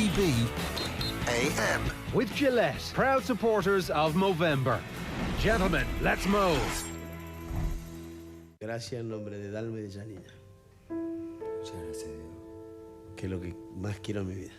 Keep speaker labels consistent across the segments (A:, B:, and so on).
A: OTB AM.
B: With Gillette, proud supporters of Movember. Gentlemen, let's move.
C: Gracias en nombre de Dalma y de esa niña.
D: Muchas gracias, Diego.
C: Que es lo que más quiero en mi vida.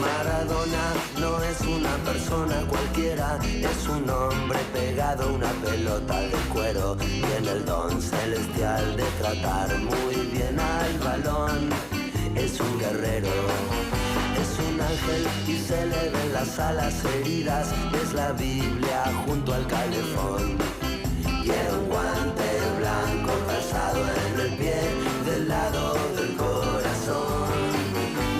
E: Maradona no es una persona cualquiera, es un hombre pegado a una pelota de cuero. Tiene el don celestial de tratar muy bien al balón. Es un guerrero, es un ángel y se le ven las alas heridas. Es la Biblia junto al calefón. Y un guante blanco calzado en el pie del lado del corazón.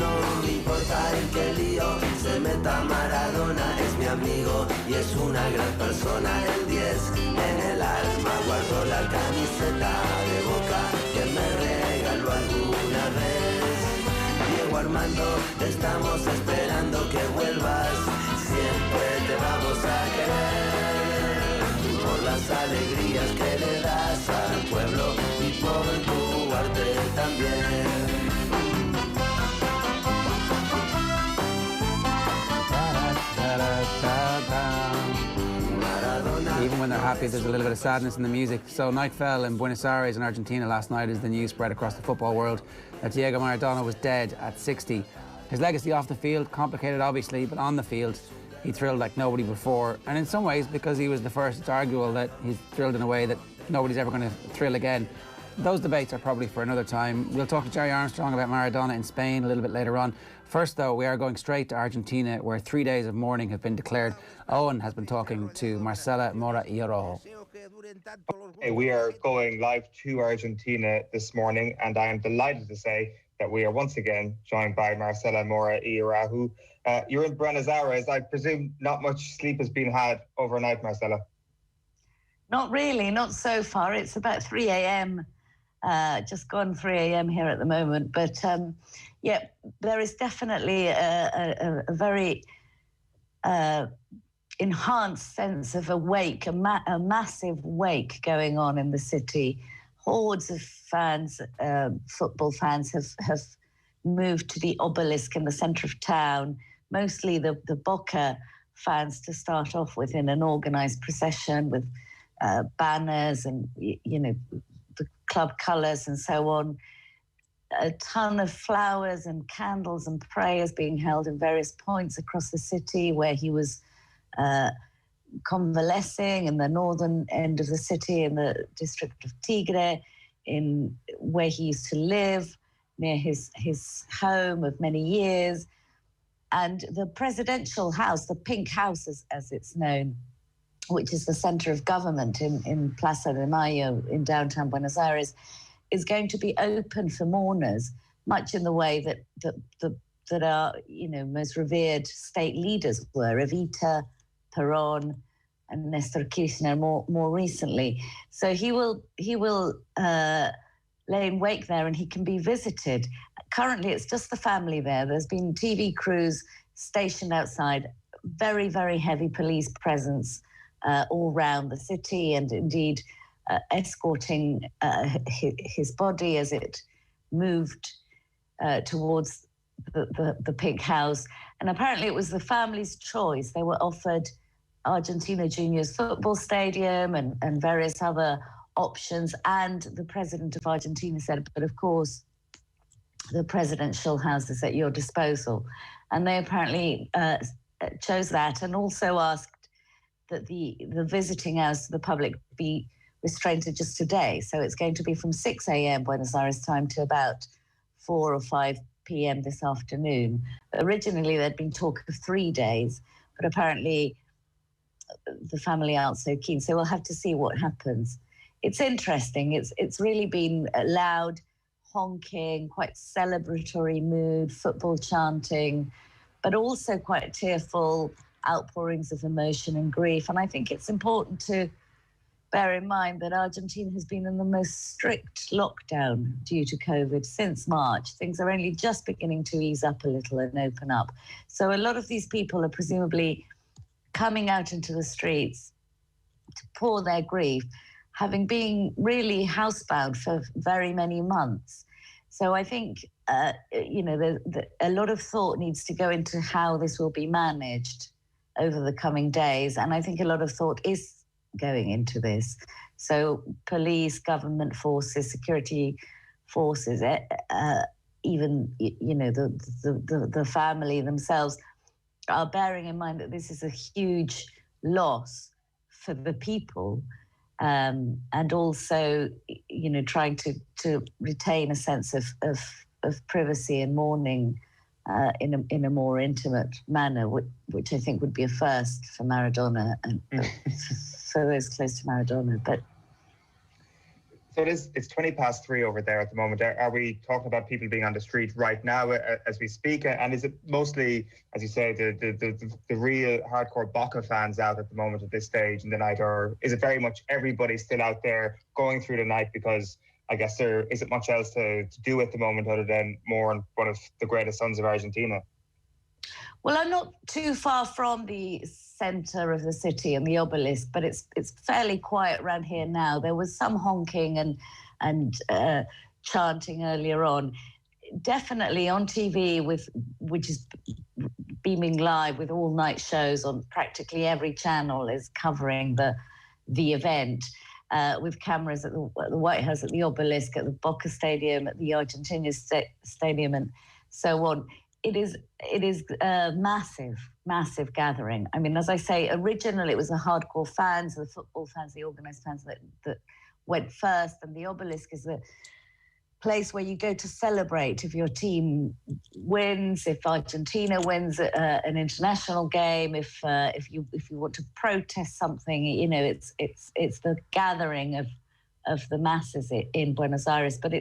E: No me importa en qué lío se meta Maradona, es mi amigo y es una gran persona. El 10 en el alma, guardo la camiseta de Boca que me regaló alguna vez. Diego Armando, estamos esperando que vuelvas, siempre te vamos a querer, por las alegrías que le das al pueblo y por tu arte también.
F: Even when they're happy, there's a little bit of sadness in the music. So night fell in Buenos Aires in Argentina last night as the news spread across the football world that Diego Maradona was dead at 60. His legacy off the field, complicated obviously, but on the field, he thrilled like nobody before. And in some ways, because he was the first, it's arguable that he's thrilled in a way that nobody's ever going to thrill again. Those debates are probably for another time. We'll talk to Gerry Armstrong about Maradona in Spain a little bit later on. First, though, we are going straight to Argentina, where 3 days of mourning have been declared. Eoin has been talking to Marcela Mora y Rojo.
G: Okay, we are going live to Argentina this morning, and I am delighted to say that we are once again joined by Marcela Mora y Rojo. You're in Buenos Aires. I presume not much sleep has been had overnight, Marcela.
H: Not really, not so far. It's about 3 a.m. Just gone 3 a.m. here at the moment. But yeah, there is definitely a very enhanced sense of a wake, a massive wake going on in the city. Hordes of fans, football fans, have moved to the obelisk in the centre of town, mostly the Boca fans to start off with, in an organised procession with banners and, you know, the club colours and so on. A ton of flowers and candles and prayers being held in various points across the city where he was convalescing, in the northern end of the city, in the district of Tigre, in where he used to live, near his home of many years. And the presidential house, the Pink House as it's known, which is the center of government in Plaza de Mayo in downtown Buenos Aires, is going to be open for mourners, much in the way that our, you know, most revered state leaders were, Evita, Perón, and Nestor Kirchner more recently. So he will lay in wake there, and he can be visited. Currently, it's just the family there. There's been TV crews stationed outside, very, very heavy police presence all around the city, and indeed escorting his body as it moved towards the Pink House. And apparently it was the family's choice. They were offered Argentina Juniors football stadium and various other options. And the president of Argentina said, but of course, the presidential house is at your disposal. And they apparently chose that, and also asked that the visiting hours to the public be restrained to just today. So it's going to be from 6 a.m. Buenos Aires time to about 4 or 5 p.m. this afternoon. Originally, there'd been talk of 3 days, but apparently the family aren't so keen. So we'll have to see what happens. It's interesting. It's really been loud, honking, quite celebratory mood, football chanting, but also quite tearful outpourings of emotion and grief. And I think it's important to bear in mind that Argentina has been in the most strict lockdown due to COVID since March. Things are only just beginning to ease up a little and open up. So a lot of these people are presumably coming out into the streets to pour their grief. having been really housebound for very many months. So I think, you know, a lot of thought needs to go into how this will be managed over the coming days. And I think a lot of thought is going into this. So police, government forces, security forces, even, you know, the family themselves are bearing in mind that this is a huge loss for the people, and also, you know, trying to retain a sense of privacy and mourning in a more intimate manner, which I think would be a first for Maradona and for those close to Maradona. But
G: so it's 3:20 over there at the moment. Are we talking about people being on the street right now as we speak? And is it mostly, as you say, the real hardcore Boca fans out at the moment at this stage in the night, or is it very much everybody still out there going through the night? Because I guess there isn't much else to do at the moment other than mourn one of the greatest sons of Argentina.
H: Well, I'm not too far from the centre of the city and the obelisk, but it's fairly quiet around here now. There was some honking and chanting earlier on. Definitely on TV, which is beaming live with all-night shows on practically every channel, is covering the event with cameras at the White House, at the obelisk, at the Boca Stadium, at the Argentina Stadium, and so on. It is a massive gathering. I mean, as I say, originally it was the hardcore fans, the football fans, the organised fans that went first, and the obelisk is the place where you go to celebrate if your team wins, if Argentina wins an international game, if you want to protest something. You know, it's the gathering of the masses in Buenos Aires, but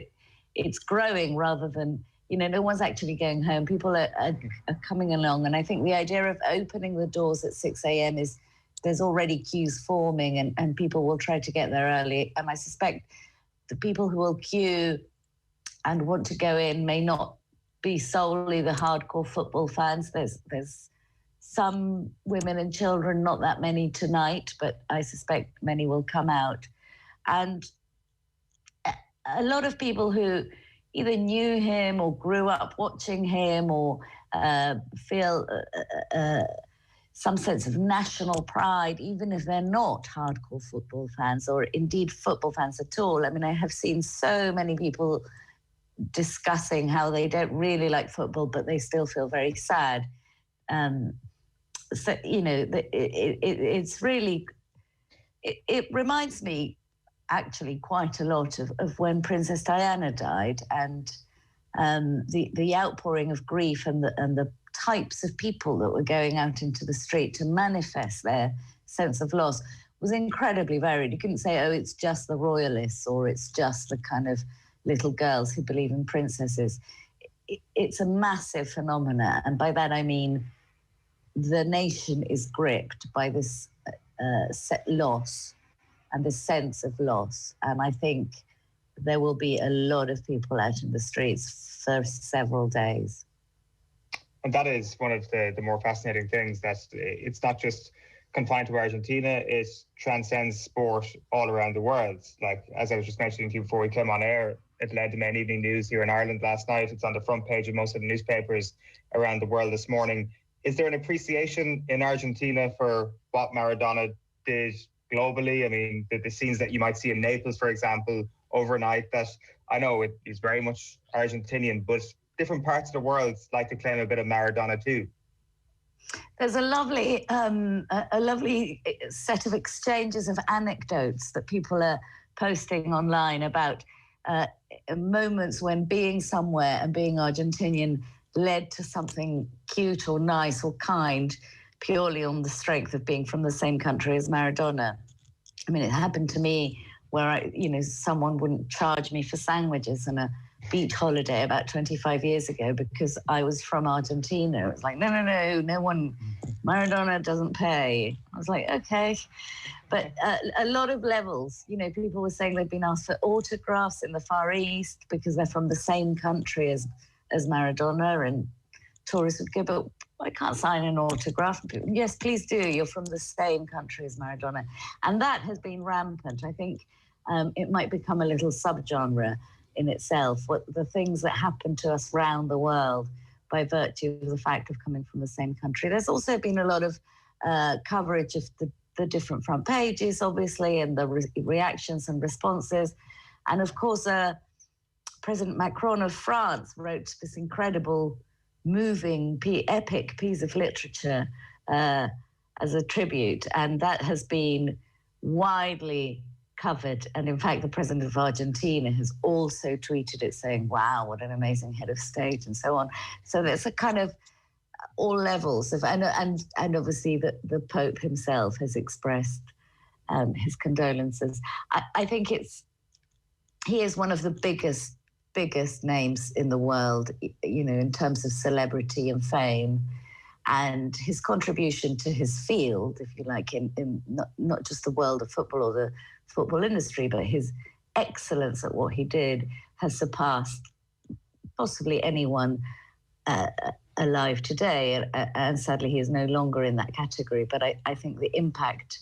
H: it's growing rather than, you know, no one's actually going home. People are coming along. And I think the idea of opening the doors at 6 a.m. is there's already queues forming and people will try to get there early. And I suspect the people who will queue and want to go in may not be solely the hardcore football fans. There's some women and children, not that many tonight, but I suspect many will come out. And a lot of people who either knew him or grew up watching him or feel some sense of national pride, even if they're not hardcore football fans or indeed football fans at all. I mean, I have seen so many people discussing how they don't really like football, but they still feel very sad. So, you know, it's really, it reminds me actually quite a lot of when Princess Diana died, and the outpouring of grief and the types of people that were going out into the street to manifest their sense of loss was incredibly varied. You couldn't say, oh, it's just the royalists or it's just the kind of little girls who believe in princesses. It's a massive phenomena, and by that I mean the nation is gripped by this loss and the sense of loss. And I think there will be a lot of people out in the streets for several days.
G: And that is one of the more fascinating things, that it's not just confined to Argentina, it transcends sport all around the world. Like, as I was just mentioning to you before we came on air, it led the main evening news here in Ireland last night. It's on the front page of most of the newspapers around the world this morning. Is there an appreciation in Argentina for what Maradona did globally? I mean, the scenes that you might see in Naples, for example, overnight, that I know it is very much Argentinian, but different parts of the world like to claim a bit of Maradona too.
H: There's a lovely set of exchanges of anecdotes that people are posting online about moments when being somewhere and being Argentinian led to something cute or nice or kind purely on the strength of being from the same country as Maradona. I mean, it happened to me where someone wouldn't charge me for sandwiches on a beach holiday about 25 years ago because I was from Argentina. It was like, no one, Maradona doesn't pay. I was like, okay. But a lot of levels, people were saying they'd been asked for autographs in the Far East because they're from the same country as Maradona, and tourists would go, but I can't sign an autograph. Yes, please do. You're from the same country as Maradona. And that has been rampant. I think it might become a little subgenre in itself. What the things that happen to us round the world by virtue of the fact of coming from the same country. There's also been a lot of coverage of the different front pages, obviously, and the reactions and responses. And of course, President Macron of France wrote this incredible, moving, epic piece of literature as a tribute, and that has been widely covered. And in fact, the president of Argentina has also tweeted it, saying, wow, what an amazing head of state, and so on. So there's a kind of all levels of, and obviously the Pope himself has expressed his condolences. I think he is one of the biggest names in the world, you know, in terms of celebrity and fame, and his contribution to his field, if you like, in not just the world of football or the football industry, but his excellence at what he did has surpassed possibly anyone alive today. And sadly, he is no longer in that category. But I think the impact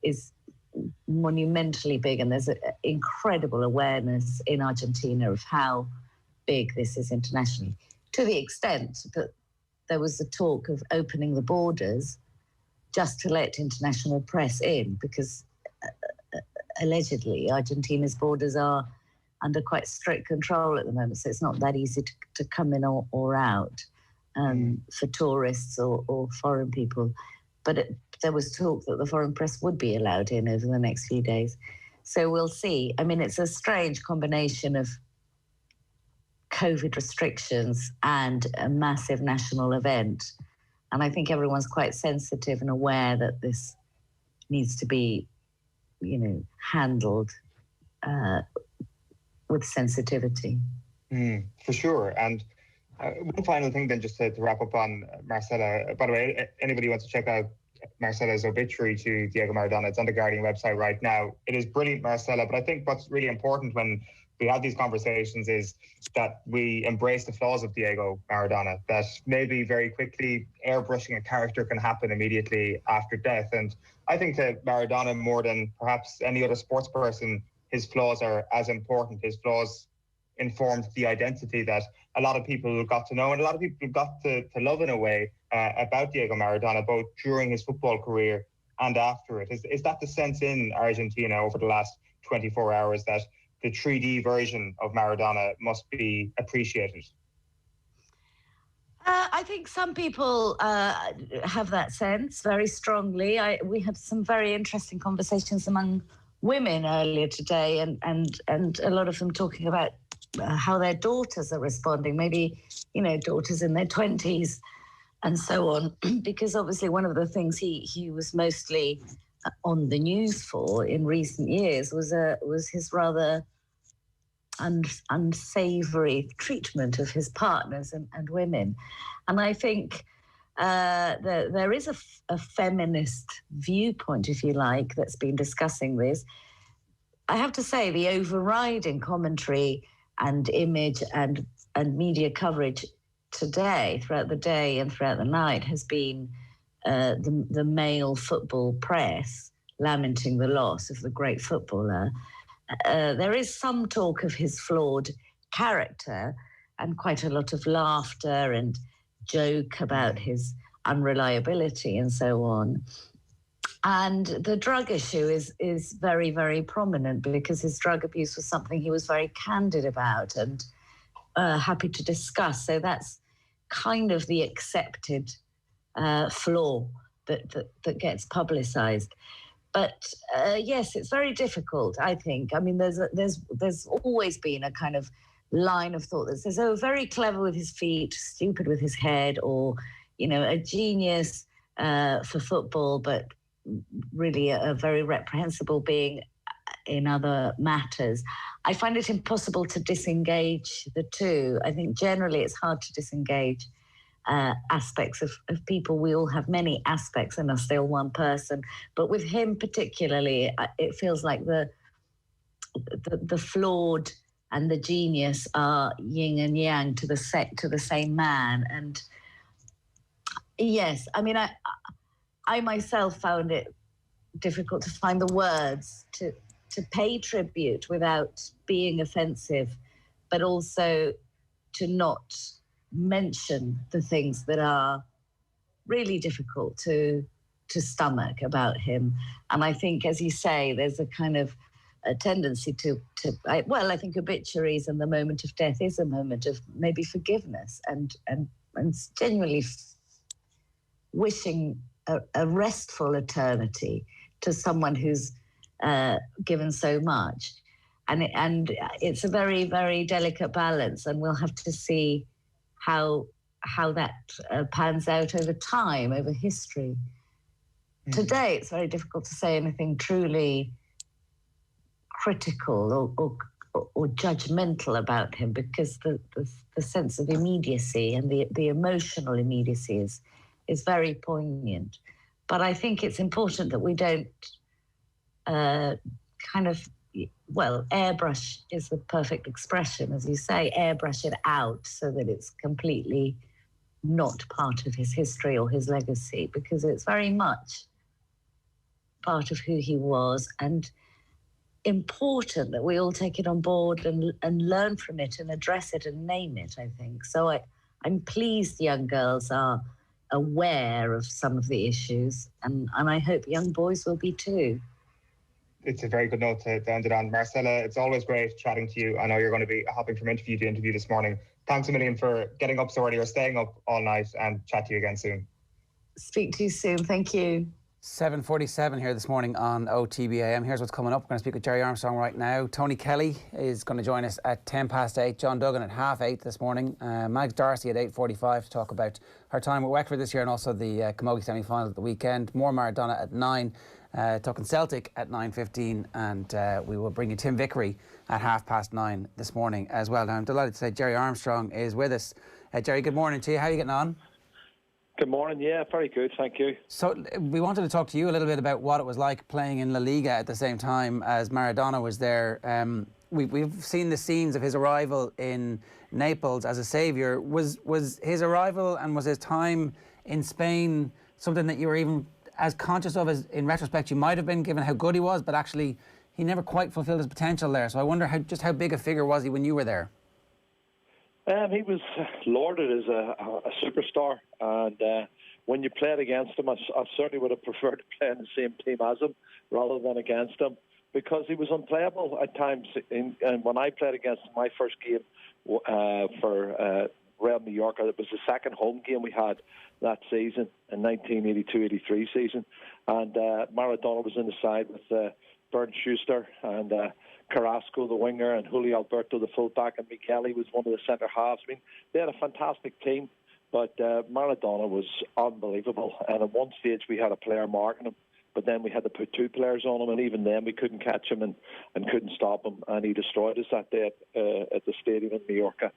H: is monumentally big, and there's an incredible awareness in Argentina of how big this is internationally, to the extent that there was the talk of opening the borders just to let international press in, because allegedly Argentina's borders are under quite strict control at the moment, so it's not that easy to come in or out for tourists or foreign people. But there was talk that the foreign press would be allowed in over the next few days. So we'll see. I mean, it's a strange combination of COVID restrictions and a massive national event. And I think everyone's quite sensitive and aware that this needs to be, you know, handled with sensitivity.
G: For sure. And one final thing then, just to wrap up on Marcela. By the way, anybody wants to check out Marcela's obituary to Diego Maradona, it's on the Guardian website right now. It is brilliant, Marcela, but I think what's really important when we have these conversations is that we embrace the flaws of Diego Maradona, that maybe very quickly airbrushing a character can happen immediately after death. And I think that Maradona, more than perhaps any other sports person, his flaws are as important. His flaws informed the identity that a lot of people got to know and a lot of people got to love in a way about Diego Maradona, both during his football career and after it. Is that the sense in Argentina over the last 24 hours, that the 3D version of Maradona must be appreciated?
H: I think some people have that sense very strongly. We had some very interesting conversations among women earlier today, and a lot of them talking about how their daughters are responding, maybe, you know, daughters in their 20s and so on, because obviously one of the things he was mostly on the news for in recent years was his rather unsavory treatment of his partners and women. And I think there is a feminist viewpoint, if you like, that's been discussing this. I have to say, the overriding commentary and image and media coverage today, throughout the day and throughout the night, has been the male football press lamenting the loss of the great footballer. There is some talk of his flawed character and quite a lot of laughter and joke about his unreliability and so on. And the drug issue is very, very prominent, because his drug abuse was something he was very candid about and happy to discuss. So that's kind of the accepted flaw that gets publicized. But yes, it's very difficult, I think. I mean, there's always been a kind of line of thought that says, oh, very clever with his feet, stupid with his head, or, you know, a genius for football, but really a very reprehensible being in other matters. I find it impossible to disengage the two. I think generally it's hard to disengage aspects of people. We all have many aspects and are still one person. But with him particularly, it feels like the flawed and the genius are yin and yang to the same man. And yes, I mean, I myself found it difficult to find the words to pay tribute without being offensive, but also to not mention the things that are really difficult to stomach about him. And I think, as you say, there's a kind of a tendency I think obituaries and the moment of death is a moment of maybe forgiveness and genuinely wishing a restful eternity to someone who's given so much. And it's a very, very delicate balance, and we'll have to see how that pans out over time, over history. Today, it's very difficult to say anything truly critical or judgmental about him, because the sense of immediacy and the emotional immediacy is very poignant. But I think it's important that we don't airbrush is the perfect expression, as you say, airbrush it out so that it's completely not part of his history or his legacy, because it's very much part of who he was, and important that we all take it on board and learn from it and address it and name it, I think. So I'm pleased young girls are aware of some of the issues, and I hope young boys will be too.
G: It's a very good note to end it on. Marcela, it's always great chatting to you. I know you're going to be hopping from interview to interview this morning. Thanks a million for getting up so early or staying up all night, and chat to you again soon.
H: Speak to you soon. Thank you.
F: 7:47 here this morning on OTB AM. Here's what's coming up. We're going to speak with Gerry Armstrong right now. Tony Kelly is going to join us at 8:10. John Duggan at 8:30 this morning. Mags Darcy at 8:45 to talk about her time at Wexford this year, and also the Camogie semi-final at the weekend. More Maradona at 9. Talking Celtic at 9:15, and we will bring you Tim Vickery at 9:30 this morning as well. Now, I'm delighted to say Gerry Armstrong is with us. Gerry, good morning to you. How are you getting on?
I: Good morning. Yeah, very good, thank you.
F: So we wanted to talk to you a little bit about what it was like playing in La Liga at the same time as Maradona was there. We've seen the scenes of his arrival in Naples as a saviour. Was his arrival and was his time in Spain something that you were even as conscious of as in retrospect you might have been, given how good he was, but actually he never quite fulfilled his potential there? So I wonder how big a figure was he when you were there?
I: He was lauded as a superstar, and when you played against him, I certainly would have preferred to play in the same team as him rather than against him, because he was unplayable at times. And when I played against him, my first game for Real Mallorca, it was the second home game we had that season, in 1982-83 season, and Maradona was in the side with Bernd Schuster and Carrasco, the winger, and Julio Alberto, the fullback, and Vickery was one of the centre halves. I mean, they had a fantastic team, but Maradona was unbelievable. And at one stage, we had a player marking him, but then we had to put two players on him, and even then we couldn't catch him and couldn't stop him. And he destroyed us that day at the stadium in Mallorca,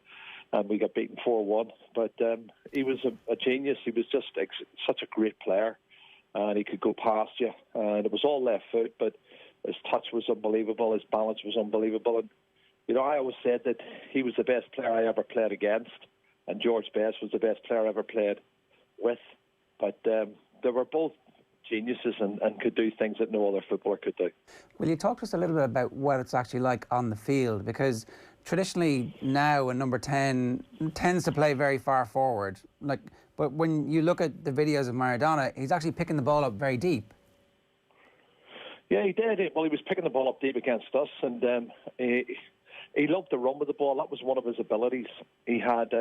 I: and we got beaten 4-1. But he was a genius. He was just such a great player, and he could go past you. And it was all left foot, but his touch was unbelievable. His balance was unbelievable. And, you know, I always said that he was the best player I ever played against, and George Best was the best player I ever played with. But they were both geniuses and could do things that no other footballer could do.
F: Will you talk to us a little bit about what it's actually like on the field? Because traditionally now a number 10 tends to play very far forward. But when you look at the videos of Maradona, he's actually picking the ball up very deep.
I: Yeah, he did. Well, he was picking the ball up deep against us, and he loved to run with the ball. That was one of his abilities. He had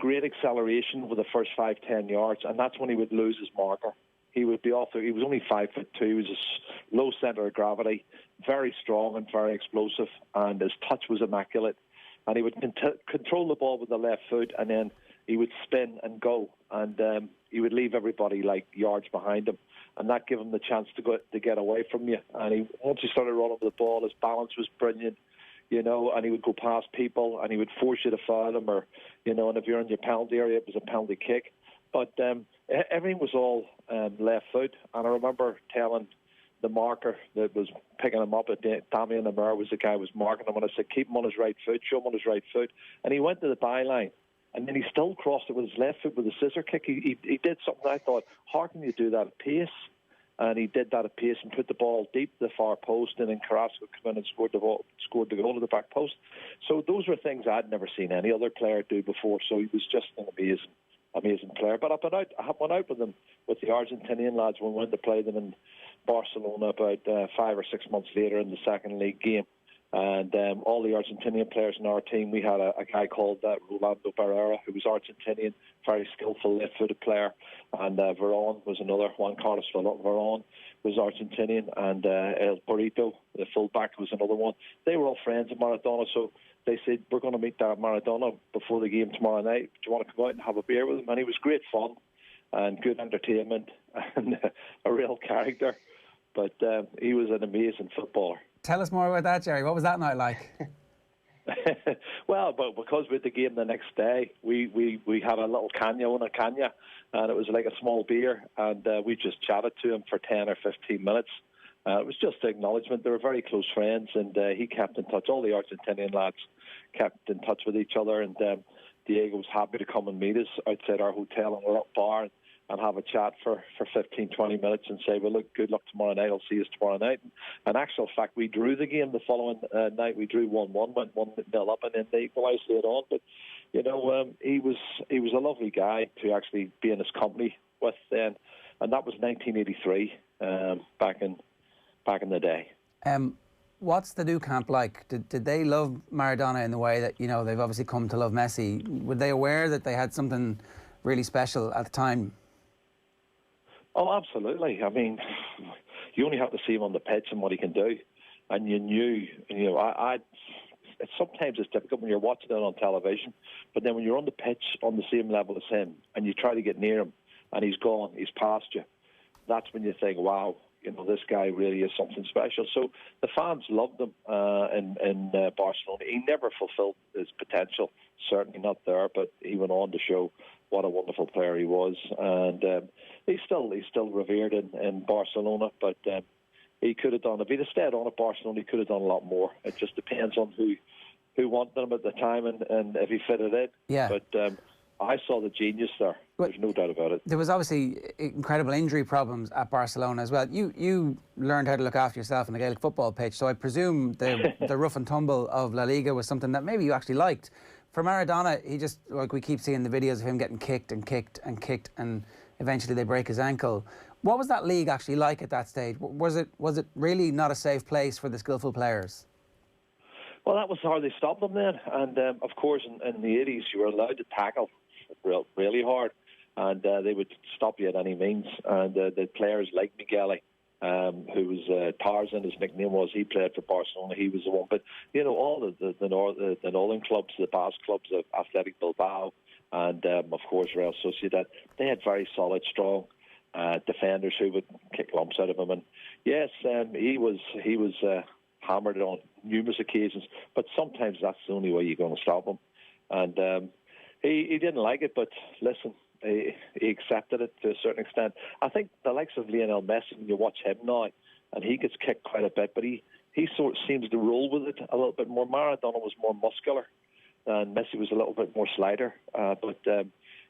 I: great acceleration over the first 5-10 yards, and that's when he would lose his marker. He would be off there. He was only 5'2". He was a low centre of gravity, very strong and very explosive, and his touch was immaculate. And he would control the ball with the left foot, and then he would spin and go, and he would leave everybody like yards behind him, and that gave him the chance to get away from you. And once he started running with the ball, his balance was brilliant, you know, and he would go past people, and he would force you to foul him, or, you know, and if you're in your penalty area, it was a penalty kick. But everything was all left foot, and I remember telling the marker that was picking him up at Damien Amir was the guy who was marking him, and I said, keep him on his right foot, show him on his right foot. And he went to the byline, and then he still crossed it with his left foot with a scissor kick. He did something I thought, how can you do that at pace? and he did that at pace and put the ball deep to the far post, and then Carrasco came in and scored the goal at the back post. So those were things I'd never seen any other player do before. So he was just an amazing player. But I went out with them, with the Argentinian lads, when we went to play them in Barcelona about 5 or 6 months later in the second league game. And all the Argentinian players in our team, we had a guy called Rolando Barrera, who was Argentinian, very skillful left-footed player. And Veron was another, Juan Carlos Veron was Argentinian. And El Burrito, the fullback, was another one. They were all friends of Maradona, so they said, we're going to meet Maradona before the game tomorrow night. Do you want to come out and have a beer with him? And he was great fun and good entertainment and a real character. But he was an amazing footballer.
F: Tell us more about that, Gerry. What was that night like?
I: Well, but because we had the game the next day, we had a little caña, and it was like a small beer, and we just chatted to him for 10 or 15 minutes. It was just acknowledgement. They were very close friends, and he kept in touch. All the Argentinian lads kept in touch with each other, and Diego was happy to come and meet us outside our hotel in a little bar and have a chat for 15, 20 minutes and say, well, look, good luck tomorrow night. I'll see you tomorrow night. And actual fact, we drew the game the following night. We drew 1-1, went 1-0 up, and then they equalised later on. But, you know, he was a lovely guy to actually be in his company with then. And that was 1983, back in the day.
F: What's the new camp like? Did they love Maradona in the way that, you know, they've obviously come to love Messi? Were they aware that they had something really special at the time?
I: Oh, absolutely. I mean, you only have to see him on the pitch and what he can do. And you knew, you know, sometimes it's difficult when you're watching it on television, but then when you're on the pitch on the same level as him and you try to get near him and he's gone, he's past you, that's when you think, wow, you know, this guy really is something special. So the fans loved him in Barcelona. He never fulfilled his potential, certainly not there, but he went on to show what a wonderful player he was. And he's still revered in Barcelona, but he could have done, if he'd have stayed on at Barcelona, he could have done a lot more. It just depends on who wanted him at the time and if he fitted in.
F: Yeah.
I: But I saw the genius there. There's no doubt about it.
F: There was obviously incredible injury problems at Barcelona as well. You learned how to look after yourself on the Gaelic football pitch, so I presume the rough and tumble of La Liga was something that maybe you actually liked. For Maradona, he just, like we keep seeing the videos of him getting kicked and kicked and kicked, and eventually they break his ankle. What was that league actually like at that stage? Was it really not a safe place for the skillful players?
I: Well, that was how they stopped them then. And of course, in the 80s, you were allowed to tackle really hard, and they would stop you at any means. And the players like Miguel, who was Tarzan, his nickname was, he played for Barcelona, he was the one. But, you know, all the northern clubs, the Basque clubs, of Athletic Bilbao, and, of course, Real Sociedad, they had very solid, strong defenders who would kick lumps out of him. And, yes, he was hammered on numerous occasions, but sometimes that's the only way you're going to stop him. And he didn't like it, but listen, he accepted it to a certain extent. I think the likes of Lionel Messi, when you watch him now, and he gets kicked quite a bit, but he sort of seems to roll with it a little bit more. Maradona was more muscular, and Messi was a little bit more slighter. But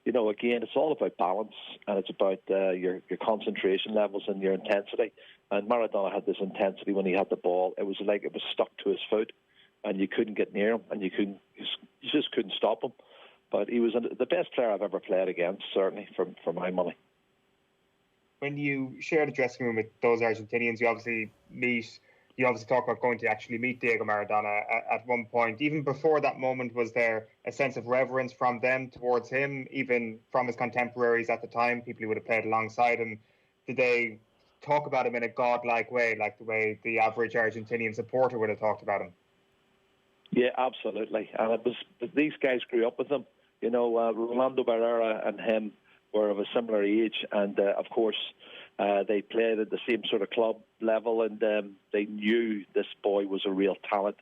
I: you know, again, it's all about balance, and it's about your concentration levels and your intensity. And Maradona had this intensity when he had the ball. It was like it was stuck to his foot, and you couldn't get near him, and you just couldn't stop him. But he was the best player I've ever played against, certainly, for my money.
G: When you share the dressing room with those Argentinians, you obviously talk about going to actually meet Diego Maradona at one point. Even before that moment, was there a sense of reverence from them towards him, even from his contemporaries at the time, people who would have played alongside him? Did they talk about him in a godlike way, like the way the average Argentinian supporter would have talked about him?
I: Yeah, absolutely. And these guys grew up with him. You know, Rolando Barrera and him were of a similar age, and of course they played at the same sort of club level, and they knew this boy was a real talent,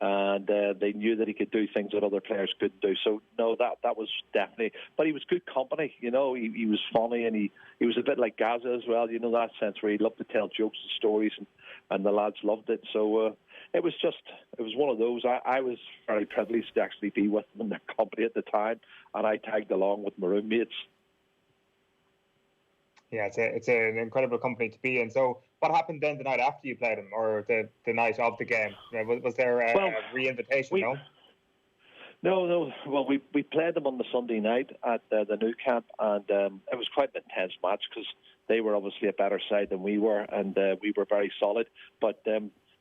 I: and they knew that he could do things that other players couldn't do. So no, that was definitely. But he was good company. You know, he was funny, and he was a bit like Gaza as well. You know, that sense where he loved to tell jokes and stories, and the lads loved it. So. It was one of those. I was very privileged to actually be with them in their company at the time, and I tagged along with my roommates.
G: Yeah, it's an incredible company to be in. So what happened then the night after you played him, or the night of the game? Was there a re-invitation,
I: No. Well, we played them on the Sunday night at the new camp, and it was quite an intense match because they were obviously a better side than we were, and we were very solid. But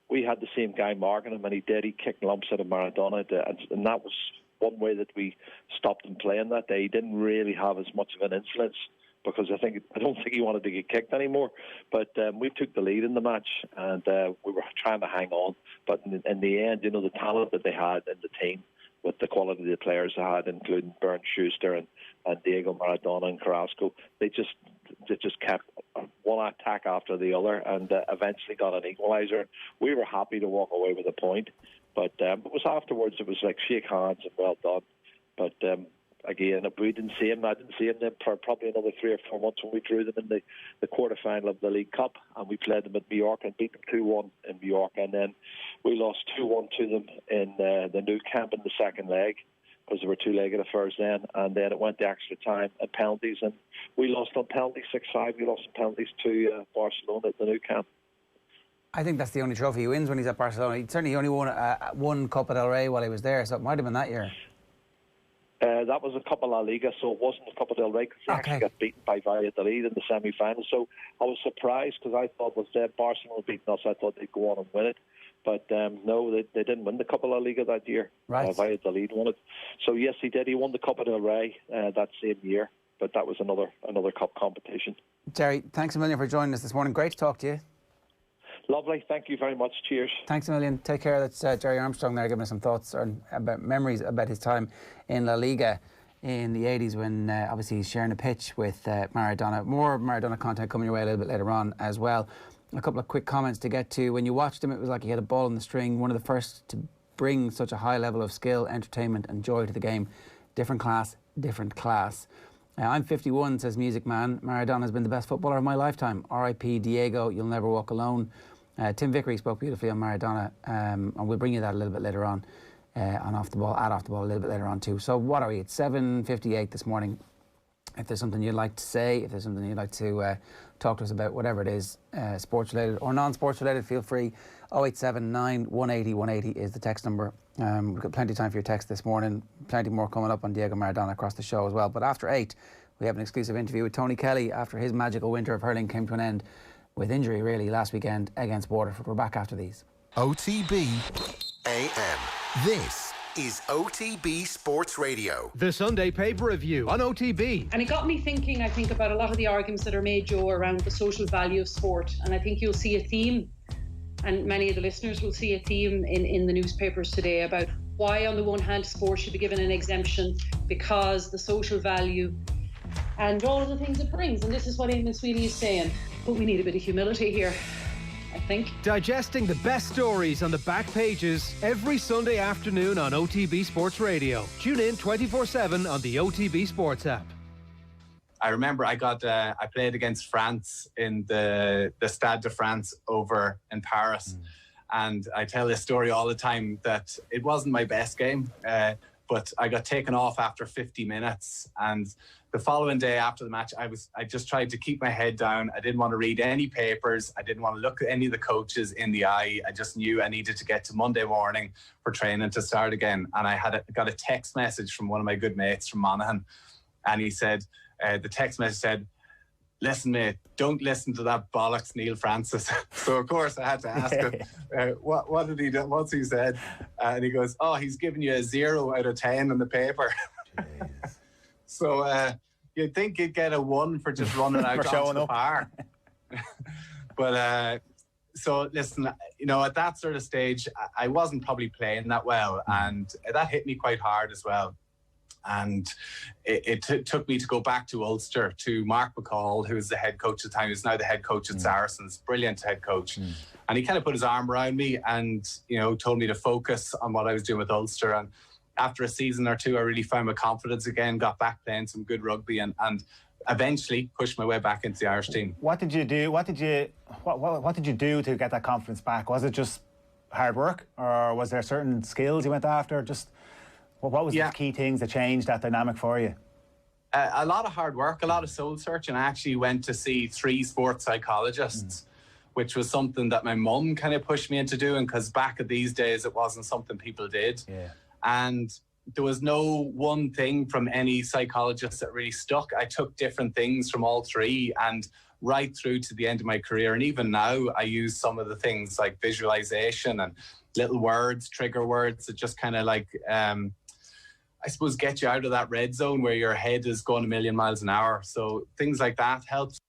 I: we had the same guy marking him, and he kicked lumps out of Maradona, and that was one way that we stopped him playing that day. He didn't really have as much of an influence, because I don't think he wanted to get kicked anymore. But we took the lead in the match, and we were trying to hang on. But in the end, the talent that they had in the team, with the quality of the players they had, including Bernd Schuster and Diego Maradona and Carrasco, they just kept one attack after the other, and eventually got an equaliser. We were happy to walk away with a point, but it was afterwards. It was like shake hands and well done. But again, we didn't see him. I didn't see him then for probably another 3 or 4 months when we drew them in the quarter-final of the League Cup, and we played them at New York and beat them 2-1 in New York, and then we lost 2-1 to them in the new camp in the second leg, because there were two-legged affairs then, and then it went to extra time and penalties, and we lost on penalties 6-5. We lost on penalties to Barcelona at the new camp.
F: I think that's the only trophy he wins when he's at Barcelona. He certainly only won one Copa del Rey while he was there, so it might have been that year.
I: That was a Copa La Liga, so it wasn't a Copa del Rey, because they actually got beaten by Valladolid in the semi-final. So I was surprised, because I thought was Barcelona beating us. I thought they'd go on and win it. But no, they didn't win the Copa La Liga that year.
F: Right.
I: Valladolid won it. So yes, he did. He won the Copa del Rey that same year. But that was another cup competition.
F: Gerry, thanks a million for joining us this morning. Great to talk to you.
I: Lovely. Thank you very much. Cheers.
F: Thanks a million. Take care. That's Gerry Armstrong there giving us some thoughts about memories about his time in La Liga in the 80s, when obviously he's sharing a pitch with Maradona. More Maradona content coming your way a little bit later on as well. A couple of quick comments to get to. When you watched him, it was like he had a ball on the string. One of the first to bring such a high level of skill, entertainment and joy to the game. Different class, different class. I'm 51, says Music Man. Maradona has been the best footballer of my lifetime. R.I.P. Diego, you'll never walk alone. Tim Vickery spoke beautifully on Maradona, and we'll bring you that a little bit later on Off the Ball a little bit later on too. So what are we? It's 7:58 this morning. If there's something you'd like to say, if there's something you'd like to talk to us about, whatever it is, sports related or non-sports related, feel free. 0879 180 180 is the text number. We've got plenty of time for your text this morning. Plenty more coming up on Diego Maradona across the show as well. But after 8, we have an exclusive interview with Tony Kelly after his magical winter of hurling came to an end with injury, really, last weekend against Waterford. We're back after these.
A: OTB AM. This is OTB Sports Radio.
B: The Sunday Paper Review on OTB.
J: And it got me thinking, I think, about a lot of the arguments that are made, Joe, around the social value of sport. And I think you'll see a theme, and many of the listeners will see a theme in the newspapers today about why, on the one hand, sport should be given an exemption because the social value and all of the things it brings. And this is what Eamon Sweeney is saying. But we need a bit of humility here, I think.
B: Digesting the best stories on the back pages every Sunday afternoon on OTB Sports Radio. Tune in 24/7 on the OTB Sports app.
K: I remember I played against France in the Stade de France over in Paris. And I tell this story all the time that it wasn't my best game, but I got taken off after 50 minutes. And the following day after the match, I just tried to keep my head down. I didn't want to read any papers. I didn't want to look at any of the coaches in the eye. I just knew I needed to get to Monday morning for training to start again. And I got a text message from one of my good mates from Monaghan. And he said, the text message said, "Listen, mate, don't listen to that bollocks Neil Francis." So, of course, I had to ask him, what did he do? What's he said? And he goes, "Oh, he's giving you a 0 out of 10 on the paper." So you'd think you'd get a 1 for just running out onto the bar. But so listen, at that sort of stage, I wasn't probably playing that well, and that hit me quite hard as well. And it took me to go back to Ulster, to Mark McCall, who was the head coach at the time, who's now the head coach at Saracens, brilliant head coach. And he kind of put his arm around me and, told me to focus on what I was doing with Ulster. And after a season or two, I really found my confidence again, got back playing some good rugby and eventually pushed my way back into the Irish team.
L: What did you do? What did you do to get that confidence back? Was it just hard work, or was there certain skills you went after? What was the key things that changed that dynamic for you?
K: A lot of hard work, a lot of soul searching. I actually went to see 3 sports psychologists, which was something that my mum kind of pushed me into doing, because back in these days it wasn't something people did. And there was no one thing from any psychologist that really stuck. I took different things from all 3, and right through to the end of my career. And even now I use some of the things like visualization and little words, trigger words that just kind of like, I suppose, get you out of that red zone where your head is going a million miles an hour. So things like that helps.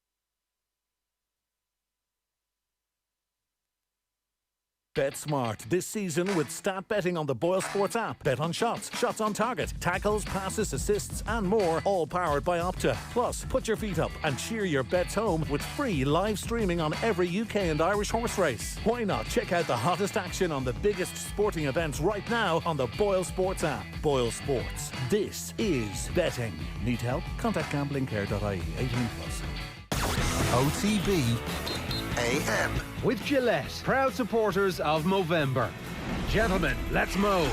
M: Bet smart this season with stat betting on the Boyle Sports app. Bet on shots, shots on target, tackles, passes, assists and more, all powered by Opta. Plus, put your feet up and cheer your bets home with free live streaming on every UK and Irish horse race. Why not check out the hottest action on the biggest sporting events right now on the Boyle Sports app. Boyle Sports. This is betting. Need help? Contact gamblingcare.ie. 18+.
A: OTB AM.
B: With Gillette, proud supporters of Movember. Gentlemen, let's move.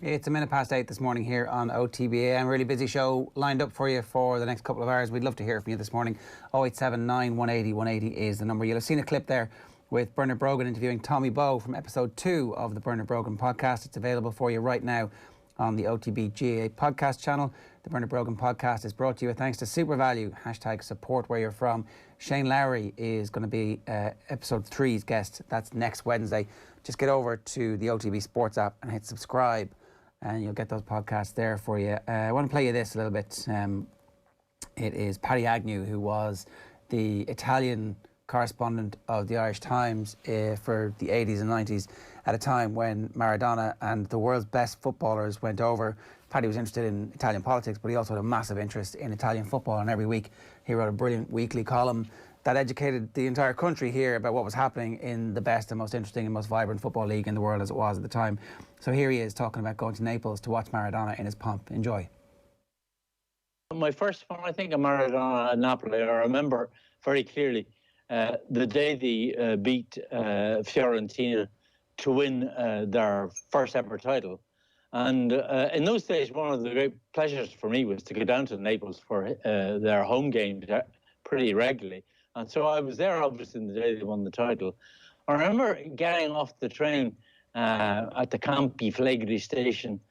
F: It's 8:01 this morning here on OTB AM. Really busy show lined up for you for the next couple of hours. We'd love to hear from you this morning. 0879 180 180 is the number. You'll have seen a clip there with Bernard Brogan interviewing Tommy Bowe from episode 2 of the Bernard Brogan podcast. It's available for you right now on the OTB GAA podcast channel. The Bernard Brogan podcast is brought to you thanks to SuperValue, #support where you're from. Shane Lowry is going to be episode 3's guest. That's next Wednesday. Just get over to the OTB Sports app and hit subscribe, and you'll get those podcasts there for you. I want to play you this a little bit. It is Paddy Agnew, who was the Italian correspondent of the Irish Times for the 80s and 90s, at a time when Maradona and the world's best footballers went over. Paddy was interested in Italian politics, but he also had a massive interest in Italian football, and every week he wrote a brilliant weekly column that educated the entire country here about what was happening in the best and most interesting and most vibrant football league in the world as it was at the time. So here he is talking about going to Naples to watch Maradona in his pomp. Enjoy.
N: My first one, I think, of Maradona at Napoli, I remember very clearly the day they beat Fiorentina to win their first ever title. And in those days, one of the great pleasures for me was to go down to Naples for their home games pretty regularly. And so I was there, obviously, the day they won the title. I remember getting off the train at the Campi Flegrei station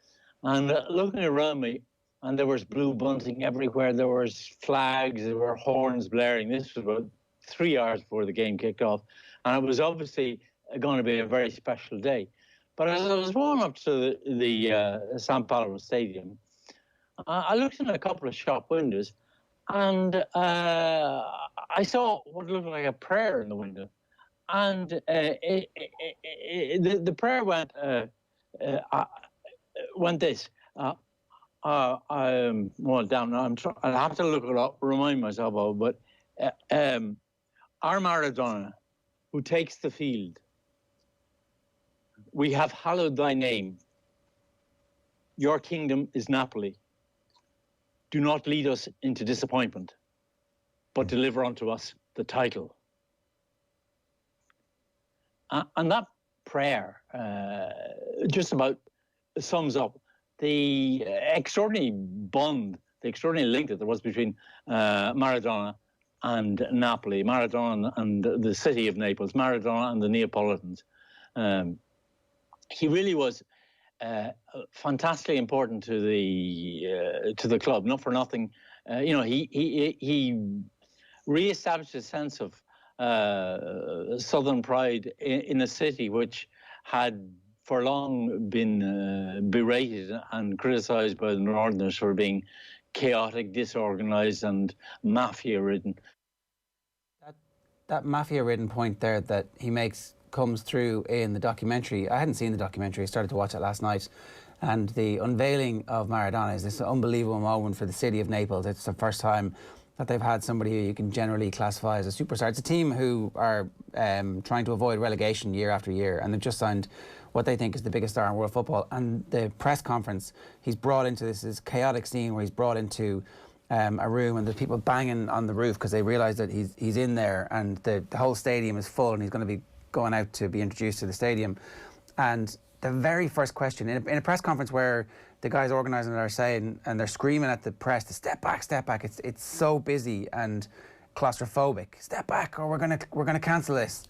N: and looking around me, and there was blue bunting everywhere. There was flags, there were horns blaring. This was about 3 hours before the game kicked off. And it was obviously going to be a very special day. But as I was walking up to the San Paolo Stadium, I looked in a couple of shop windows, and I saw what looked like a prayer in the window. And the prayer went this. Well, down. I'll have to look it up, remind myself of it. But our Maradona, who takes the field, we have hallowed thy name. Your kingdom is Napoli. Do not lead us into disappointment, but deliver unto us the title. And that prayer just about sums up the extraordinary bond, the extraordinary link that there was between Maradona and Napoli, Maradona and the city of Naples, Maradona and the Neapolitans. He really was fantastically important to the club. Not for nothing, he re-established a sense of southern pride in a city which had for long been berated and criticised by the Northerners for being chaotic, disorganised and mafia-ridden.
F: That mafia-ridden point there that he makes comes through in the documentary. I hadn't seen the documentary. I started to watch it last night. And the unveiling of Maradona is this unbelievable moment for the city of Naples. It's the first time that they've had somebody who you can generally classify as a superstar. It's a team who are trying to avoid relegation year after year, and they've just signed what they think is the biggest star in world football. And the press conference, he's brought into this chaotic scene where he's brought into a room and there's people banging on the roof because they realise that he's in there, and the whole stadium is full, and he's going to be going out to be introduced to the stadium. And the very first question, in a press conference where the guys organising it are saying, and they're screaming at the press to step back, step back. It's so busy and claustrophobic. Step back, or we're gonna cancel this.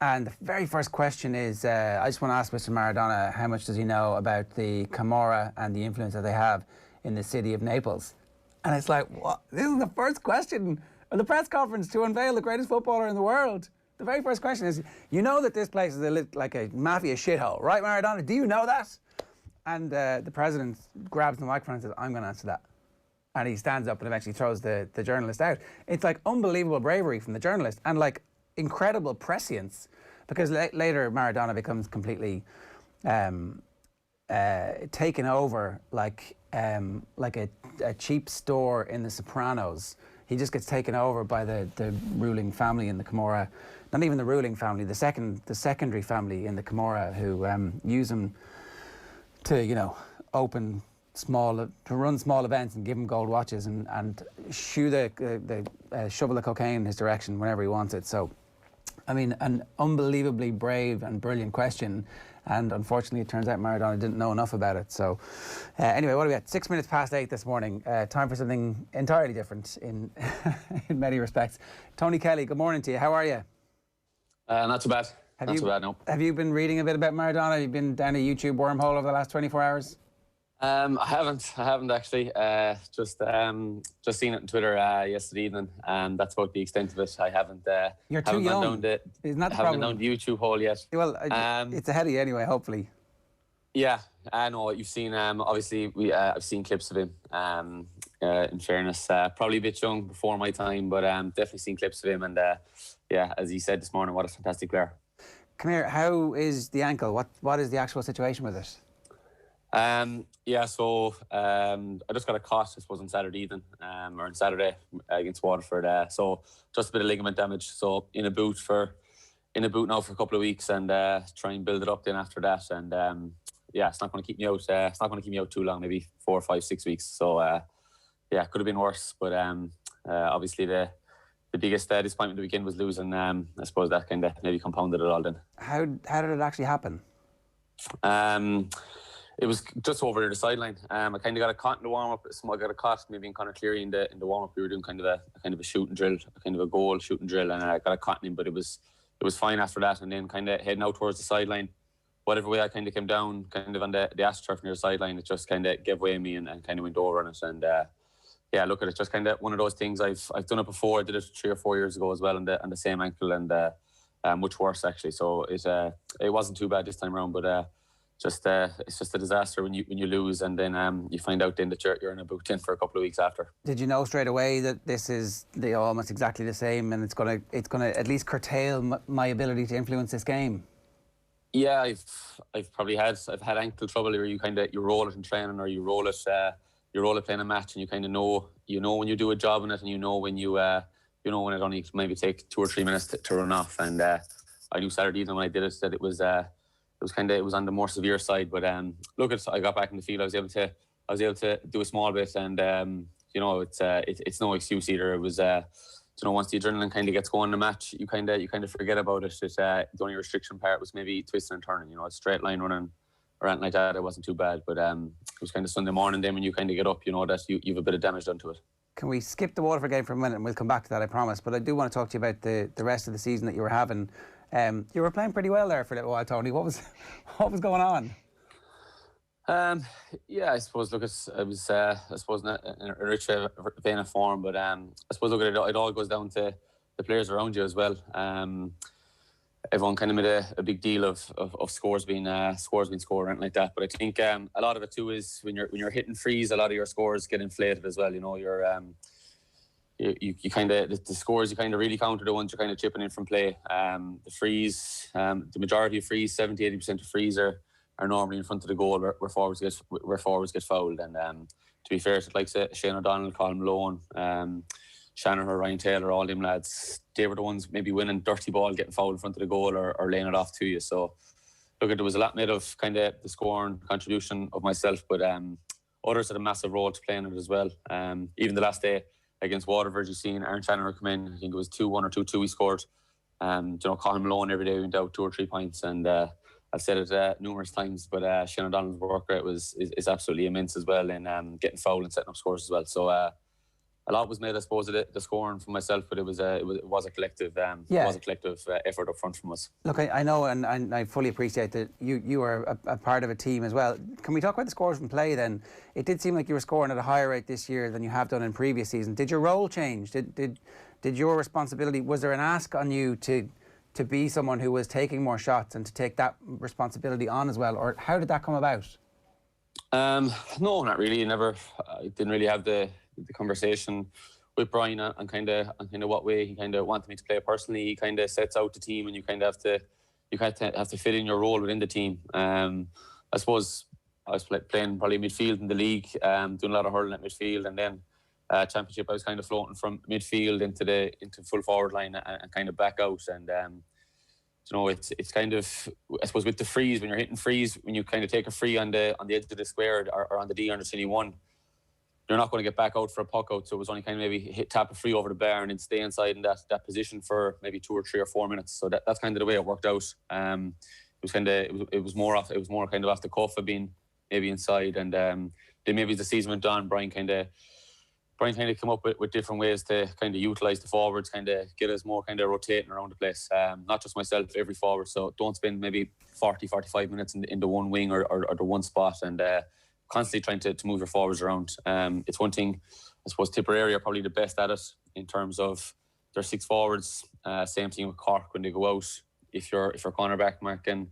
F: And the very first question is, I just want to ask Mr. Maradona, how much does he know about the Camorra and the influence that they have in the city of Naples? And it's like, what? This is the first question at the press conference to unveil the greatest footballer in the world. The very first question is, you know that this place is like a mafia shithole, right, Maradona? Do you know that? And the president grabs the microphone and says, I'm going to answer that. And he stands up and eventually throws the journalist out. It's like unbelievable bravery from the journalist and like incredible prescience, because later Maradona becomes completely taken over like a cheap store in The Sopranos. He just gets taken over by the ruling family in the Camorra. Not even the ruling family, the secondary family in the Camorra, who use him to, you know, run small events and give him gold watches and shoot the shovel of cocaine in his direction whenever he wants it. So, I mean, an unbelievably brave and brilliant question. And unfortunately, it turns out Maradona didn't know enough about it. So anyway, what are we at? 6 minutes past 8 this morning. Time for something entirely different in in many respects. Tony Kelly, good morning to you. How are you?
O: Not too bad. Not too bad, no.
F: Have you been reading a bit about Maradona? Have you been down a YouTube wormhole over the last 24 hours?
O: I haven't actually. Just seen it on Twitter yesterday evening, and that's about the extent of it. I haven't.
F: You're too young. Isn't that the problem?
O: Haven't been down the YouTube hole yet.
F: Well, it's ahead of you anyway, hopefully.
O: Yeah, I know what you've seen. Obviously, I've seen clips of him. In fairness, probably a bit young before my time, but definitely seen clips of him. And yeah, as he said this morning, what a fantastic player.
F: Come here. How is the ankle? What is the actual situation with it?
O: Yeah, so I just got a cut, I suppose, on Saturday evening, or on Saturday against Waterford. So just a bit of ligament damage. So in a boot now for a couple of weeks, and try and build it up then after that. And yeah, it's not going to keep me out. It's not going to keep me out too long, maybe 4, 5, 6 weeks. So yeah, could have been worse. But obviously the biggest disappointment of the weekend was losing. I suppose that kind of maybe compounded it all then.
F: How did it actually happen?
O: It was just over the sideline. I kind of got a cut in the warm-up. I got a cut maybe in Conor Cleary in the warm-up. We were doing kind of a shooting drill, kind of a goal shooting drill, and I got a cut in him, but it was fine after that. And then kind of heading out towards the sideline, whatever way I kind of came down, kind of on the AstroTurf near the sideline, it just kind of gave way to me and kind of went over on it. And yeah, look at it, just kind of one of those things. I've done it before. I did it 3 or 4 years ago as well on the same ankle, and much worse actually. So it wasn't too bad this time around, but. It's just a disaster when you lose, and then you find out then that you're in a boot in for a couple of weeks after. Did you know straight away that this is almost exactly the same, and it's gonna at least curtail my ability to influence this game? Yeah, I've had ankle trouble where you roll it in training, or you roll it playing a match, and you kind of know when you do a job in it, and you know when when it only maybe take 2 or 3 minutes to run off. And I knew Saturday evening when I did it that it was on the more severe side, but look, I got back in the field. I was able to do a small bit, and it's no excuse either. It was once the adrenaline kind of gets going in the match, you kind of forget about it. The only restriction part was maybe twisting and turning. A straight line running or anything like that. It wasn't too bad, but it was kind of Sunday morning. Then when you kind of get up, you know that you've a bit of damage done to it. Can we skip the Waterford game for a minute, and we'll come back to that, I promise. But I do want to talk to you about the rest of the season that you were having. You were playing pretty well there for a little while, Tony. What was going on? Yeah, I suppose. Look, it was I suppose in a rich vein of form, but I suppose look, it all goes down to the players around you as well. Everyone kind of made a big deal of scores being scored or anything like that. But I think a lot of it too is when you're hitting frees, a lot of your scores get inflated as well. You kind of the scores you kind of really count are the ones you're kind of chipping in from play. The frees, the majority of frees, 70-80% of frees are normally in front of the goal where forwards get fouled. And to be fair, like Shane O'Donnell, Colin Malone, Shanahan, Ryan Taylor, all them lads, they were the ones maybe winning dirty ball, getting fouled in front of the goal or laying it off to you. So look, there was a lot made of kind of the scoring contribution of myself, but others had a massive role to play in it as well. Even the last day against Waterford, you've seen Aaron Shanahan come in. I think it was 2-1 or 2-2 he scored. Colin Malone every day went out 2 or 3 points, and I've said it numerous times, but Shane O'Donnell's work rate is absolutely immense as well in getting foul and setting up scores as well. So a lot was made, I suppose, of the scoring from myself, but it was a collective effort up front from us.
F: Look, I know, and I fully appreciate that you are a part of a team as well. Can we talk about the scores from play then? It did seem like you were scoring at a higher rate this year than you have done in previous seasons. Did your role change? Did your responsibility, was there an ask on you to be someone who was taking more shots and to take that responsibility on as well, or how did that come about?
O: No, not really. I didn't really have the conversation with Brian on kind of what way he kind of wanted me to play personally. He kind of sets out the team, and you kind of have to fit in your role within the team. I suppose I was playing probably midfield in the league, doing a lot of hurling at midfield, and then championship I was kind of floating from midfield into full forward line and kind of back out. And you know, it's kind of, I suppose, with the frees, when you're hitting frees, when you kind of take a free on the edge of the square or on the D under 21, you're not going to get back out for a puck out. So it was only kind of maybe tap a free over the bar and then stay inside in that position for maybe 2 or 3 or 4 minutes. So that's kind of the way it worked out. It was more kind of off the cuff of being maybe inside, and then maybe as the season went on, Brian kind of came up with different ways to kind of utilise the forwards, kind of get us more kind of rotating around the place. Not just myself, every forward. So don't spend maybe 40-45 minutes in the one wing or the one spot, and constantly trying to move your forwards around. It's one thing, I suppose Tipperary are probably the best at it in terms of their 6 forwards. Same thing with Cork when they go out. If you're cornerback marking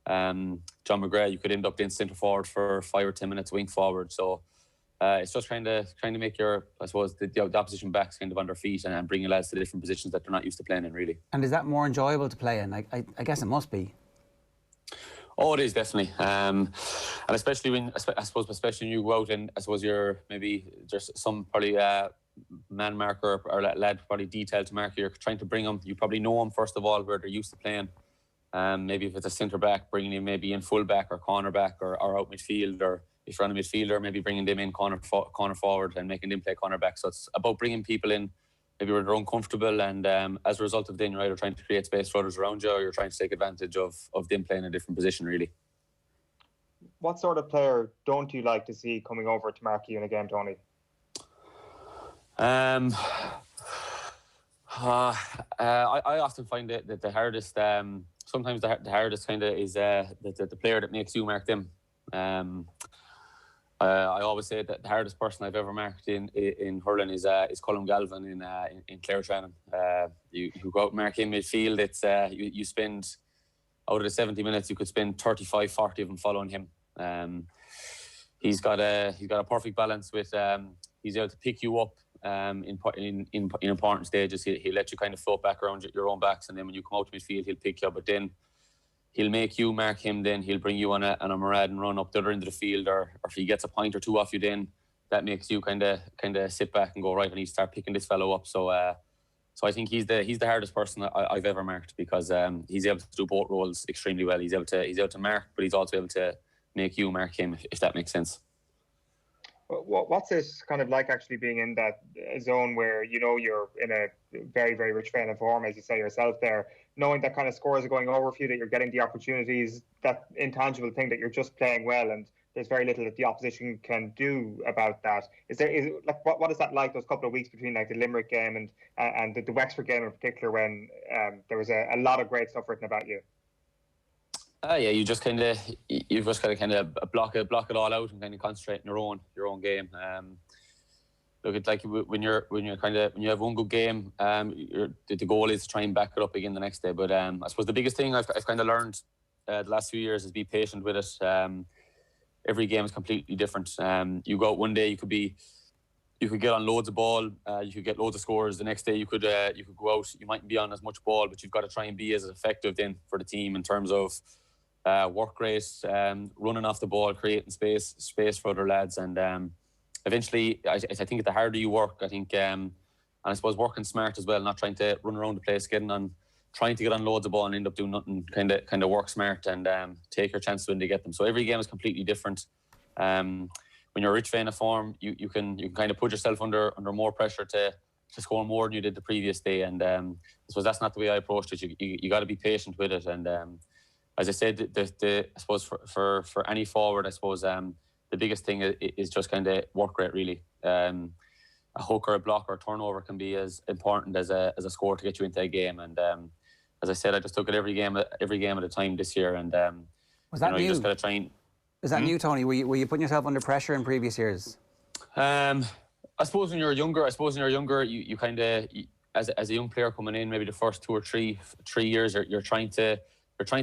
O: John McGrath, you could end up being centre forward for 5 or 10 minutes, wing forward. So it's just trying to make your, I suppose, the opposition backs kind of on their feet and bringing lads to different positions that they're not used to playing in, really.
F: And is that more enjoyable to play in? I guess it must be.
O: Oh, it is definitely, and especially when you go out and I suppose you're maybe there's some probably man marker or lad probably detailed to mark. You're trying to bring them. You probably know them first of all where they're used to playing. Maybe if it's a centre back, bringing him maybe in full back or corner back or out midfield, or if you're on a midfielder, maybe bringing them in corner forward and making them play corner back. So it's about bringing people in maybe where they're uncomfortable, and as a result of then you're either trying to create space for others around you or you're trying to take advantage of them playing a different position, really.
G: What sort of player don't you like to see coming over to mark you in a game, Tony?
O: I often find that the hardest, sometimes the hardest kind of is the player that makes you mark them. I always say that the hardest person I've ever marked in hurling is Colm Galvin in Clare training. You go out and mark him midfield. It's you spend, out of the 70 minutes, you could spend 35-40 of them following him. He's got a perfect balance with he's able to pick you up in important stages. He'll let you kind of float back around your own backs, and then when you come out to midfield, he'll pick you up. But then he'll make you mark him. Then he'll bring you on a marauding run up the other end of the field, or if he gets a point or two off you, then that makes you kind of sit back and go, right, I need to start picking this fellow up. So I think he's the hardest person I've ever marked, because he's able to do both roles extremely well. He's able to mark, but he's also able to make you mark him, if that makes sense.
G: What's it kind of like actually being in that zone where you know you're in a very, very rich vein of form, as you say yourself there, knowing that kind of scores are going over for you, that you're getting the opportunities, that intangible thing that you're just playing well, and there's very little that the opposition can do about that. What is that like, those couple of weeks between like the Limerick game and the Wexford game in particular, when there was a lot of great stuff written about you?
O: Yeah, you've just got to kind of block it all out and kind of concentrate on your own game. Look, it's like when you have one good game, the goal is to try and back it up again the next day. But I suppose the biggest thing I've kind of learned the last few years is be patient with it. Every game is completely different. You go out one day, you could get on loads of ball, you could get loads of scores. The next day you could go out, you mightn't be on as much ball, but you've got to try and be as effective then for the team in terms of work rate, running off the ball, creating space for other lads, and eventually I think the harder you work, I think, and I suppose working smart as well, not trying to run around the place, trying to get on loads of ball and end up doing nothing, kind of work smart and take your chances when they get them. So every game is completely different. When you're a rich vein of form, you can kind of put yourself under more pressure to score more than you did the previous day, and I suppose that's not the way I approached it. You got to be patient with it, and as I said, I suppose for any forward, I suppose the biggest thing is just kind of work rate, really. A hook or a block or a turnover can be as important as a score to get you into a game. And as I said, I just took it every game at a time this year. And
F: was that new?
O: You just got to try and...
F: Is that new, Tony? Were you putting yourself under pressure in previous years?
O: I suppose when you're younger, you kind of, as a young player coming in, maybe the first 2 or 3 years, you're trying to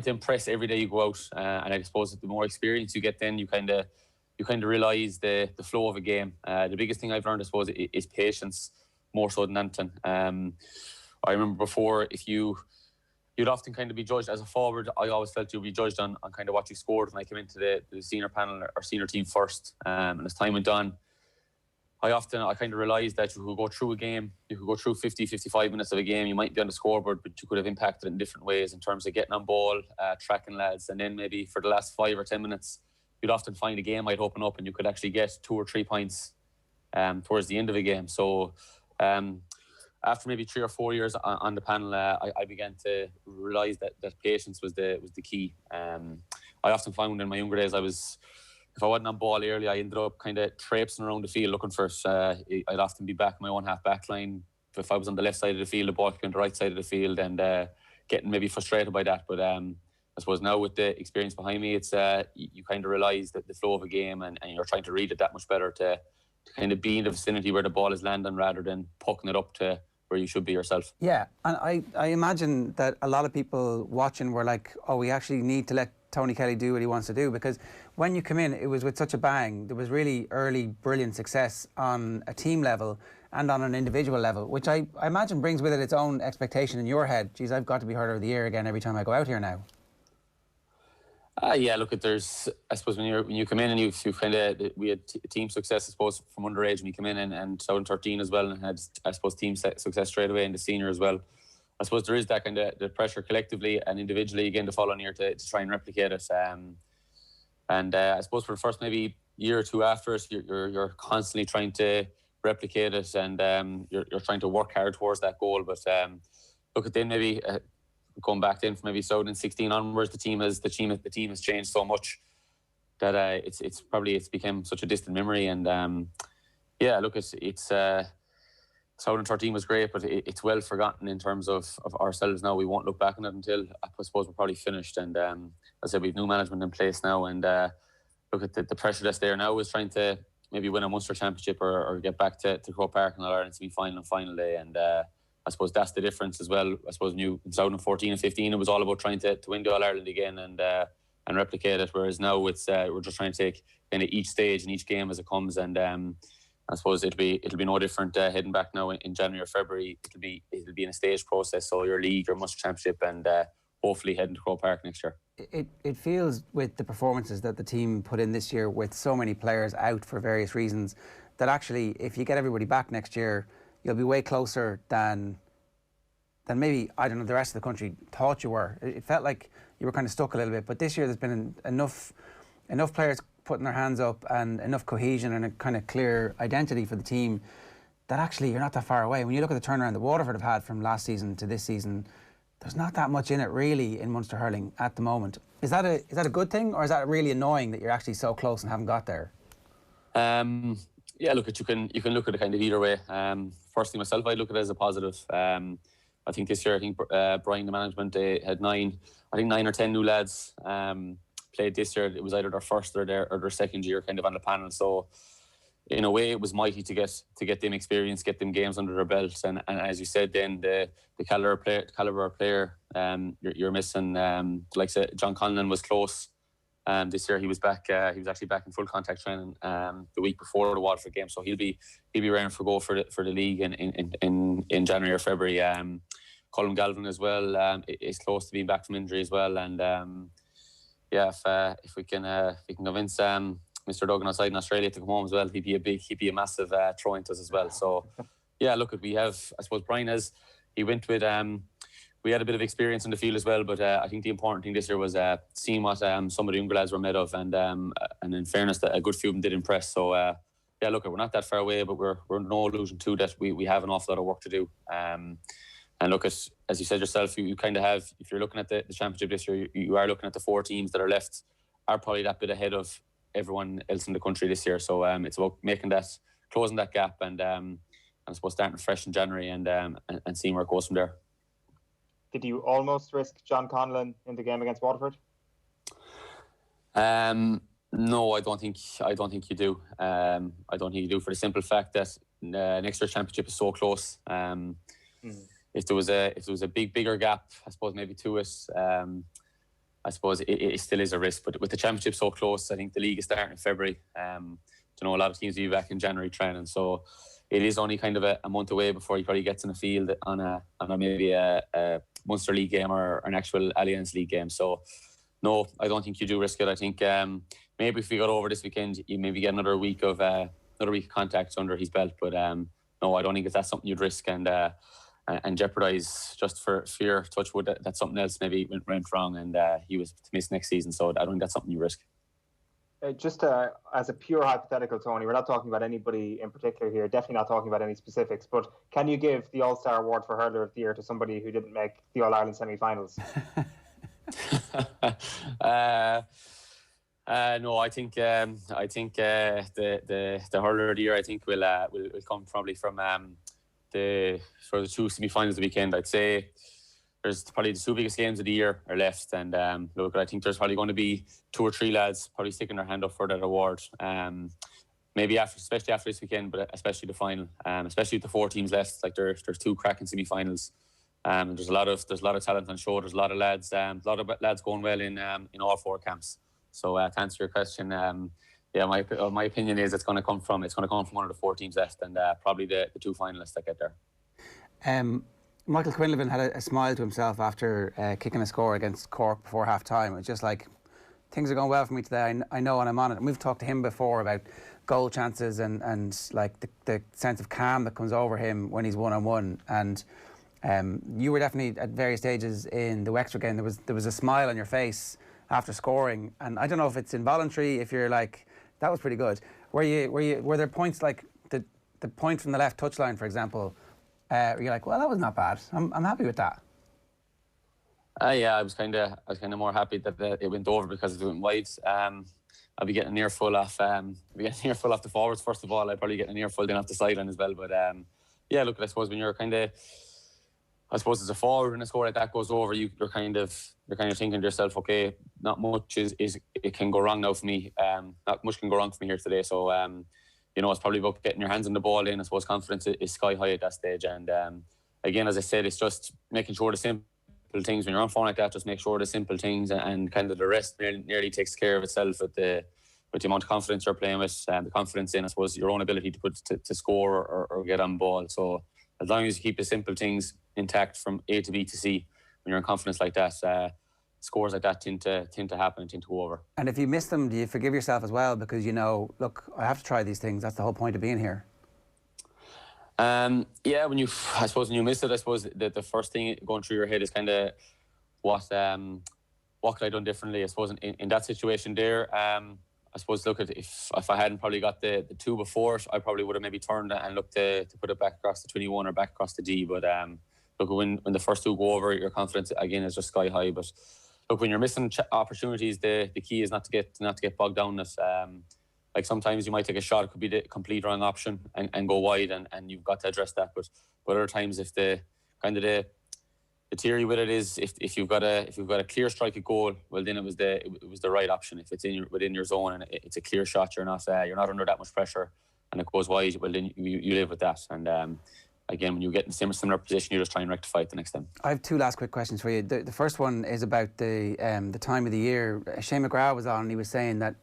O: impress every day you go out. And I suppose the more experience you get, then you kind of realise the flow of a game. The biggest thing I've learned, I suppose, is patience more so than anything. I remember before, you'd often kind of be judged as a forward. I always felt you'd be judged on kind of what you scored when I came into the senior panel or senior team first. And as time went on, I kind of realised that you could go through a game, you could go through 50, 55 minutes of a game, you might be on the scoreboard, but you could have impacted it in different ways in terms of getting on ball, tracking lads, and then maybe for the last 5 or 10 minutes, you'd often find a game might open up and you could actually get 2 or 3 points towards the end of a game. So after maybe 3 or 4 years on the panel, I began to realise that patience was the key. I often found in my younger days, if I wasn't on ball early, I ended up kind of traipsing around the field looking for it. I'd often be back in my own half-back line. If I was on the left side of the field, the ball could be on the right side of the field, and getting maybe frustrated by that. But I suppose now with the experience behind me, it's you kind of realise that the flow of a game and you're trying to read it that much better to kind of be in the vicinity where the ball is landing rather than pucking it up to where you should be yourself. Yeah, and I imagine that a lot of people watching were like, oh, we actually need to let Tony Kelly do what he wants to do, because when you come in, it was with such a bang. There was really early, brilliant success on a team level and on an individual level, which I imagine brings with it its own expectation in your head. Geez, I've got to be Hurler of the Year again every time I go out here now. Yeah, look, I suppose when you come in and we had team success, I suppose, from underage when you come in and 2013 as well, and had, I suppose, team success straight away in the senior as well. I suppose there is that kind of the pressure collectively and individually again the following year to try and replicate it. And I suppose for the first maybe year or two after it, you're constantly trying to replicate it, and you're trying to work hard towards that goal. But look at then maybe going back then from maybe 2016 onwards, the team has changed so much that it's become such a distant memory. And yeah, look, it's 2013 was great, but it's well forgotten in terms of ourselves now. We won't look back on it until I suppose we're probably finished. And as I said, we've new management in place now, and look at the pressure that's there now is trying to maybe win a Munster Championship or get back to Croke Park in All-Ireland semi-final and final day. And I suppose that's the difference as well. I suppose in 2014 and 15 it was all about trying to win the All-Ireland again and replicate it, whereas now it's we're just trying to take kind of each stage and each game as it comes. And I suppose it'll be no different heading back now in January or February. It'll be in a stage process. So your league, your Munster Championship, and hopefully heading to Croke Park next year. It feels with the performances that the team put in this year, with so many players out for various reasons, that actually if you get everybody back next year, you'll be way closer than maybe, I don't know, the rest of the country thought you were. It felt like you were kind of stuck a little bit. But this year there's been enough players putting their hands up and enough cohesion and a kind of clear identity for the team that actually you're not that far away. When you look at the turnaround that Waterford have had from last season to this season, there's not that much in it really in Munster hurling at the moment. Is that a good thing, or is that really annoying that you're actually so close and haven't got there? Yeah, look, you can look at it kind of either way. Personally myself, I look at it as a positive. I think this year, Brian, the management, they had 9 or 10 new lads played this year. It was either their first or their second year kind of on the panel. So in a way, it was mighty to get them experience, get them games under their belts. And as you said, then the caliber of player you're missing. Like John Conlon was close. This year he was back. He was actually back in full contact training the week before the Waterford game. So he'll be raring for go for the league in January or February. Colin Galvin as well is close to being back from injury as well. And yeah, if we can convince Mr. Duggan outside in Australia to come home as well, he'd be a massive throw into us as well. So yeah, look, we have, I suppose Brian he went with we had a bit of experience in the field as well, but I think the important thing this year was seeing what some of the younger lads were made of, and in fairness, that a good few of them did impress. So yeah, look, we're not that far away, but we're no illusion too that we have an awful lot of work to do. I look at, as you said yourself, you kind of have, if you're looking at the championship this year, you are looking at the 4 teams that are left are probably that bit ahead of everyone else in the country this year. So it's about closing that gap, and I suppose starting fresh in January and seeing where it goes from there.
G: Did you almost risk John Conlon in the game against Waterford?
O: No, I don't think you do. I don't think you do, for the simple fact that next year's championship is so close. If there was a bigger gap, I suppose maybe to it, I suppose it still is a risk. But with the championship so close, I think the league is starting in February. A lot of teams will be back in January training, so it is only kind of a month away before he probably gets in the field on a maybe a Munster League game or an actual Alliance League game. So no, I don't think you do risk it. I think maybe if we got over this weekend, you maybe get another week of contacts under his belt. But no, I don't think that's something you'd risk and jeopardise just for fear, touch wood, that something else maybe went wrong and he was to miss next season. So I don't think that's something you risk.
G: Just as a pure hypothetical, Tony, we're not talking about anybody in particular here, definitely not talking about any specifics, but can you give the All-Star Award for Hurler of the Year to somebody who didn't make the All-Ireland semi-finals? No, I think the Hurler of the Year, I think will come probably from the 2 semi-finals of the weekend. I'd say there's probably the 2 biggest games of the year are left, and look, I think there's probably going to be 2 or 3 lads probably sticking their hand up for that award. Maybe especially after this weekend, but especially the final. Especially with the 4 teams left, like there's 2 cracking semi-finals. There's a lot of talent on show. There's a lot of lads going well in all 4 camps. So to answer your question, my opinion is it's going to come from one of the 4 teams left, and probably the 2 finalists that get there.
F: Michael Quinlivan had a smile to himself after kicking a score against Cork before half time. It was just like, things are going well for me today. I know, and I'm on it. And we've talked to him before about goal chances and like the sense of calm that comes over him when he's one-on-one. And you were definitely at various stages in the Wexford game. There was a smile on your face after scoring, and I don't know if it's involuntary, if you're like, that was pretty good. Were there points like the point from the left touchline, for example? You're like, well, that was not bad. I'm happy with that.
O: Yeah, I was kind of more happy that it went over because it went wide. I'll be getting a near full off. The forwards first of all. I'd probably get a near full then off the sideline as well. But yeah, look, I suppose when you're as a forward and a score like that goes over, you're kind of thinking to yourself, okay, not much it can go wrong now for me. Not much can go wrong for me here today. So it's probably about getting your hands on the ball in. I suppose confidence is sky high at that stage. And again, as I said, it's just making sure the simple things when you're on form like that. Just make sure the simple things and kind of the rest nearly takes care of itself with the amount of confidence you're playing with, and the confidence in, I suppose, your own ability to score or get on ball. So as long as you keep the simple things intact from A to B to C, when you're in confidence like that, scores like that tend to happen and tend to go over. And
F: if you miss them, do you forgive yourself as well? Because look, I have to try these things. That's the whole point of being here.
O: Yeah, when you miss it, I suppose the first thing going through your head is kind of what could I have done differently? I suppose in that situation there, I suppose look at if I hadn't probably got the 2 before it, I probably would have maybe turned and looked to put it back across the 21 or back across the D. But look, when the first 2 go over, your confidence again is just sky high. But look, when you're missing opportunities, the key is not to get bogged down with like sometimes you might take a shot, it could be the complete wrong option and go wide, and you've got to address that. But other times, if the theory with it is if you've got a clear strike at goal, well then it was the right option. If it's within your zone and it's a clear shot, you're not under that much pressure, and it goes wide, well then you live with that. And again, when you get in a similar position, you just try and rectify it the next time. I
F: have 2 last quick questions for you. The first one is about the time of the year. Shane McGrath was on and he was saying that,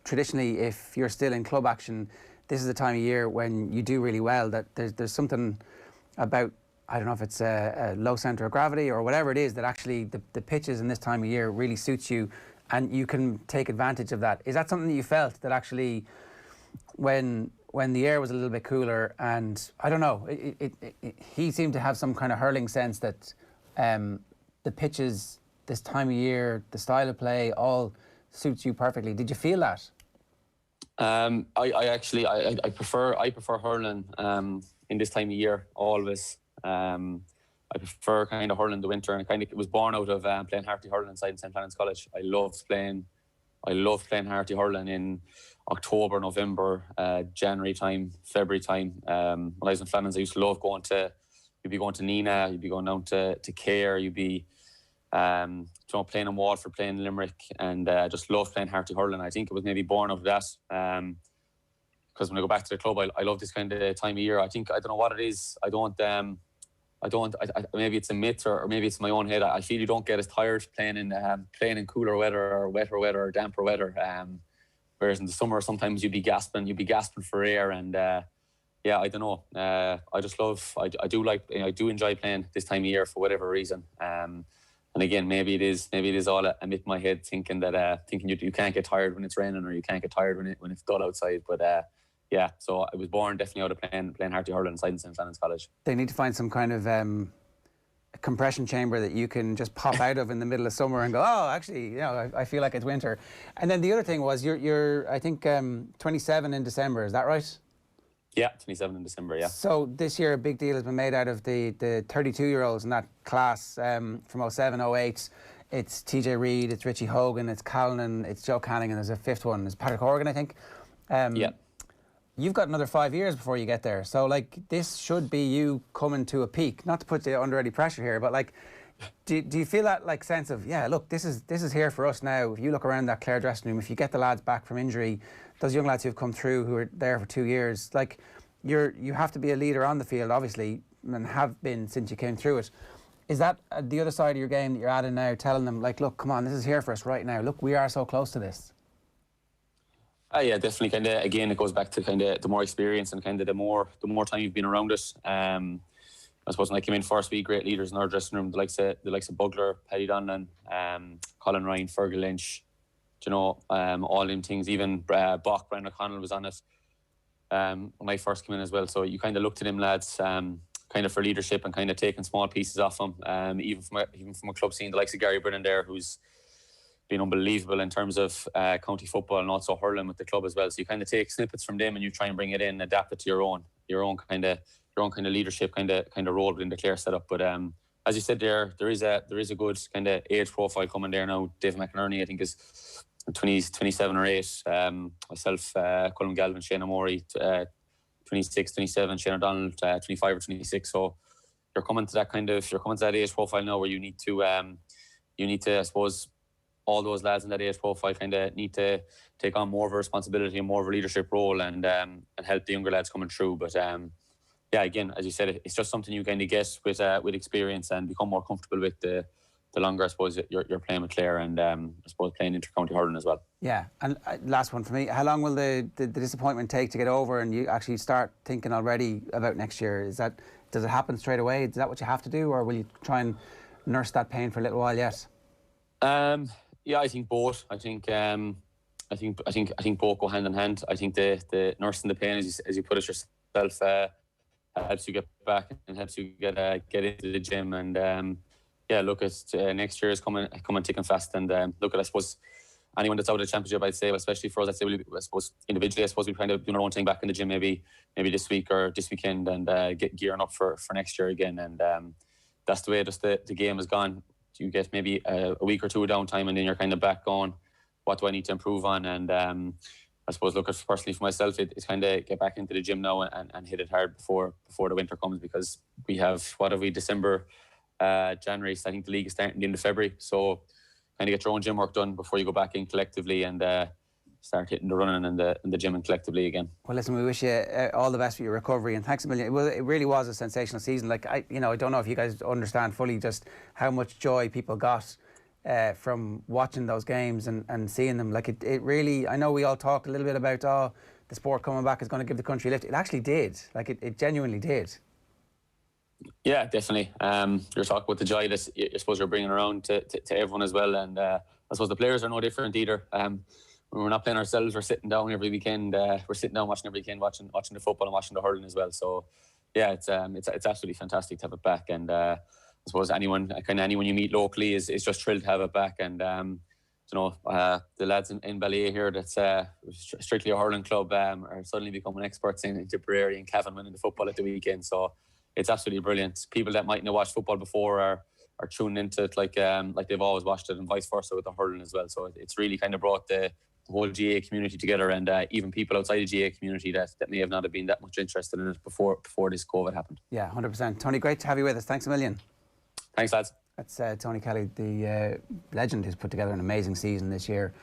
F: traditionally, if you're still in club action, this is the time of year when you do really well, that there's something about, I don't know if it's a low centre of gravity or whatever it is, that actually the pitches in this time of year really suits you and you can take advantage of that. Is that something that you felt, that actually when the air was a little bit cooler, and I don't know, he seemed to have some kind of hurling sense that the pitches this time of year, the style of play, all suits you perfectly. Did you feel that? I prefer hurling in this time of year always.
O: I prefer kind of hurling in the winter, and it was born out of playing Harty hurling inside St. Flannan's College. I loved playing Harty hurling in October, November, January time, February time. When I was in Flannan's, I used to love you'd be going to Nina, you'd be going down to Clare, you'd be playing in Waterford, playing in Limerick, and just loved playing Harty hurling. I think it was maybe born out of that. Because when I go back to the club, I love this kind of time of year. I don't know what it is. Maybe it's a myth or maybe it's my own head. I feel you don't get as tired playing in cooler weather or wetter weather or damper weather. Whereas in the summer, sometimes you'd be gasping for air. And I don't know. I just love. I do enjoy playing this time of year for whatever reason. And again, maybe it is all a myth in my head, thinking you can't get tired when it's raining or you can't get tired when it's dull outside. But so I was born definitely out of playing Harty hurling inside St. Flannan's College.
F: They need to find some kind of compression chamber that you can just pop out of in the middle of summer and go, oh, actually, I feel like it's winter. And then the other thing was you're I think 27 in December, is that right?
O: Yeah, 27 in December, yeah.
F: So this year a big deal has been made out of the 32-year-olds in that class from 07, 08. It's TJ Reid, it's Richie Hogan, it's Callan, it's Joe Canning, and there's a fifth one. It's Patrick Horgan, I think.
O: Yeah.
F: You've got another 5 years before you get there. So, this should be you coming to a peak. Not to put you under any pressure here, but, do you feel that, sense of, look, this is here for us now. If you look around that Clare dressing room, if you get the lads back from injury, those young lads who've come through who are there for 2 years, you have to be a leader on the field, obviously, and have been since you came through it. Is that the other side of your game that you're adding now, telling them, look, come on, this is here for us right now. Look, we are so close to this.
O: Yeah, definitely. Again, it goes back to the more experience and the more time you've been around it. I suppose when I came in first, we had great leaders in our dressing room, the likes of Bugler, Paddy Donlan, Colin Ryan, Fergal Lynch, all them things. Even Bach, Brian O'Connell was on it when I first came in as well. So you look to them lads for leadership and taking small pieces off them. Even from a club scene, the likes of Gary Brennan there, who's been unbelievable in terms of county football and also hurling with the club as well. So you take snippets from them and you try and bring it in, adapt it to your own kind of leadership kind of role within the Clare setup. But as you said there is a good age profile coming there now. Dave McInerney, I think, is 27 or 8. Myself, Colin Galvin, Shane O'Morey, 26, 27, Shane O'Donnell, 25 or 26. So you're coming to that age profile now where you need to I suppose, all those lads in that age profile need to take on more of a responsibility and more of a leadership role and help the younger lads coming through. But again, as you said, it's just something you get with experience and become more comfortable with the longer, I suppose, you're playing with Clare and I suppose playing inter-county hurling as well. Yeah, and last one for me, how long will the disappointment take to get over and you actually start thinking already about next year? Does it happen straight away? Is that what you have to do, or will you try and nurse that pain for a little while yet? Yeah, I think both. I think both go hand in hand. I think the nursing the pain, as you put it yourself, helps you get back and helps you get into the gym. And look, it's next year is coming thick and fast. And look, I suppose anyone that's out of the championship, I'd say, especially for us, I'd say, I suppose individually, I suppose we're doing our own thing back in the gym, maybe this week or this weekend, and get gearing up for next year again. And that's the way the game has gone. You get maybe a week or two of downtime and then you're back on, what do I need to improve on? And I suppose, look, personally for myself, it's get back into the gym now and hit it hard before the winter comes, because we have, December, January, so I think the league is starting in February. So get your own gym work done before you go back in collectively and start hitting the running and the gym and collectively again. Well, listen, we wish you all the best for your recovery and thanks a million. Well, it really was a sensational season. I don't know if you guys understand fully just how much joy people got from watching those games and seeing them. It really, I know we all talked a little bit about the sport coming back is going to give the country a lift. It actually did. It genuinely did. Yeah, definitely. You're talking about the joy that I suppose you're bringing around to everyone as well, and I suppose the players are no different either. When we're not playing ourselves, we're sitting down every weekend. We're sitting down watching every weekend, watching the football and watching the hurling as well. So, yeah, it's absolutely fantastic to have it back. And I suppose anyone you meet locally is just thrilled to have it back. And the lads in Ballet here that's strictly a hurling club are suddenly becoming experts in Tipperary and Cavan winning the football at the weekend. So it's absolutely brilliant. People that mightn't have watched football before are tuning into it like they've always watched it, and vice versa with the hurling as well. So it's really kind of brought the whole GA community together, and even people outside the GA community that may have not have been that much interested in it before this COVID happened.
F: Yeah, 100%. Tony, great to have you with us. Thanks a million.
O: Thanks, lads.
F: That's Tony Kelly, the legend who's put together an amazing season this year.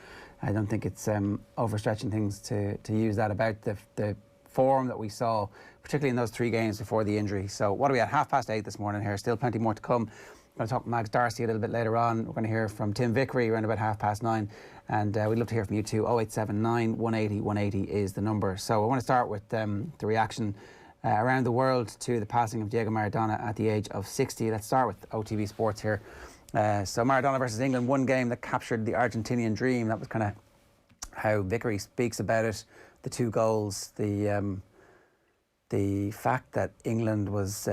F: I don't think it's overstretching things to use that about the form that we saw, particularly in those 3 games before the injury. So what are we at? 8:30 this morning here. Still plenty more to come. I'm going to talk to Max Darcy a little bit later on. We're going to hear from Tim Vickery around about 9:30. And we'd love to hear from you too. 0879 180 180 is the number. So I want to start with the reaction around the world to the passing of Diego Maradona at the age of 60. Let's start with OTB Sports here. So Maradona versus England, one game that captured the Argentinian dream. That was kind of how Vickery speaks about it. The 2 goals, the fact that England was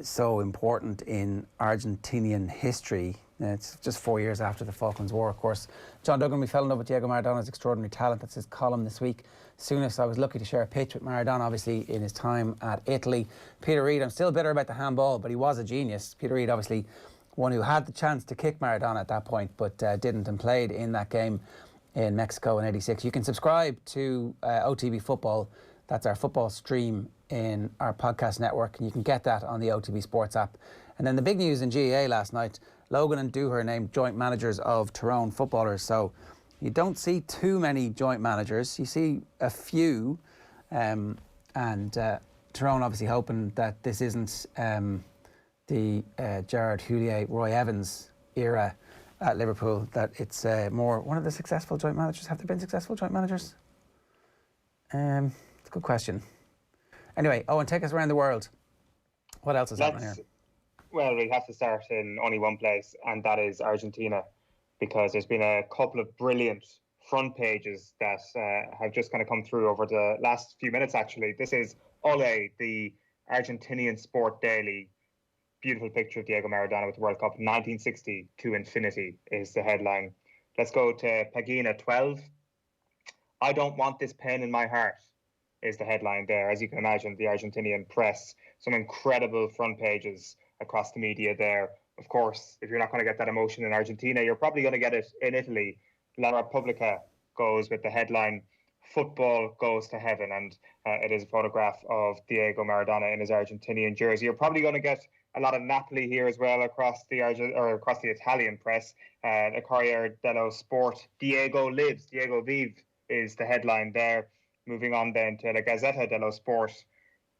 F: so important in Argentinian history. It's just 4 years after the Falklands War, of course. John Duggan, we fell in love with Diego Maradona's extraordinary talent. That's his column this week. Soonest, I was lucky to share a pitch with Maradona, obviously, in his time at Italy. Peter Reid, I'm still bitter about the handball, but he was a genius. Peter Reid, obviously, one who had the chance to kick Maradona at that point, but didn't, and played in that game in Mexico in '86. You can subscribe to OTB Football. That's our football stream in our podcast network, and you can get that on the OTB Sports app. And then the big news in GAA last night, Logan and Dooher named joint managers of Tyrone footballers. So you don't see too many joint managers. You see a few, and Tyrone obviously hoping that this isn't the Gerard Houllier, Roy Evans era at Liverpool, that it's more one of the successful joint managers. Have there been successful joint managers? It's a good question. Anyway, Eoin, take us around the world. What else is happening here?
G: Well, we have to start in only one place, and that is Argentina, because there's been a couple of brilliant front pages that have just kind of come through over the last few minutes, actually. This is Ole, the Argentinian Sport Daily. Beautiful picture of Diego Maradona with the World Cup. 1960 to infinity is the headline. Let's go to Pagina 12. I don't want this pain in my heart is the headline there. As you can imagine, the Argentinian press, some incredible front pages across the media there. Of course, if you're not going to get that emotion in Argentina, you're probably going to get it in Italy. La Repubblica goes with the headline, Football Goes to Heaven, and it is a photograph of Diego Maradona in his Argentinian jersey. You're probably going to get a lot of Napoli here as well across the Italian press. The Corriere dello Sport, Diego lives, Diego vive is the headline there. Moving on then to La Gazzetta dello Sport.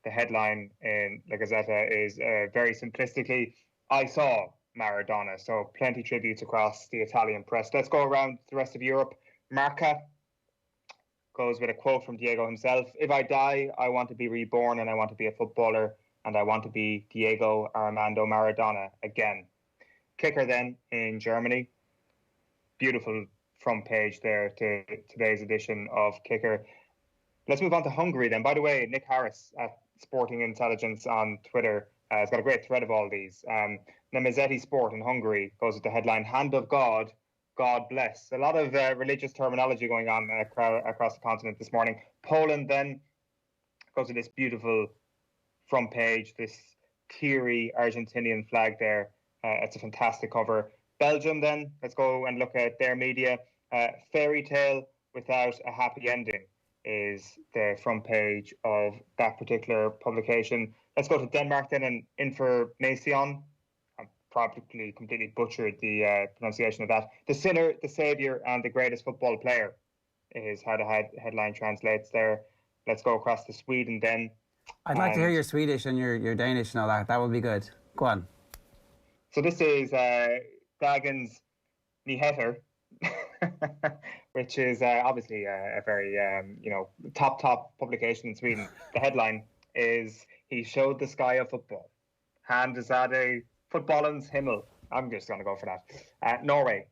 G: The headline in La Gazzetta is very simplistically, I saw Maradona. So plenty tributes across the Italian press. Let's go around the rest of Europe. Marca goes with a quote from Diego himself. If I die, I want to be reborn and I want to be a footballer and I want to be Diego Armando Maradona again. Kicker then in Germany. Beautiful front page there to today's edition of Kicker. Let's move on to Hungary then. By the way, Nick Harris at Sporting Intelligence on Twitter has got a great thread of all these. Nemezeti Sport in Hungary goes with the headline, Hand of God, God bless. A lot of religious terminology going on across the continent this morning. Poland then goes with this beautiful front page, this teary Argentinian flag there. It's a fantastic cover. Belgium then, let's go and look at their media. Fairy tale without a happy ending is the front page of that particular publication. Let's go to Denmark then, and Information. I probably completely butchered the pronunciation of that. The sinner, the saviour, and the greatest football player is how the headline translates there. Let's go across to Sweden then.
F: I'd like to hear your Swedish and your Danish and all that. That would be good. Go on.
G: So this is Dagens Nyheter, which is obviously a very top publication in Sweden. The headline is, he showed the sky of football. Han desade footballens himmel. I'm just going to go for that. Norway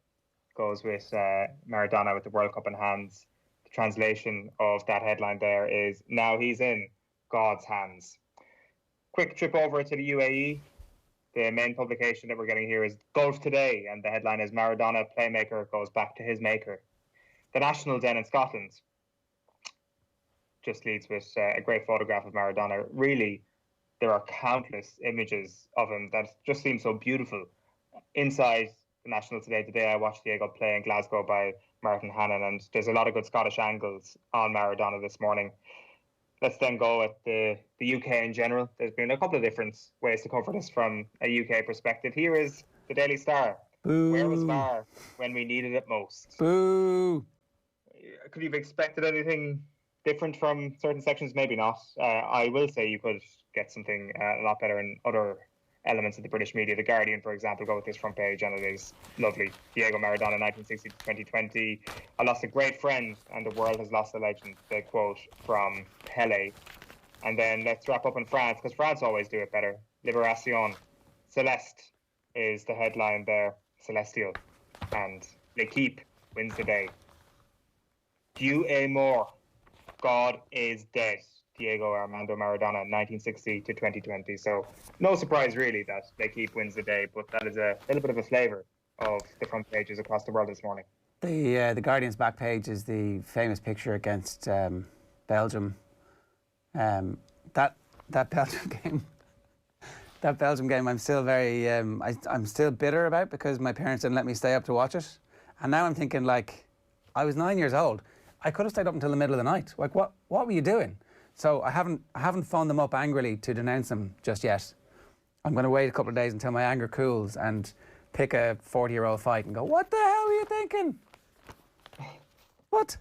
G: goes with Maradona with the World Cup in hands. The translation of that headline there is, now he's in God's hands. Quick trip over to the UAE. The main publication that we're getting here is Golf Today, and the headline is, Maradona, playmaker, goes back to his maker. The National Den in Scotland just leads with a great photograph of Maradona. Really there are countless images of him that just seem so beautiful. Inside the National today I watched Diego play in Glasgow by Martin Hannon, and there's a lot of good Scottish angles on Maradona this morning. Let's then go at the UK in general. There's been a couple of different ways to cover this from a UK perspective. Here is the Daily Star.
F: Boo.
G: Where was VAR when we needed it most?
F: Boo.
G: Could you have expected anything different from certain sections? Maybe not. I will say you could get something a lot better in other elements of the British media. The Guardian, for example, go with this front page, and it is lovely. Diego Maradona, 1960 to 2020. I lost a great friend, and the world has lost a legend. They quote from Pele. And then let's wrap up in France, because France always do it better. Libération. Celeste is the headline there. Celestial. And L'Equipe wins the day. Dieu est mort. God is dead. Diego Armando Maradona, 1960 to 2020. So no surprise really that L'Equipe wins the day, but that is a little bit of a flavour of the front pages across the world this morning.
F: The Guardian's back page is the famous picture against Belgium. That Belgium game. That Belgium game, I'm still very, I'm still bitter about, because my parents didn't let me stay up to watch it. And now I'm thinking, like, I was 9 years old. I could have stayed up until the middle of the night. Like, what were you doing? So I haven't phoned them up angrily to denounce them just yet. I'm going to wait a couple of days until my anger cools and pick a 40-year-old fight and go, what the hell were you thinking? What?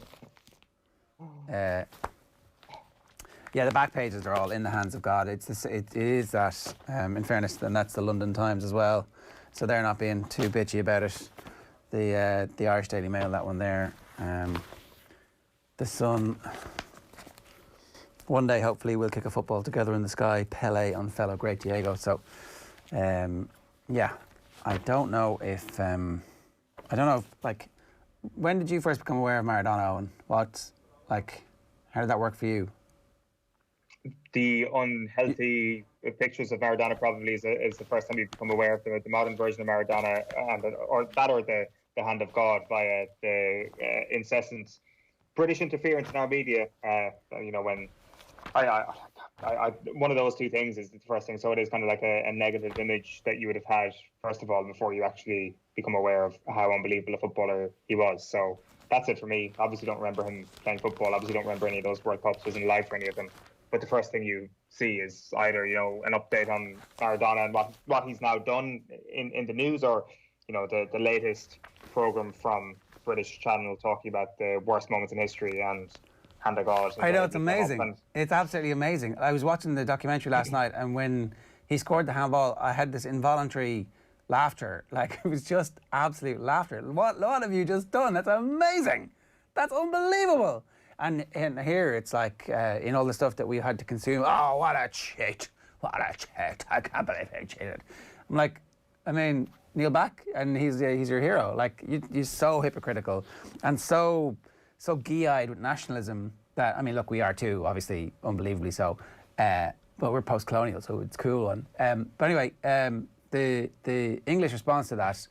F: Yeah, the back pages are all in the hands of God. It is that, in fairness, and that's the London Times as well. So they're not being too bitchy about it. The Irish Daily Mail, that one there. The Sun. One day, hopefully, we'll kick a football together in the sky. Pele on fellow great Diego. So, yeah, I don't know if, like, when did you first become aware of Maradona, Owen? How did that work for you?
G: The unhealthy pictures of Maradona probably is the first time you've become aware of the modern version of Maradona, or the hand of God via the incessant British interference in our media. When one of those two things is the first thing. So it is kind of like a negative image that you would have had, first of all, before you actually become aware of how unbelievable a footballer he was. So that's it for me. Obviously don't remember him playing football. Obviously don't remember any of those World Cups. Wasn't alive for any of them. But the first thing you see is either, an update on Maradona and what he's now done in the news, or, the latest programme from British Channel talking about the worst moments in history and hand of God.
F: I know, it's amazing. It's absolutely amazing. I was watching the documentary last night, and when he scored the handball, I had this involuntary laughter. Like, it was just absolute laughter. What have you just done? That's amazing. That's unbelievable. And here it's like, in all the stuff that we had to consume, oh, what a cheat. What a cheat. I can't believe he cheated. I'm like, kneel back, and he's your hero. Like, you're so hypocritical and so gee-eyed with nationalism that, look, we are too, obviously, unbelievably so. But we're post-colonial, so it's a cool one. But anyway, the English response to that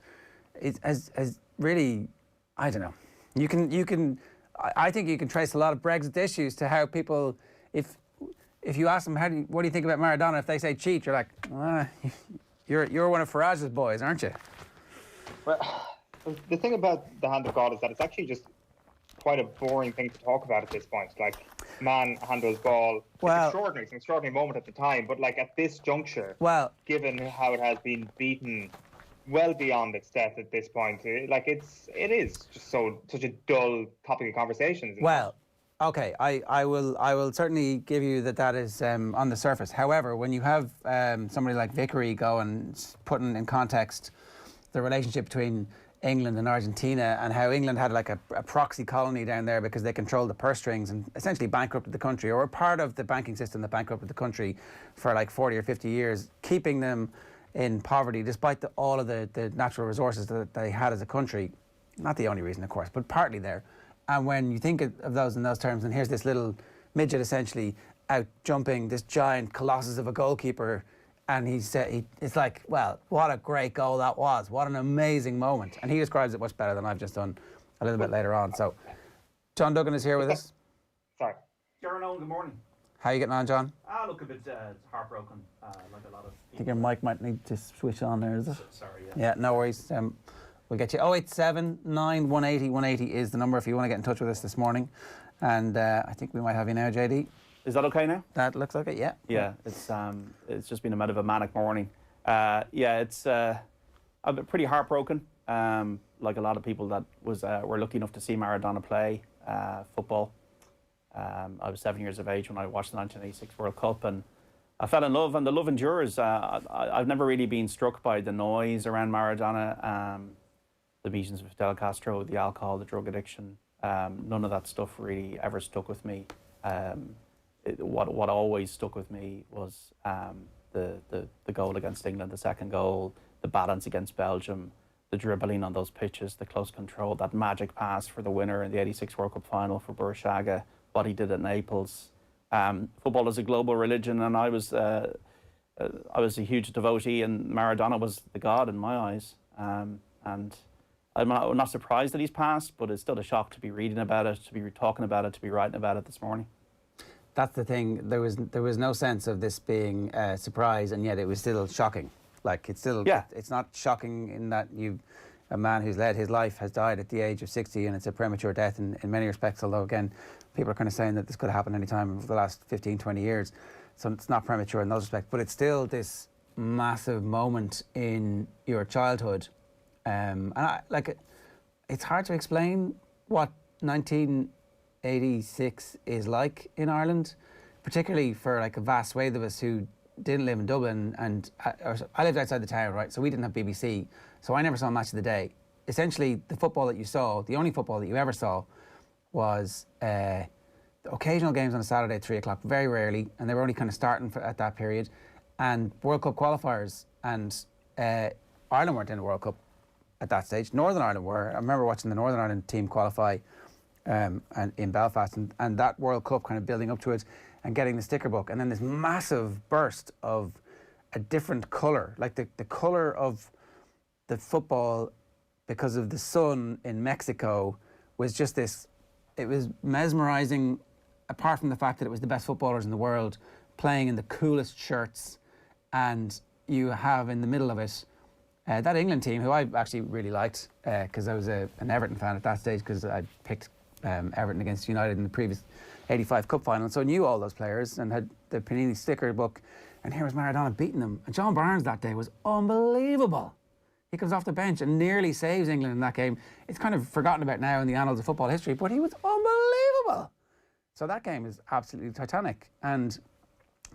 F: has really, I don't know. I think you can trace a lot of Brexit issues to how people, if you ask them, what do you think about Maradona? If they say cheat, you're like, you're one of Farage's boys, aren't you?
G: Well, the thing about the hand of God is that it's actually just quite a boring thing to talk about at this point. Like, man handles ball. Well, it's an extraordinary moment at the time, but like at this juncture, given how it has been beaten well beyond its depth at this point, it is just such a dull topic of conversation.
F: Well, okay, I will certainly give you that is on the surface. However, when you have somebody like Vickery go and putting in context the relationship between England and Argentina, and how England had like a proxy colony down there because they controlled the purse strings and essentially bankrupted the country, or were part of the banking system that bankrupted the country for like 40 or 50 years, keeping them in poverty despite all of the natural resources that they had as a country. Not the only reason, of course, but partly there. And when you think of those in those terms, and here's this little midget essentially out jumping this giant colossus of a goalkeeper, and it's like, well, what a great goal that was. What an amazing moment. And he describes it much better than I've just done a little bit later on. So, John Duggan is here with us.
G: Sorry.
P: Gerry, good morning.
F: How are you getting on, John?
P: I look a bit heartbroken, like a lot of people.
F: I think your mic might need to switch on there, is it?
P: Sorry, yeah.
F: Yeah, no worries. We'll get you. 087 9 180 180 is the number if you want to get in touch with us this morning. And I think we might have you now, JD.
P: Is that okay now?
F: That looks like it, yeah.
P: Yeah, it's just been a bit of a manic morning. It's I've been pretty heartbroken. Like a lot of people that were lucky enough to see Maradona play football. I was 7 years of age when I watched the 1986 World Cup, and I fell in love, and the love endures. I've never really been struck by the noise around Maradona, the meetings with Fidel Castro, the alcohol, the drug addiction. None of that stuff really ever stuck with me. What always stuck with me was the goal against England, the second goal, the balance against Belgium, the dribbling on those pitches, the close control, that magic pass for the winner in the 86 World Cup final for Bursaga, what he did at Naples. Football is a global religion, and I was a huge devotee, and Maradona was the god in my eyes. And I'm not surprised that he's passed, but it's still a shock to be reading about it, to be talking about it, to be writing about it this morning.
F: That's the thing. There was no sense of this being a surprise, and yet it was still shocking. Like, it's still, it's not shocking in that a man who's led his life has died at the age of 60, and it's a premature death in many respects, although again, people are kind of saying that this could have happened any time over the last 15, 20 years. So it's not premature in those respects, but it's still this massive moment in your childhood. And it's hard to explain what 1986 is like in Ireland, particularly for like a vast swathe of us who didn't live in Dublin, and I lived outside the town, right? So we didn't have BBC, so I never saw a match of the day. Essentially, the football that you saw, the only football that you ever saw, was the occasional games on a Saturday at 3 o'clock, very rarely, and they were only kind of starting at that period, and World Cup qualifiers, and Ireland weren't in the World Cup at that stage. Northern Ireland were. I remember watching the Northern Ireland team qualify and in Belfast, and that World Cup kind of building up to it and getting the sticker book, and then this massive burst of a different colour, like the colour of the football because of the sun in Mexico was just this, it was mesmerising, apart from the fact that it was the best footballers in the world playing in the coolest shirts, and you have in the middle of it that England team, who I actually really liked, because I was an Everton fan at that stage, because I picked Everton against United in the previous 85 Cup final, so I knew all those players and had the Panini sticker book, and here was Maradona beating them. And John Barnes that day was unbelievable. He comes off the bench and nearly saves England in that game. It's kind of forgotten about now in the annals of football history, but he was unbelievable. So that game is absolutely titanic, and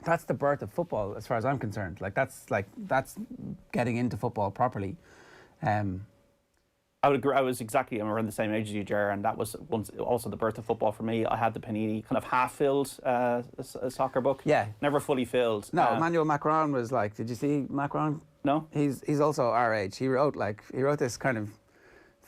F: that's the birth of football as far as I'm concerned. That's getting into football properly.
P: I would agree. I'm around the same age as you, Gerry, and that was also the birth of football for me. I had the Panini kind of half-filled soccer book.
F: Yeah.
P: Never fully filled.
F: No, Emmanuel Macron was like, did you see Macron?
P: No.
F: He's also our age. He wrote this kind of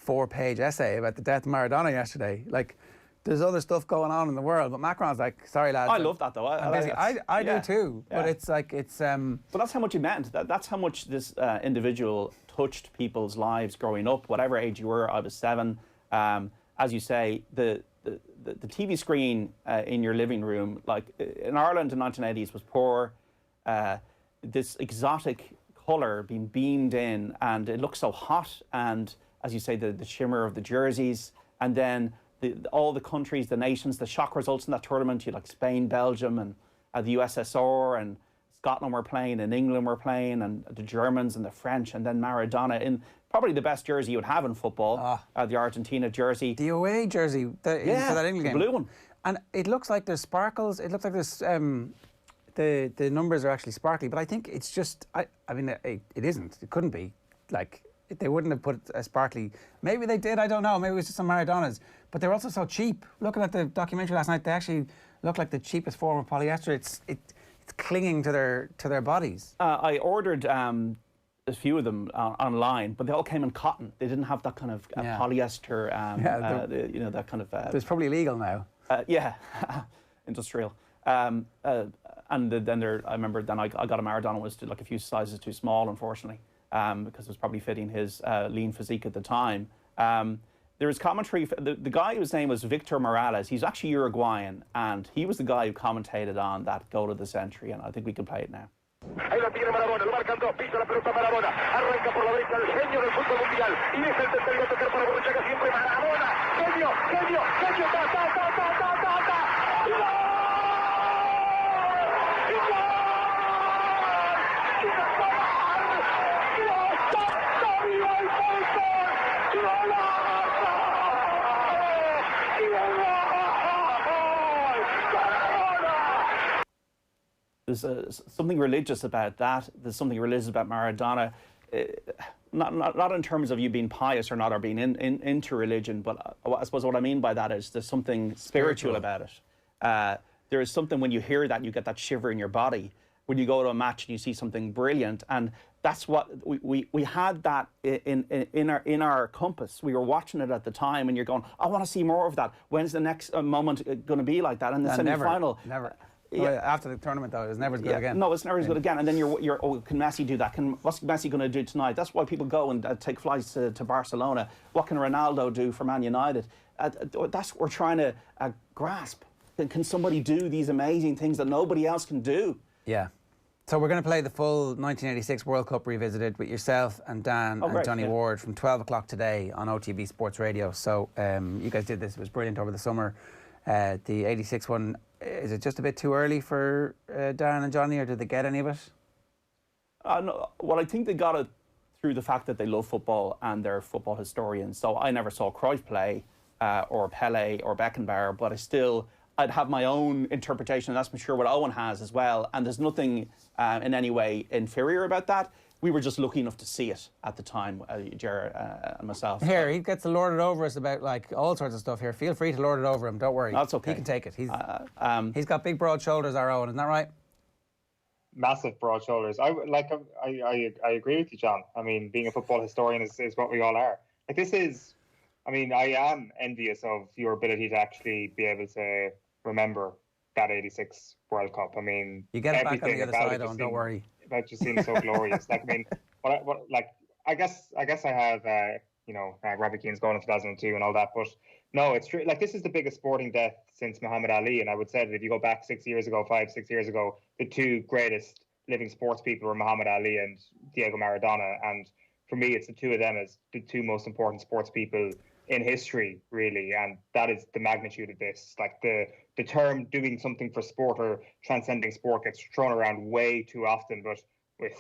F: 4-page essay about the death of Maradona yesterday. Like, there's other stuff going on in the world, but Macron's like, sorry lads.
P: I love that though.
F: I do too. Yeah. But it's like, it's...
P: But that's how much he meant. That's how much this individual touched people's lives growing up, whatever age you were. I was 7. As you say, the TV screen in your living room, like in Ireland in the 1980s, was poor. This exotic colour being beamed in, and it looked so hot. And as you say, the shimmer of the jerseys, and then all the countries, the nations, the shock results in that tournament. You like Spain, Belgium, and the USSR, and Scotland were playing, and England were playing, and the Germans and the French, and then Maradona in probably the best jersey you would have in football, the Argentina jersey.
F: The away jersey for that England game.
P: The blue one.
F: And it looks like there's sparkles. It looks like there's the numbers are actually sparkly, but I think it's just, I mean, it isn't. It couldn't be. Like, they wouldn't have put a sparkly. Maybe they did, I don't know. Maybe it was just some Maradonas. But they were also so cheap. Looking at the documentary last night, they actually look like the cheapest form of polyester. It's clinging to their bodies.
P: I ordered a few of them online, but they all came in cotton. They didn't have that kind of polyester, that kind of...
F: it's probably illegal now.
P: Industrial. And then I remember then I got a Maradona, was like a few sizes too small, unfortunately, because it was probably fitting his lean physique at the time. there was commentary. The guy whose name was Victor Morales, he's actually Uruguayan, and he was the guy who commentated on that goal of the century, and I think we can play it now.
Q: Ahí la tiene Maradona, lo marcan dos, pisa la pelota Maradona, arranca por la derecha el genio del fútbol mundial y es el tercero a tocar para Borruchaga siempre Maradona, genio, genio, genio, ta, ta, ta, ta, ta, ta, ta, ¡y gol! ¡Y gol! ¡Y gol! ¡Dios santo, viva el fútbol! ¡Golazo! ¡Y gol!
P: There's something religious about that. There's something religious about Maradona. Not in terms of you being pious or not, or being into religion, but I suppose what I mean by that is there's something spiritual about it. There is something when you hear that, you get that shiver in your body. When you go to a match and you see something brilliant, and that's what we had that in our compass. We were watching it at the time, and you're going, I want to see more of that. When's the next moment going to be like that? And the semi-final.
F: Never.
P: Yeah.
F: After the tournament, though, it was never as good again.
P: No, it's never as good again. And then you're oh, can Messi do that? What's Messi going to do tonight? That's why people go and take flights to Barcelona. What can Ronaldo do for Man United? That's what we're trying to grasp. Can somebody do these amazing things that nobody else can do?
F: Yeah. So we're going to play the full 1986 World Cup Revisited with yourself and Dan and Johnny Ward from 12 o'clock today on OTB Sports Radio. So you guys did this. It was brilliant over the summer. The 86 one, is it just a bit too early for Dan and Johnny, or did they get any of it?
P: No, well, I think they got it through the fact that they love football and they're football historians. So I never saw Cruyff play, or Pele or Beckenbauer, but I'd have my own interpretation, and that's I'm sure what Eoin has as well. And there's nothing in any way inferior about that. We were just lucky enough to see it at the time, Gerry and myself.
F: Here, he gets to lord it over us about like all sorts of stuff here. Feel free to lord it over him, don't worry.
P: That's okay.
F: He can take it. He's got big broad shoulders, our own, isn't that right?
G: Massive broad shoulders. I agree with you, John. I mean, being a football historian is what we all are. Like this is, I mean, I am envious of your ability to actually be able to remember that 86 World Cup. I mean,
F: you get it back on the other side, don't worry.
G: That just seems so glorious. Like, I mean, I guess I have, Robbie Keane's going in 2002 and all that, but no, it's true. Like, this is the biggest sporting death since Muhammad Ali, and I would say that if you go back 6 years ago, 5-6 years ago, the two greatest living sports people were Muhammad Ali and Diego Maradona, and for me, it's the two of them as the two most important sports people in history, really, and that is the magnitude of this. Like the term doing something for sport or transcending sport gets thrown around way too often, but with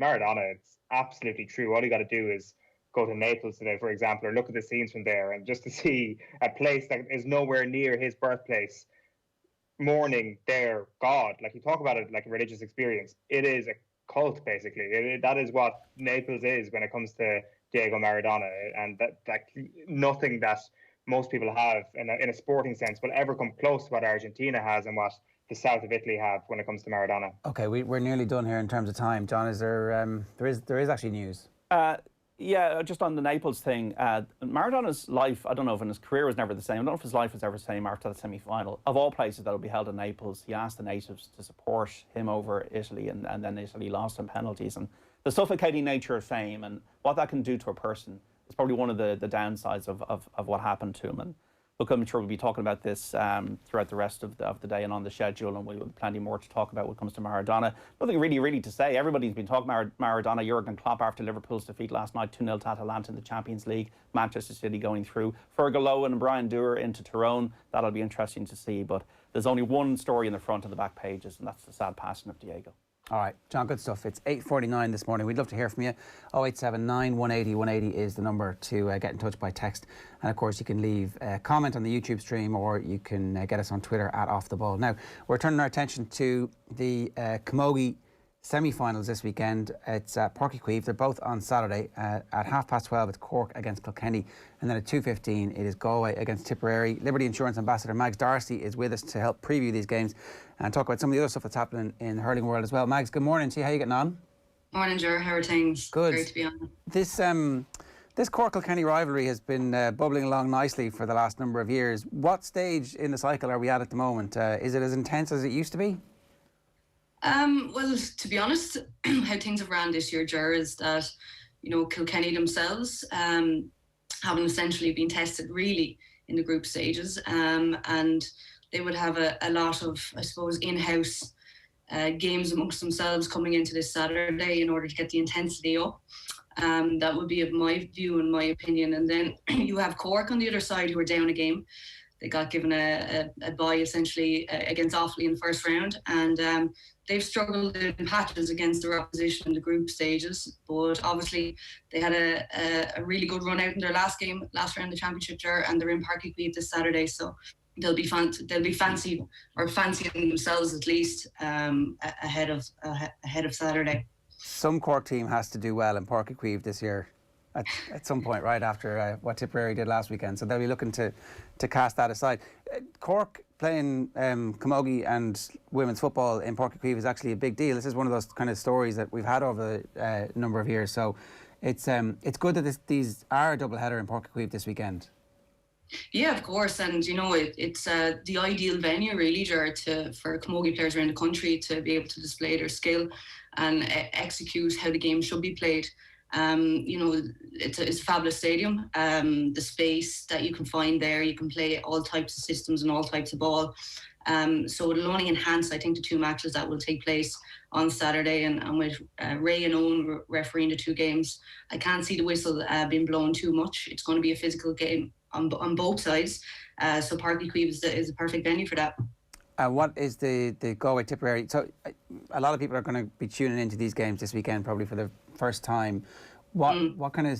G: Maradona, it's absolutely true. All you got to do is go to Naples today, for example, or look at the scenes from there, and just to see a place that is nowhere near his birthplace, mourning their God. Like, you talk about it like a religious experience. It is a cult, basically. That is what Naples is when it comes to Diego Maradona, and that nothing that most people have in a sporting sense will ever come close to what Argentina has and what the south of Italy have when it comes to Maradona.
F: Okay, we're nearly done here in terms of time. John, is there there is actually news?
P: Yeah, just on the Naples thing, Maradona's life, I don't know if in his career was never the same. I don't know if his life was ever the same after the semi-final. Of all places that would be held in Naples, he asked the natives to support him over Italy, and then Italy lost on penalties. And the suffocating nature of fame and what that can do to a person is probably one of the downsides of what happened to him. And look, I'm sure we'll be talking about this throughout the rest of the day and on the schedule, and we'll have plenty more to talk about when it comes to Maradona. Nothing really to say. Everybody's been talking about Maradona. Jurgen Klopp after Liverpool's defeat last night, 2-0 to Atalanta in the Champions League. Manchester City going through. Fergal Lowen and Brian Dewar into Tyrone. That'll be interesting to see. But there's only one story in the front and the back pages, and that's the sad passing of Diego.
F: All right, John, good stuff. It's 8:49 this morning. We'd love to hear from you. 0879 180 180 is the number to get in touch by text. And of course, you can leave a comment on the YouTube stream, or you can get us on Twitter at Off The Ball. Now, we're turning our attention to the Camogie semi-finals this weekend. It's Páirc Uí Chaoimh. They're both on Saturday. At 12:30, it's Cork against Kilkenny. And then at 2:15, it is Galway against Tipperary. Liberty Insurance Ambassador Mags Darcy is with us to help preview these games and talk about some of the other stuff that's happening in the hurling world as well. Mags, good morning. See how you getting on?
R: Morning, Ger. How are things?
F: Good.
R: Great to be on.
F: This Cork-Kilkenny rivalry has been bubbling along nicely for the last number of years. What stage in the cycle are we at the moment? Is it as intense as it used to be?
R: Well, to be honest, how things have ran this year, Ger, is that, Kilkenny themselves haven't essentially been tested really in the group stages, and they would have a lot of, I suppose, in-house games amongst themselves coming into this Saturday in order to get the intensity up. That would be my view and my opinion. And then you have Cork on the other side who are down a game. They got given a bye essentially against Offaly in the first round, and they've struggled in patches against their opposition in the group stages. But obviously they had a really good run out in their last game, last round of the championship there, and they're in Páirc Uí Chaoimh this Saturday. So they'll be fancying themselves at least ahead of Saturday.
F: Some Cork team has to do well in Páirc Uí Chaoimh this year at some point, right after what Tipperary did last weekend. So they'll be looking to cast that aside. Cork playing Camogie and women's football in Páirc Uí Chaoimh is actually a big deal. This is one of those kind of stories that we've had over a number of years. So it's good that these are a double header in Páirc Uí Chaoimh this weekend.
R: Yeah, of course, and you know it's the ideal venue really, Ger, for Camogie players around the country to be able to display their skill and execute how the game should be played. You know, it's a fabulous stadium. The space that you can find there, you can play all types of systems and all types of ball. So it'll only enhance, I think, the two matches that will take place on Saturday, and with Ray and Eoin refereeing the two games, I can't see the whistle being blown too much. It's going to be a physical game on both sides. So Páirc Uí Chaoimh is a perfect venue for that.
F: What is the Galway Tipperary? So a lot of people are going to be tuning into these games this weekend, probably for the first time. What kind of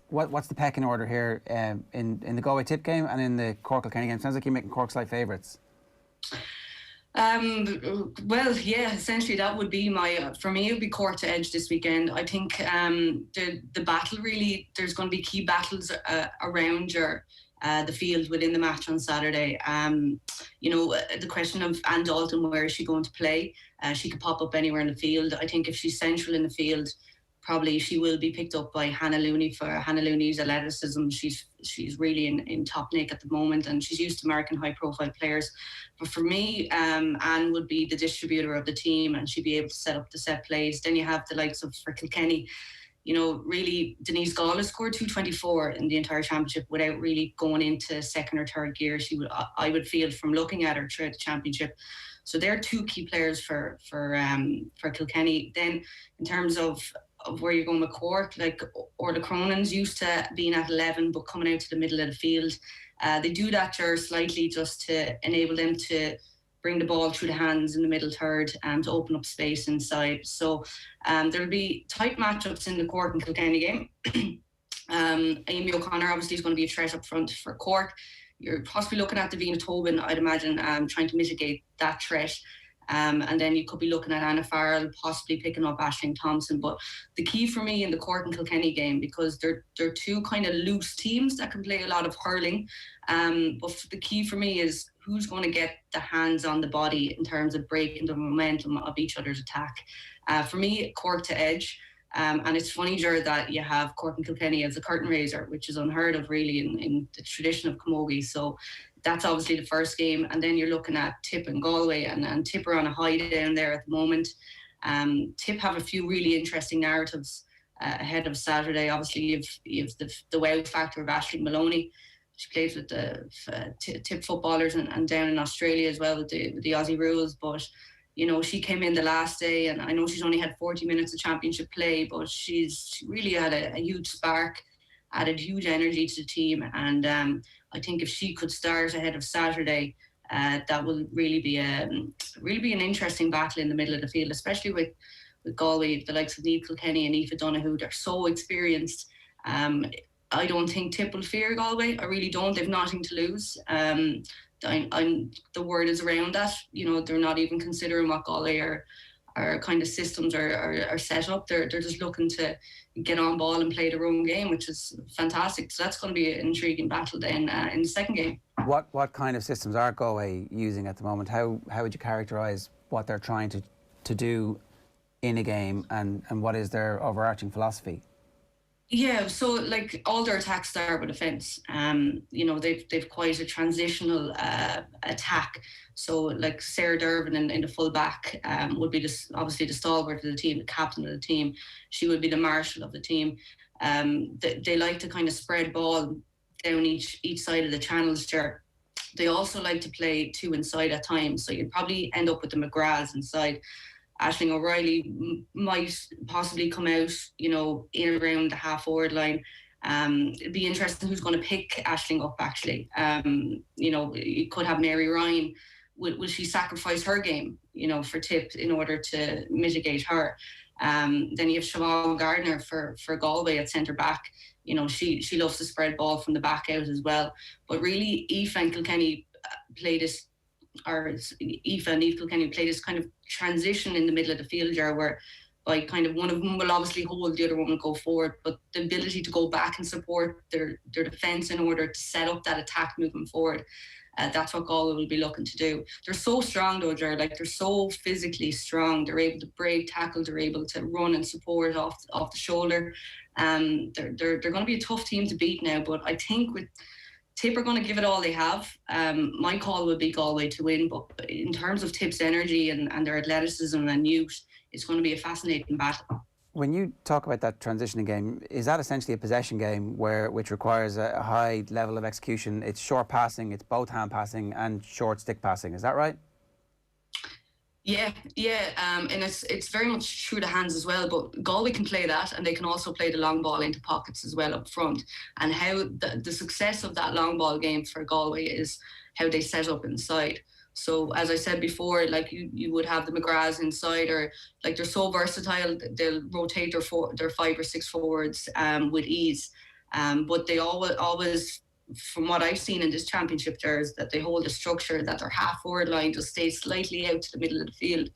F: what's the pecking order here in the Galway Tip game and in the Cork Kilkenny game? Sounds like you're making Cork slight favourites.
R: Well, yeah, essentially that would be for me, it would be Cork to edge this weekend. I think the battle really, there's going to be key battles around the field within the match on Saturday. You know, the question of Anne Dalton, where is she going to play? She could pop up anywhere in the field. I think if she's central in the field, probably she will be picked up by Hannah Looney for Hannah Looney's athleticism. She's really in top nick at the moment, and she's used to American high-profile players. But for me, Anne would be the distributor of the team, and she'd be able to set up the set plays. Then you have the likes of, for Kilkenny, you know, really, Denise Gall has scored 224 in the entire championship without really going into second or third gear. I would feel from looking at her throughout the championship. So they're two key players for Kilkenny. Then in terms of where you're going with Cork, like Orla Cronin's used to being at 11 but coming out to the middle of the field. They do that slightly just to enable them to bring the ball through the hands in the middle third and to open up space inside. So there'll be tight matchups in the Cork and Kilkenny game. Amy O'Connor obviously is going to be a threat up front for Cork. You're possibly looking at Davina Tobin, I'd imagine, trying to mitigate that threat. And then you could be looking at Anna Farrell, possibly picking up Aisling Thompson. But the key for me in the Cork and Kilkenny game, because they're two kind of loose teams that can play a lot of hurling. But the key for me is who's going to get the hands on the body in terms of breaking the momentum of each other's attack. For me, Cork to edge. And it's funny, Ger, that you have Cork and Kilkenny as a curtain raiser, which is unheard of really in the tradition of Camogie. So that's obviously the first game. And then you're looking at Tip and Galway, and Tip are on a high down there at the moment. Tip have a few really interesting narratives ahead of Saturday. Obviously, you've the wow factor of Aisling Maloney. She plays with the Tip footballers and down in Australia as well with the Aussie rules. But you know, she came in the last day, and I know she's only had 40 minutes of championship play, but she really had a huge spark, added huge energy to the team. And I think if she could start ahead of Saturday, that will really be an interesting battle in the middle of the field, especially with Galway, the likes of Niamh Kilkenny and Aoife Donoghue. They're so experienced. I don't think Tip will fear Galway. I really don't. They've nothing to lose. The word is around that. You know, they're not even considering what Galway are kind of systems are set up. They're just looking to get on ball and play their own game, which is fantastic. So that's going to be an intriguing battle then in the second game.
F: What kind of systems are Galway using at the moment? How would you characterise what they're trying to do in a game, and what is their overarching philosophy?
R: Yeah, so like all their attacks start with offence. You know, they've quite a transitional attack. So like Sarah Dervin in the full back would be obviously the stalwart of the team, the captain of the team. She would be the marshal of the team. They like to kind of spread ball down each side of the channels there. They also like to play two inside at times, so you'd probably end up with the McGraths inside. Aisling O'Reilly might possibly come out, you know, in around the half-forward line. It'd be interesting who's going to pick Aisling up, actually. You know, you could have Mary Ryan. Will she sacrifice her game, you know, for Tip in order to mitigate her? Then you have Siobhan Gardner for Galway at centre-back. You know, she loves to spread ball from the back out as well. But really, Aoife and Kilkenny play this, or Aoife and Eve Kilkenny play this kind of transition in the middle of the field there, where by kind of one of them will obviously hold, the other one will go forward, but the ability to go back and support their defence in order to set up that attack moving forward, that's what Galway will be looking to do. They're so strong though, Gerry, like they're so physically strong. They're able to break tackle, they're able to run and support off the shoulder. They're going to be a tough team to beat now, but I think with Tip are going to give it all they have. My call would be Galway to win, but in terms of Tip's energy and their athleticism and youth, it's going to be a fascinating battle.
F: When you talk about that transitioning game, is that essentially a possession game which requires a high level of execution? It's short passing, it's both hand passing and short stick passing. Is that right?
R: Yeah, and it's very much through the hands as well. But Galway can play that, and they can also play the long ball into pockets as well up front. And how the success of that long ball game for Galway is how they set up inside. So as I said before, like you would have the McGraths inside, or like they're so versatile, they'll rotate their 5 or 6 forwards with ease. But they always, from what I've seen in this championship, there is that they hold a structure that their half forward line just stays slightly out to the middle of the field,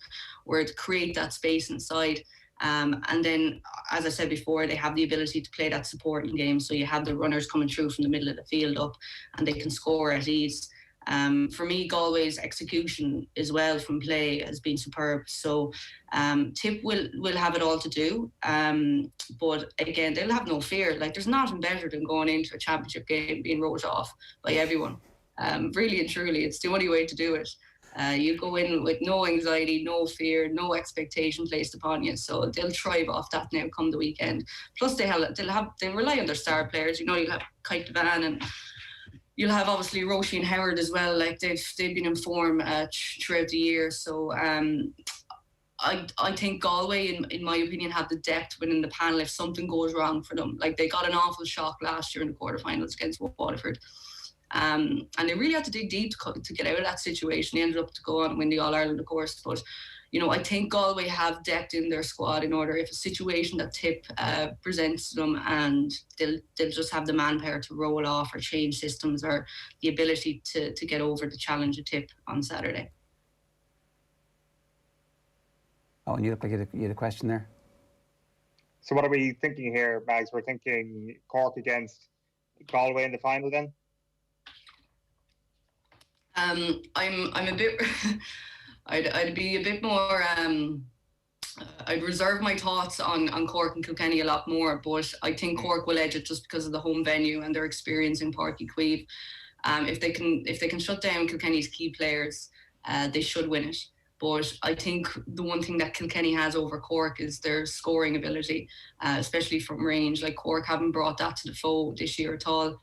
R: where to create that space inside. And then, as I said before, they have the ability to play that supporting game. So you have the runners coming through from the middle of the field up, and they can score at ease. For me, Galway's execution as well from play has been superb. So Tip will have it all to do. But again, they'll have no fear. Like, there's nothing better than going into a championship game being wrote off by everyone. Really and truly, it's the only way to do it. You go in with no anxiety, no fear, no expectation placed upon you. So they'll thrive off that now come the weekend. Plus, they rely on their star players. You know, you'll have Kite Devan, and you'll have obviously Roisin Howard as well. Like they've been in form throughout the year. So I think Galway, in my opinion, have the depth within the panel if something goes wrong for them. Like, they got an awful shock last year in the quarterfinals against Waterford. And they really had to dig deep to get out of that situation. They ended up to go on and win the All-Ireland, of course. But, you know, I think Galway have depth in their squad in order, if a situation that Tip presents to them, and they'll just have the manpower to roll off or change systems, or the ability to get over the challenge of Tip on Saturday.
F: Oh, and you look like you had a question there.
G: So what are we thinking here, Mags? We're thinking Cork against Galway in the final then?
R: I'm a bit... I'd be a bit more... I'd reserve my thoughts on Cork and Kilkenny a lot more, but I think Cork will edge it just because of the home venue and their experience in Páirc Uí Chaoimh. If they can shut down Kilkenny's key players, they should win it. But I think the one thing that Kilkenny has over Cork is their scoring ability, especially from range. Like, Cork haven't brought that to the foe this year at all.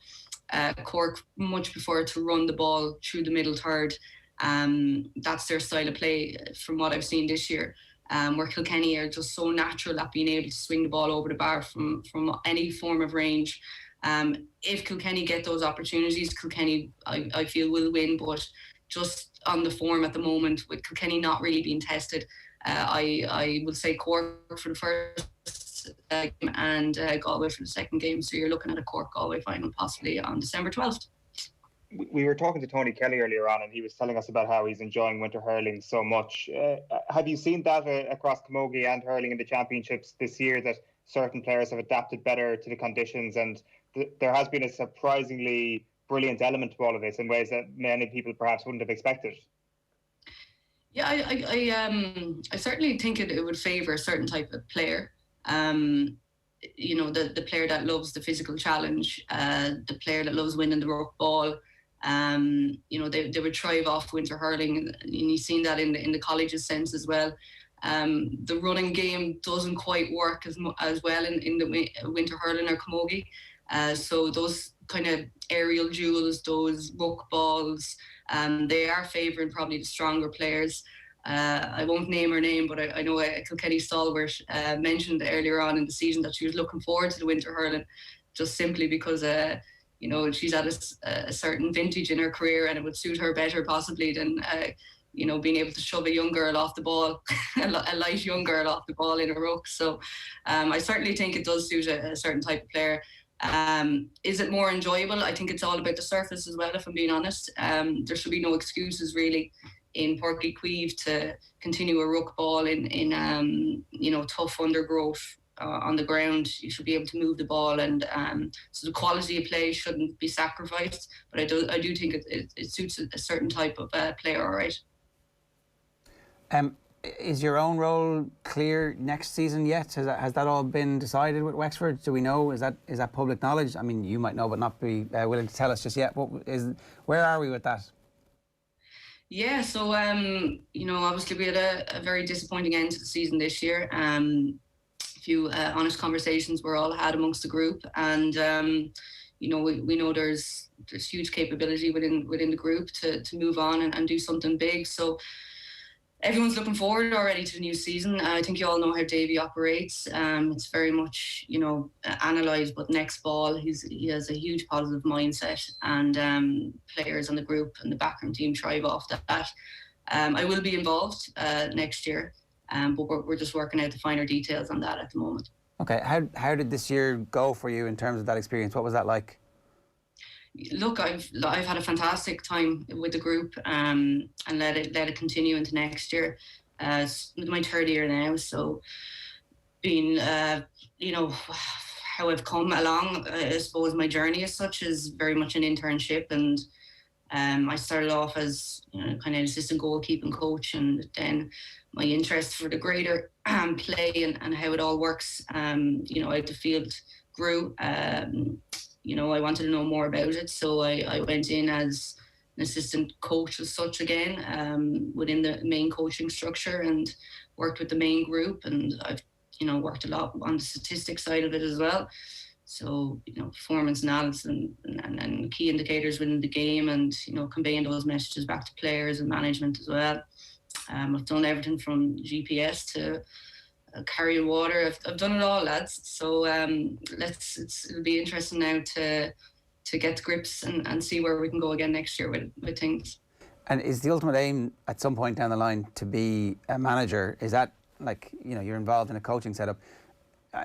R: Cork much prefer to run the ball through the middle third. That's their style of play from what I've seen this year. Where Kilkenny are just so natural at being able to swing the ball over the bar from any form of range. If Kilkenny get those opportunities, Kilkenny, I feel, will win, but just on the form at the moment, with Kilkenny not really being tested, I would say Cork for the first game and Galway for the second game. So you're looking at a Cork-Galway final possibly on December 12th.
G: We were talking to Tony Kelly earlier on, and he was telling us about how he's enjoying winter hurling so much. Have you seen that across Camogie and hurling in the championships this year, that certain players have adapted better to the conditions, and there has been a surprisingly brilliant element to all of this in ways that many people perhaps wouldn't have expected?
R: Yeah, I certainly think it would favour a certain type of player. You know, the player that loves the physical challenge, the player that loves winning the rock ball. You know, they would thrive off winter hurling, and you've seen that in the college's sense as well. The running game doesn't quite work as well in the winter hurling or camogie. So those kind of aerial duels, those ruck balls, they are favouring probably the stronger players. I won't name her name, but I know Kilkenny stalwart mentioned earlier on in the season that she was looking forward to the winter hurling, just simply because she's at a certain vintage in her career, and it would suit her better possibly than being able to shove a young girl off the ball, a light young girl off the ball in a ruck. So I certainly think it does suit a certain type of player. Is it more enjoyable? I think it's all about the surface as well, if I'm being honest. There should be no excuses really in Páirc Uí Chaoimh to continue a ruck ball in tough undergrowth on the ground. You should be able to move the ball, and so the quality of play shouldn't be sacrificed. But I do think it suits a certain type of player, all right.
F: Is your own role clear next season yet? Has that all been decided with Wexford? Do we know? Is that public knowledge? I mean, you might know, but not be willing to tell us just yet. Where are we with that?
R: Yeah, so obviously we had a very disappointing end to the season this year. A few honest conversations were all had amongst the group, and we know there's huge capability within the group to move on and do something big. So everyone's looking forward already to the new season. I think you all know how Davy operates. It's very much, analyse but next ball. He has a huge positive mindset, and players on the group and the backroom team thrive off that. I will be involved next year, but we're just working out the finer details on that at the moment.
F: Okay, how did this year go for you in terms of that experience? What was that like?
R: Look, I've had a fantastic time with the group, and let it continue into next year. It's my third year now, so being how I've come along, I suppose my journey as such is very much an internship, and I started off as kind of assistant goalkeeping coach, and then my interest for the greater play and how it all works, out the field grew. I wanted to know more about it, so I went in as an assistant coach as such again, within the main coaching structure, and worked with the main group, and I've worked a lot on the statistics side of it as well. So performance analysis and key indicators within the game, and conveying those messages back to players and management as well. I've done everything from GPS to carrying water. I've done it all, lads. So it'll be interesting now to get to grips and see where we can go again next year with things.
F: And is the ultimate aim at some point down the line to be a manager? Is that you're involved in a coaching setup?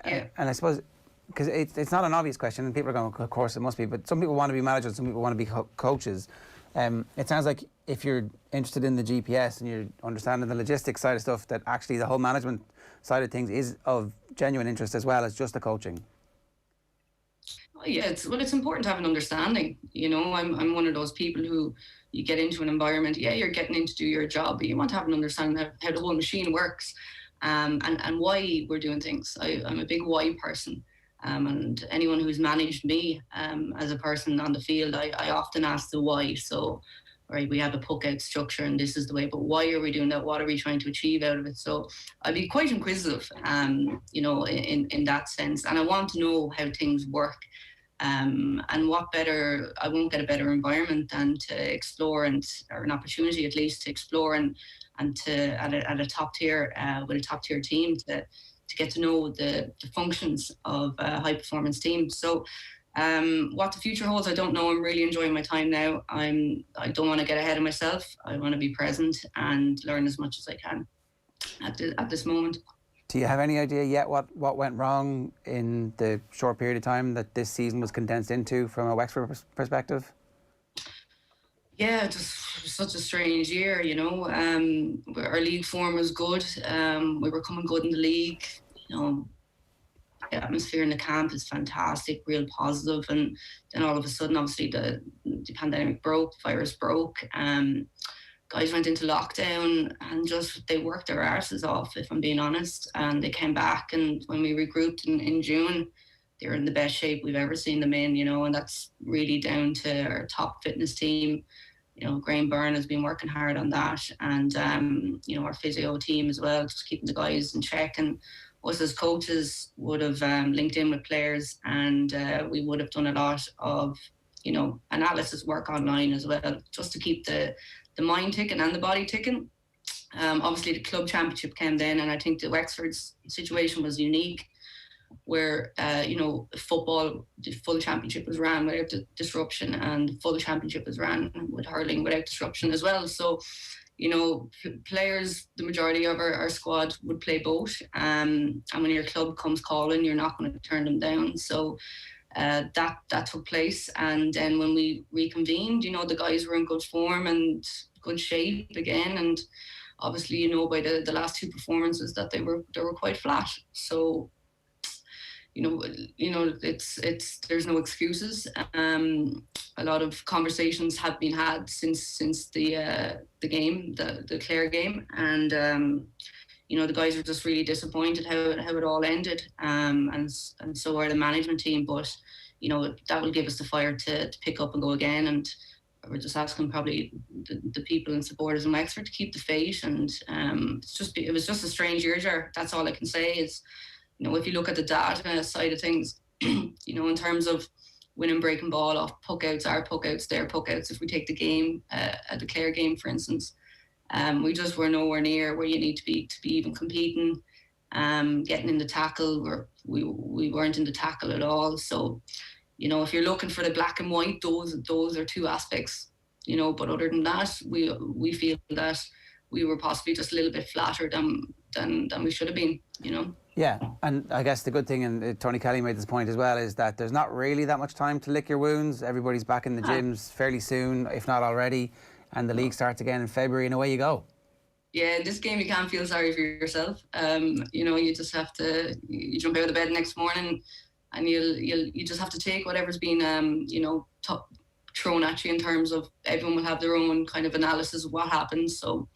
R: Yeah.
F: And I suppose because it's not an obvious question, and people are going, of course it must be, but some people want to be managers, some people want to be coaches. It sounds like if you're interested in the GPS and you're understanding the logistics side of stuff, that actually the whole management side of things is of genuine interest as well as just the coaching.
R: Oh, yeah, it's important to have an understanding. I'm one of those people who, you get into an environment, you're getting in to do your job, but you want to have an understanding of how the whole machine works, and why we're doing things. I'm a big why person. And anyone who's managed me as a person on the field, I often ask the why. So, right, we have a puck out structure and this is the way, but why are we doing that? What are we trying to achieve out of it? So I'd be quite inquisitive, in that sense. And I want to know how things work. And what better, I won't get a better environment than to explore or an opportunity at least to explore and to at a top tier, with a top tier team to get to know the functions of a high performance team. So what the future holds, I don't know. I'm really enjoying my time now. I don't want to get ahead of myself. I want to be present and learn as much as I can at this moment.
F: Do you have any idea yet what went wrong in the short period of time that this season was condensed into from a Wexford perspective?
R: Yeah, just such a strange year, Our league form was good. We were coming good in the league. The atmosphere in the camp is fantastic, real positive. And then all of a sudden, obviously, the pandemic broke, the virus broke. Guys went into lockdown and just they worked their arses off, if I'm being honest. And they came back, and when we regrouped in June, they were in the best shape we've ever seen them in, and that's really down to our top fitness team. Graham Byrne has been working hard on that, and our physio team as well, just keeping the guys in check. And us as coaches would have linked in with players, and we would have done a lot of analysis work online as well, just to keep the mind ticking and the body ticking. Obviously, the club championship came then, and I think the Wexford's situation was unique, where football, the full championship was ran without disruption, and the full championship was ran with hurling without disruption as well. So, players, the majority of our squad would play both, and when your club comes calling, you're not going to turn them down. So that took place, and then when we reconvened, the guys were in good form and good shape again, and obviously, by the last two performances that they were quite flat. So, it's there's no excuses. A lot of conversations have been had since the game, the Clare game, and the guys are just really disappointed how it all ended, and so are the management team. But that will give us the fire to pick up and go again, and we're just asking probably the people and supporters in Wexford to keep the faith. And it was just a strange year, Ger. That's all I can say is, if you look at the data side of things, in terms of winning breaking ball off puck-outs, our puck-outs, their puck-outs, if we take the game, the Clare game, for instance, we just were nowhere near where you need to be even competing, getting in the tackle. We weren't in the tackle at all. So, if you're looking for the black and white, those are two aspects, but other than that, we feel that we were possibly just a little bit flatter than we should have been,
F: Yeah, and I guess the good thing, and Tony Kelly made this point as well, is that there's not really that much time to lick your wounds. Everybody's back in the gyms fairly soon, if not already, and the league starts again in February, and away you go.
R: Yeah, in this game you can't feel sorry for yourself. You just have to, you jump out of bed the next morning, and you just have to take whatever's been thrown at you in terms of everyone will have their own kind of analysis of what happened. So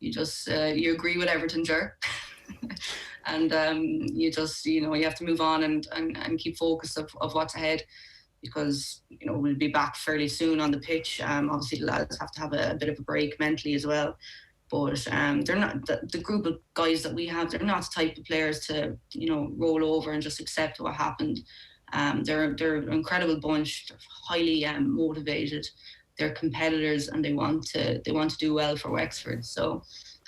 R: you just you agree with everything, Ger. And you just you have to move on and keep focus of what's ahead, because we'll be back fairly soon on the pitch. Obviously the lads have to have a bit of a break mentally as well, but they're not the group of guys that we have, they're not the type of players to roll over and just accept what happened. They're an incredible bunch. They're highly motivated, they're competitors, and they want to do well for Wexford. So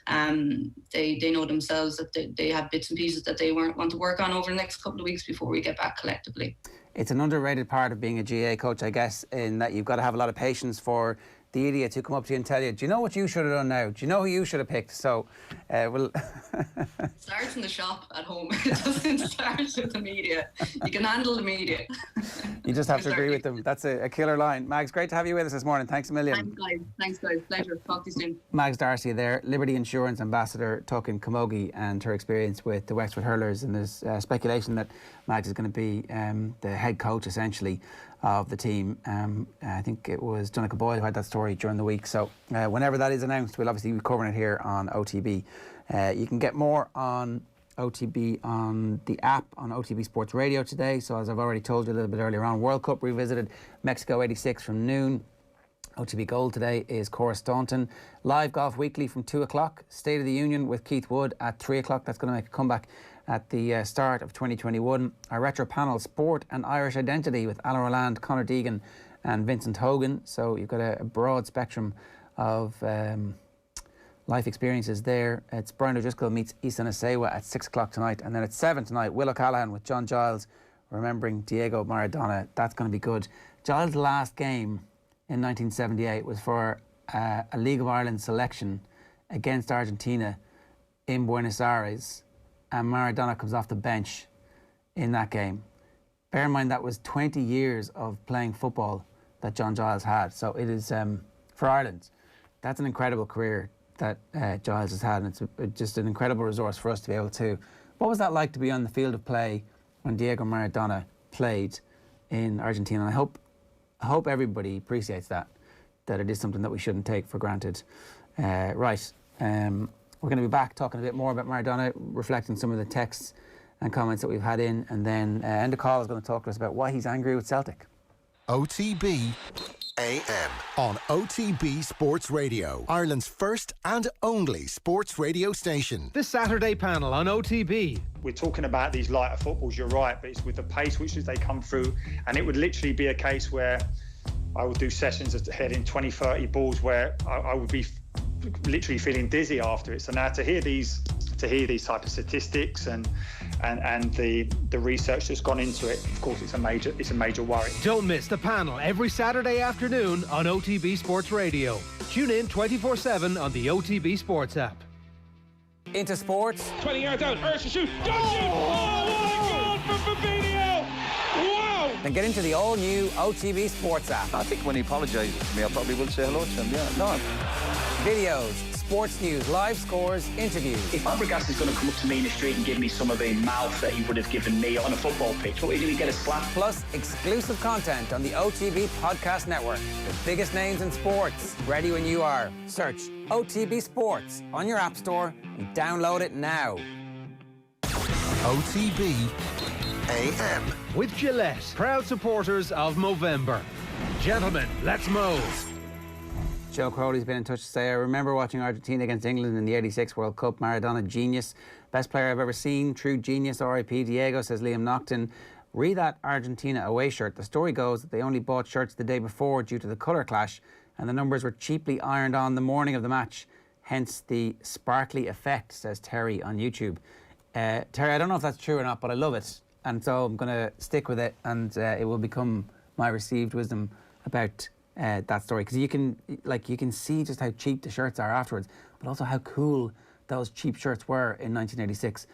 R: they know themselves that they have bits and pieces that they want to work on over the next couple of weeks before we get back collectively.
F: It's an underrated part of being a GA coach, I guess, in that you've got to have a lot of patience for the idiots who come up to you and tell you, do you know what you should have done now? Do you know who you should have picked? So,
R: It starts in the shop at home. It doesn't start with the media. You can handle the media.
F: You just have to agree with them. That's a killer line. Mags, great to have you with us this morning. Thanks a million.
R: Thanks, guys. Pleasure. Talk to you soon.
F: Mags Darcy there, Liberty Insurance Ambassador, talking Camogie and her experience with the Wexford Hurlers. And there's speculation that Mags is going to be the head coach, essentially, of the team. I think it was Donegal Boyle who had that story during the week. So whenever that is announced, we'll obviously be covering it here on OTB. You can get more on OTB on the app on OTB Sports Radio today. So as I've already told you a little bit earlier on, World Cup revisited, Mexico 86 from noon. OTB Gold today is Cora Staunton. Live Golf Weekly from 2 o'clock. State of the Union with Keith Wood at 3 o'clock. That's going to make a comeback at the start of 2021. Our retro panel, Sport and Irish Identity, with Alan Roland, Conor Deegan and Vincent Hogan. So you've got a broad spectrum of life experiences there. It's Brian O'Driscoll meets Isan Asewa at 6 o'clock tonight. And then at 7 tonight, Will O'Callaghan with John Giles, remembering Diego Maradona. That's going to be good. Giles' last game in 1978 was for a League of Ireland selection against Argentina in Buenos Aires, and Maradona comes off the bench in that game. Bear in mind that was 20 years of playing football that John Giles had. So it is, for Ireland, that's an incredible career that Giles has had, and it's just an incredible resource for us to be able to. What was that like to be on the field of play when Diego Maradona played in Argentina? And I hope everybody appreciates that it is something that we shouldn't take for granted. We're going to be back talking a bit more about Maradona, reflecting some of the texts and comments that we've had in, and then Enda is going to talk to us about why he's angry with Celtic.
A: OTB AM.
S: On OTB Sports Radio, Ireland's first and only sports radio station.
B: The Saturday panel on OTB.
L: We're talking about these lighter footballs, you're right, but it's with the pace which they come through, and it would literally be a case where I would do sessions at heading 20, 30 balls where I would be literally feeling dizzy after it. So now to hear these type of statistics and the research that's gone into it, of course, it's a major worry.
B: Don't miss the panel every Saturday afternoon on OTB Sports Radio. Tune in 24/7 on the OTB Sports app.
F: Into sports.
Q: 20 yards out, Ursa shoot, don't shoot! Oh, what a goal from Fabinho! Wow!
F: Then get into the all-new OTB Sports app.
T: I think when he apologises to me, I probably will say hello to him, yeah. No.
F: Videos, sports news, live scores, interviews.
U: If Fabregas is going to come up to me in the street and give me some of the mouth that he would have given me on a football pitch, what will he get a slap?
F: Plus, exclusive content on the OTB Podcast Network. The biggest names in sports, ready when you are. Search OTB Sports on your app store and download it now.
S: OTB
A: AM.
B: With Gillette, proud supporters of Movember. Gentlemen, let's move.
F: Joe Crowley's been in touch to say, I remember watching Argentina against England in the '86 World Cup. Maradona, genius. Best player I've ever seen. True genius. R.I.P. Diego, says Liam Nocton. Read that Argentina away shirt. The story goes that they only bought shirts the day before due to the colour clash, and the numbers were cheaply ironed on the morning of the match. Hence the sparkly effect, says Terry on YouTube. Terry, I don't know if that's true or not, but I love it. And so I'm going to stick with it, and it will become my received wisdom about that story, because you can see just how cheap the shirts are afterwards, but also how cool those cheap shirts were in 1986.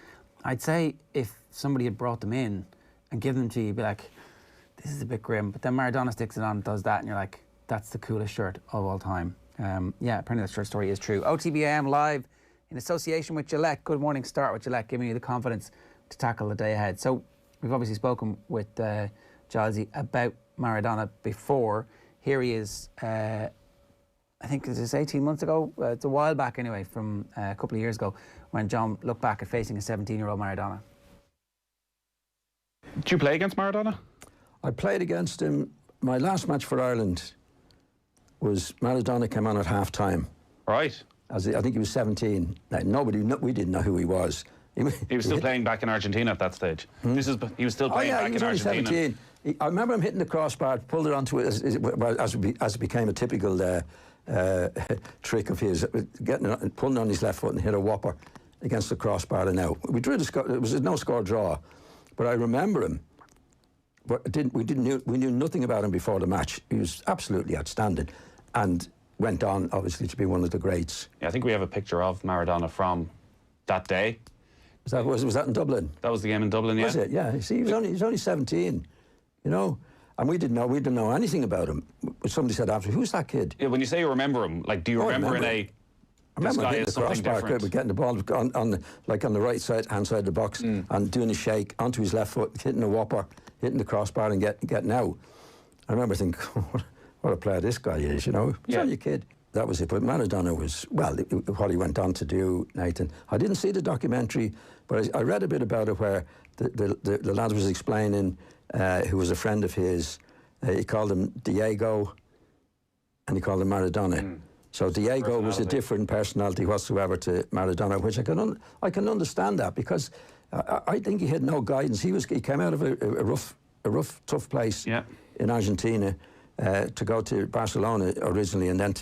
F: I'd say if somebody had brought them in and given them to you, you'd be like, this is a bit grim, but then Maradona sticks it on and does that, and you're like, that's the coolest shirt of all time. Yeah, apparently that shirt story is true. OTB AM live in association with Gillette. Good morning, start with Gillette, giving you the confidence to tackle the day ahead. So we've obviously spoken with Gilesy about Maradona before. Here he is, I think it was 18 months ago, it's a while back anyway, from a couple of years ago, when John looked back at facing a 17-year-old Maradona.
V: Did you play against Maradona?
W: I played against him. My last match for Ireland was Maradona came on at half-time.
V: Right.
W: I think he was 17. We didn't know who he was.
V: He was still playing back in Argentina at that stage. He was still playing back in Argentina.
W: 17. I remember him hitting the crossbar, pulled it onto it as it became a typical trick of his, pulling it on his left foot and hit a whopper against the crossbar and out. We drew the score. It was a no-score draw, but I remember him. But we knew nothing about him before the match. He was absolutely outstanding, and went on obviously to be one of the greats.
V: Yeah, I think we have a picture of Maradona from that day.
W: Was that in Dublin?
V: That was the game in Dublin. Yeah.
W: Was it? Yeah. You see, he was only 17. You know, and we didn't know anything about him. Somebody said after, "Who's that kid?"
V: Yeah, when you say you remember him, like, do you remember in a?
W: I remember hitting the crossbar, getting the ball on the right hand side of the box, and doing a shake onto his left foot, hitting a whopper, hitting the crossbar, and getting out. I remember thinking, what a player this guy is. You know, he's only a kid. That was it. But Maradona was, what he went on to do, Nathan. I didn't see the documentary, but I read a bit about it where the lad was explaining. Who was a friend of his, he called him Diego, and he called him Maradona. So Diego was a different personality whatsoever to Maradona, which I can understand that, because I think he had no guidance. He came out of a rough, tough place in Argentina to go to Barcelona originally, and then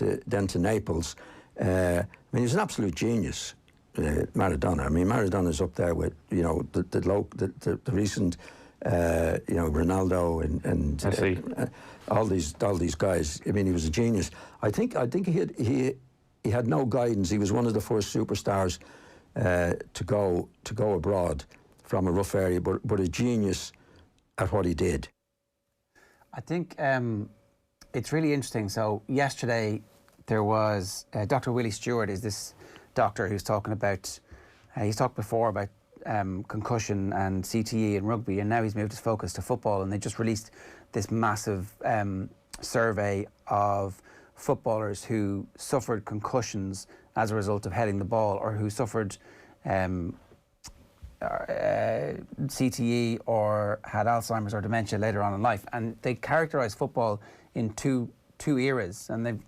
W: to Naples. I mean, he was an absolute genius, Maradona. I mean, Maradona's up there with the recent. Ronaldo and all these guys. I mean, he was a genius. I think he had no guidance. He was one of the first superstars to go abroad from a rough area, but a genius at what he did.
F: I think it's really interesting. So yesterday there was Dr. Willie Stewart is this doctor who's talking about. He's talked before about. Concussion and CTE in rugby, and now he's moved his focus to football, and they just released this massive survey of footballers who suffered concussions as a result of heading the ball, or who suffered CTE or had Alzheimer's or dementia later on in life. And they characterise football in two two eras, and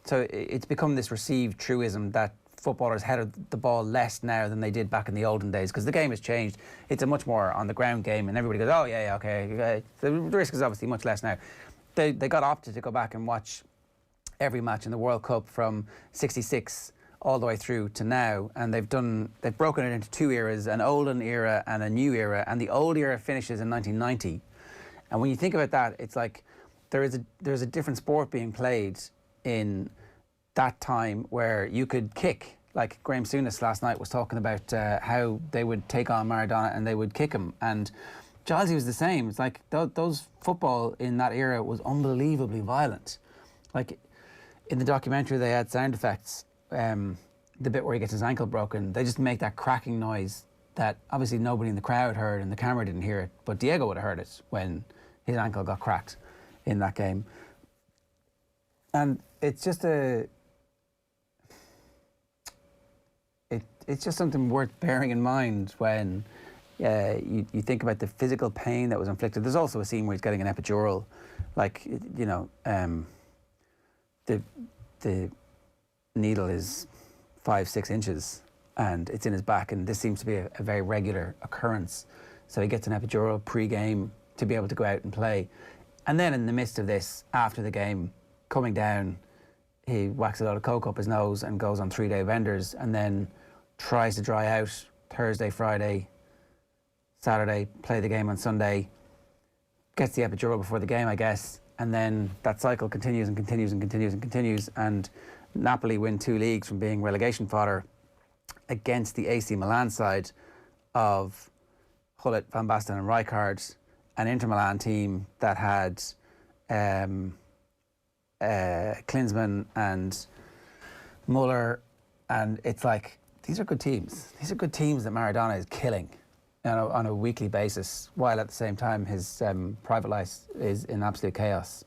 F: so it's become this received truism that footballers head the ball less now than they did back in the olden days, because the game has changed. It's a much more on the ground game, and everybody goes, oh yeah, okay. The risk is obviously much less now. They got opted to go back and watch every match in the World Cup from '66 all the way through to now, and they've broken it into two eras, an olden era and a new era, and the old era finishes in 1990. And when you think about that, it's like there's a different sport being played in that time where you could kick. Like Graham Souness last night was talking about how they would take on Maradona and they would kick him. And Gillette was the same. It's like those football in that era was unbelievably violent. Like in the documentary, they had sound effects. The bit where he gets his ankle broken, they just make that cracking noise that obviously nobody in the crowd heard and the camera didn't hear it, but Diego would have heard it when his ankle got cracked in that game. And it's just it's just something worth bearing in mind when you think about the physical pain that was inflicted. There's also a scene where he's getting an epidural, like, you know, the needle is 5-6 inches and it's in his back, and this seems to be a very regular occurrence. So he gets an epidural pre-game to be able to go out and play. And then in the midst of this, after the game, coming down, he whacks a lot of coke up his nose and goes on 3-day benders, and then tries to dry out Thursday, Friday, Saturday, play the game on Sunday, gets the epidural before the game, I guess, and then that cycle continues and continues and continues and continues, and Napoli win 2 leagues from being relegation fodder against the AC Milan side of Gullit, Van Basten and Rijkaard, an Inter Milan team that had Klinsmann and Muller, and it's like, these are good teams. These are good teams that Maradona is killing on a weekly basis, while at the same time his private life is in absolute chaos.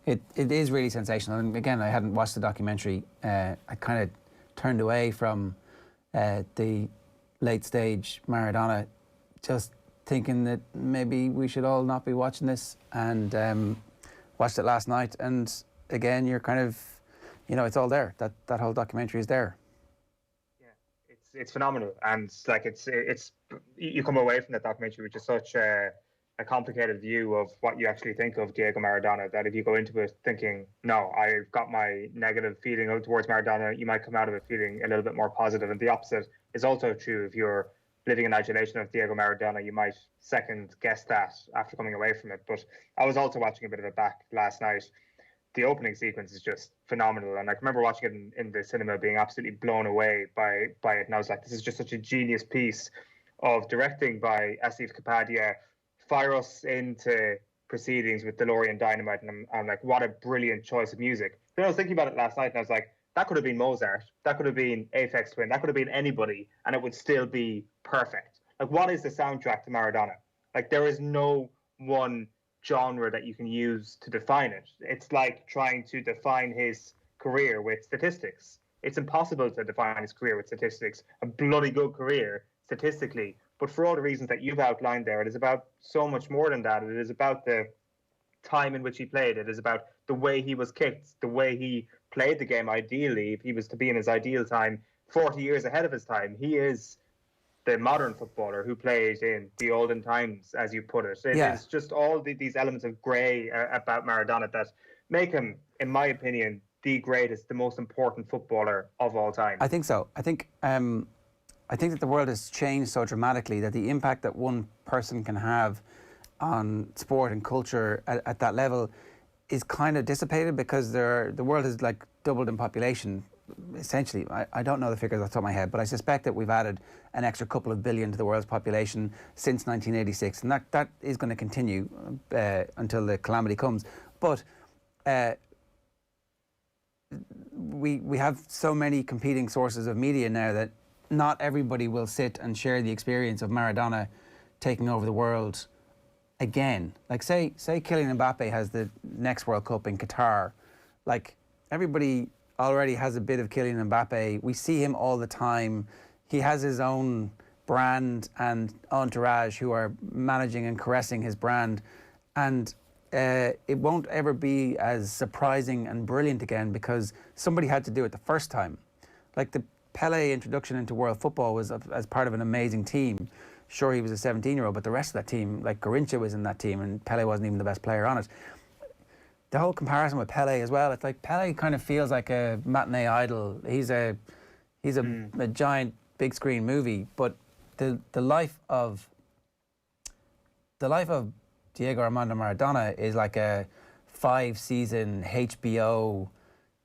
F: It is really sensational. And again, I hadn't watched the documentary. I kind of turned away from the late stage Maradona, just thinking that maybe we should all not be watching this, and watched it last night. And again, you're kind of, you know, it's all there. That whole documentary is there.
G: It's phenomenal, and like it's you come away from that documentary with just such a complicated view of what you actually think of Diego Maradona, that if you go into it thinking, no, I've got my negative feeling towards Maradona, you might come out of it feeling a little bit more positive. And the opposite is also true. If you're living in isolation of Diego Maradona, you might second guess that after coming away from it. But I was also watching a bit of it back last night. The opening sequence is just phenomenal, and I remember watching it in the cinema, being absolutely blown away by it, and I was like, this is just such a genius piece of directing by Asif Kapadia. Fire us into proceedings with DeLorean Dynamite, and I'm like, what a brilliant choice of music. Then I was thinking about it last night, and I was like, that could have been Mozart, that could have been Aphex Twin, that could have been anybody, and it would still be perfect. Like, what is the soundtrack to Maradona? Like, there is no one genre that you can use to define it. It's like trying to define his career with statistics. It's impossible to define his career with statistics. A bloody good career statistically, but for all the reasons that you've outlined there, it is about so much more than that. It is about the time in which he played. It is about the way he was kicked, the way he played the game. Ideally, if he was to be in his ideal time, 40 years ahead of his time, he is the modern footballer who played in the olden times, as you put it. It is just all these elements of grey about Maradona that make him, in my opinion, the greatest, the most important footballer of all time.
F: I think so. I think that the world has changed so dramatically that the impact that one person can have on sport and culture at that level is kind of dissipated, because the world has like doubled in population. Essentially, I don't know the figures off the top of my head, but I suspect that we've added an extra couple of billion to the world's population since 1986, and that is going to continue until the calamity comes. But we have so many competing sources of media now that not everybody will sit and share the experience of Maradona taking over the world again. Like say Kylian Mbappe has the next World Cup in Qatar. Like, everybody already has a bit of Kylian Mbappe. We see him all the time. He has his own brand and entourage who are managing and caressing his brand. And it won't ever be as surprising and brilliant again because somebody had to do it the first time. Like the Pelé introduction into world football was as part of an amazing team. Sure, he was a 17-year-old, but the rest of that team, like Garrincha was in that team and Pelé wasn't even the best player on it. The whole comparison with Pelé as well, it's like Pelé kind of feels like a matinee idol. He's a giant big screen movie, but the life of Diego Armando Maradona is like a 5-season HBO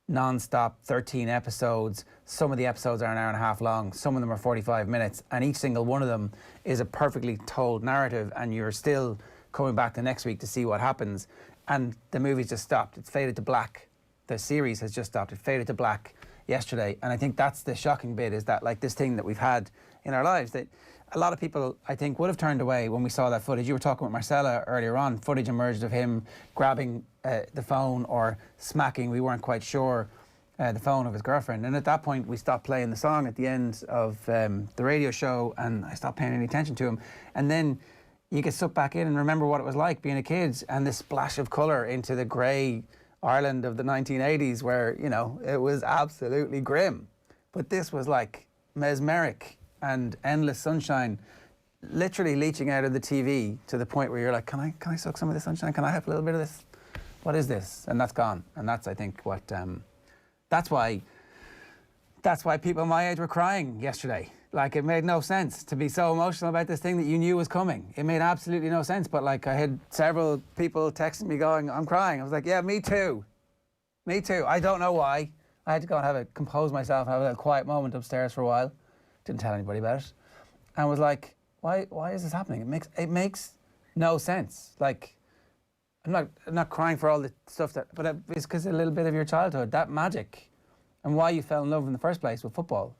F: non-stop 13 episodes. Some of the episodes are an hour and a half long, some of them are 45 minutes, and each single one of them is a perfectly told narrative, and you're still coming back the next week to see what happens. And the movie's just stopped. It's faded to black. The series has just stopped. It faded to black yesterday. And I think that's the shocking bit, is that like this thing that we've had in our lives that a lot of people, I think, would have turned away when we saw that footage. You were talking with Marcela earlier on. Footage emerged of him grabbing the phone or smacking, we weren't quite sure, the phone of his girlfriend. And at that point, we stopped playing the song at the end of the radio show, and I stopped paying any attention to him. And then you get sucked back in and remember what it was like being a kid, and this splash of colour into the grey Ireland of the 1980s where, you know, it was absolutely grim. But this was like mesmeric and endless sunshine, literally leaching out of the TV to the point where you're like, can I suck some of this sunshine? Can I have a little bit of this? What is this? And that's gone. And that's, I think, what... That's why people my age were crying yesterday. Like, it made no sense to be so emotional about this thing that you knew was coming. It made absolutely no sense. But like, I had several people texting me going, I'm crying. I was like, yeah, me too. Me too. I don't know why. I had to go and compose myself, have a quiet moment upstairs for a while. Didn't tell anybody about it. And was like, why is this happening? It makes no sense. Like, I'm not crying for all the stuff but it's because a little bit of your childhood, that magic, and why you fell in love in the first place with football,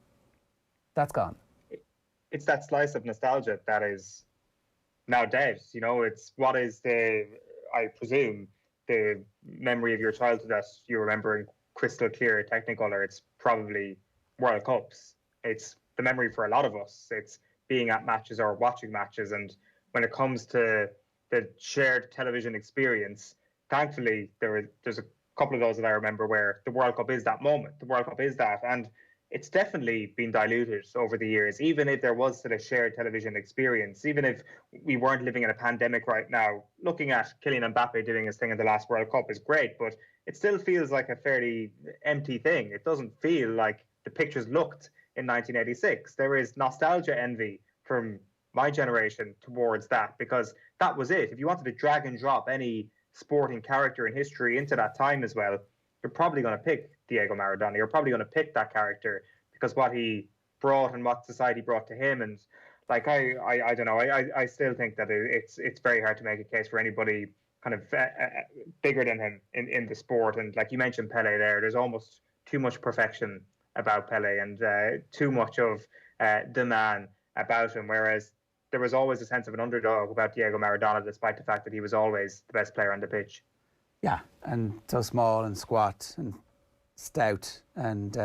F: that's gone.
G: It's that slice of nostalgia that is now dead. You know, it's what is I presume, the memory of your childhood that you remember in crystal clear Technicolor. It's probably World Cups. It's the memory for a lot of us. It's being at matches or watching matches. And when it comes to the shared television experience, thankfully, there's a couple of those that I remember where the World Cup is that moment. The World Cup is that. And it's definitely been diluted over the years. Even if there was still a shared television experience, even if we weren't living in a pandemic right now, looking at Kylian Mbappe doing his thing in the last World Cup is great, but it still feels like a fairly empty thing. It doesn't feel like the pictures looked in 1986. There is nostalgia envy from my generation towards that, because that was it. If you wanted to drag and drop any sporting character in history into that time as well, you're probably going to pick Diego Maradona. You're probably going to pick that character because what he brought and what society brought to him. And like, I don't know. I still think that it's very hard to make a case for anybody kind of bigger than him in the sport. And like you mentioned Pelé there, there's almost too much perfection about Pelé and too much of the man about him. Whereas there was always a sense of an underdog about Diego Maradona, despite the fact that he was always the best player on the pitch.
F: Yeah, and so small and squat and stout, and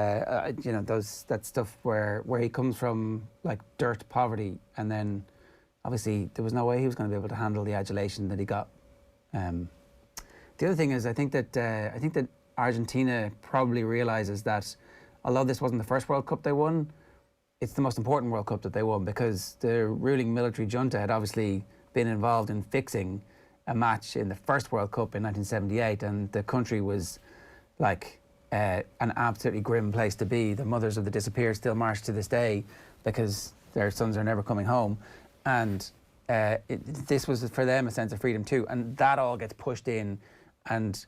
F: you know, that stuff where he comes from, like dirt poverty, and then obviously there was no way he was going to be able to handle the adulation that he got. The other thing is, I think that Argentina probably realizes that although this wasn't the first World Cup they won, it's the most important World Cup that they won, because the ruling military junta had obviously been involved in fixing a match in the first World Cup in 1978, and the country was like an absolutely grim place to be. The mothers of the disappeared still march to this day because their sons are never coming home, and this was for them a sense of freedom too, and that all gets pushed in and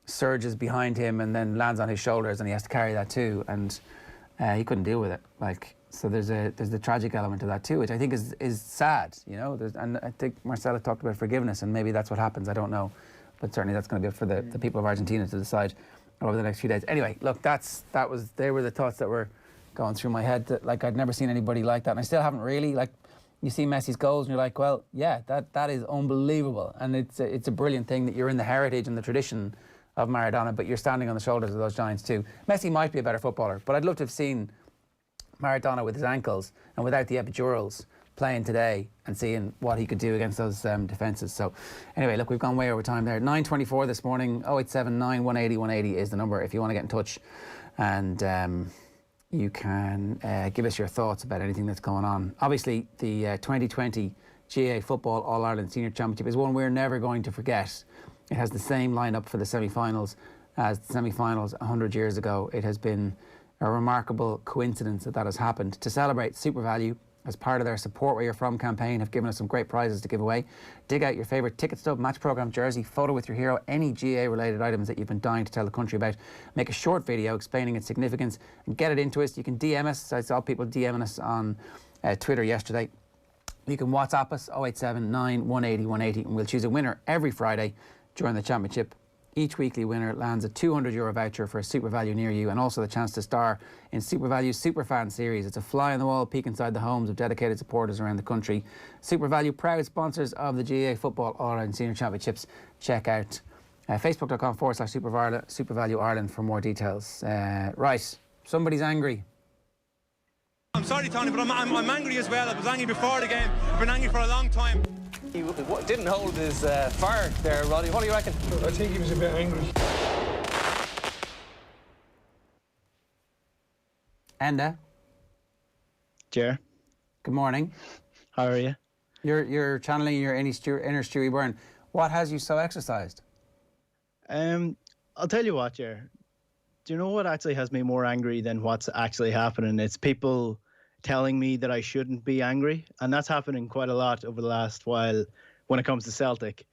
F: surges behind him and then lands on his shoulders, and he has to carry that too, and he couldn't deal with it. Like, so there's the tragic element to that too, which I think is sad, you know. And I think Marcela talked about forgiveness, and maybe that's what happens. I don't know, but certainly that's going to be up for the people of Argentina to decide over the next few days. Anyway, look, they were the thoughts that were going through my head. That, like, I'd never seen anybody like that, and I still haven't really. Like, you see Messi's goals, and you're like, well, yeah, that is unbelievable, and it's a brilliant thing that you're in the heritage and the tradition of Maradona, but you're standing on the shoulders of those giants too. Messi might be a better footballer, but I'd love to have seen Maradona with his ankles and without the epidurals playing today and seeing what he could do against those defences. So anyway, look, we've gone way over time there. 9:24 this morning. 0879 180 180 is the number if you want to get in touch, and you can give us your thoughts about anything that's going on. Obviously, the 2020 GAA Football All-Ireland Senior Championship is one we're never going to forget. It has the same lineup for the semi-finals as the semi-finals 100 years ago. It has been a remarkable coincidence that has happened. To celebrate, Super Value, as part of their Support Where You're From campaign, have given us some great prizes to give away. Dig out your favourite ticket stub, match programme jersey, photo with your hero, any GAA-related items that you've been dying to tell the country about. Make a short video explaining its significance and get it into us. You can DM us. I saw people DMing us on Twitter yesterday. You can WhatsApp us, 0879 180 180, and we'll choose a winner every Friday during the championship. Each weekly winner lands a €200 voucher for a Super Value near you, and also the chance to star in Super Value's Superfan series. It's a fly-on-the-wall peek inside the homes of dedicated supporters around the country. Super Value, proud sponsors of the GAA Football All-Ireland Senior Championships. Check out facebook.com/Super Value Ireland for more details. Right, somebody's angry.
C: I'm sorry, Tony, but I'm angry as well. I was angry before the game. I've been angry for a long time.
D: He didn't hold his fire there, Roddy. What do you reckon?
C: I think he was a bit angry.
F: Enda.
E: Jer.
F: Good morning.
E: How are you?
F: You're channeling your inner Stewie Byrne. What has you so exercised?
E: I'll tell you what, Jer. Do you know what actually has me more angry than what's actually happening? It's people telling me that I shouldn't be angry. And that's happening quite a lot over the last while when it comes to Celtic.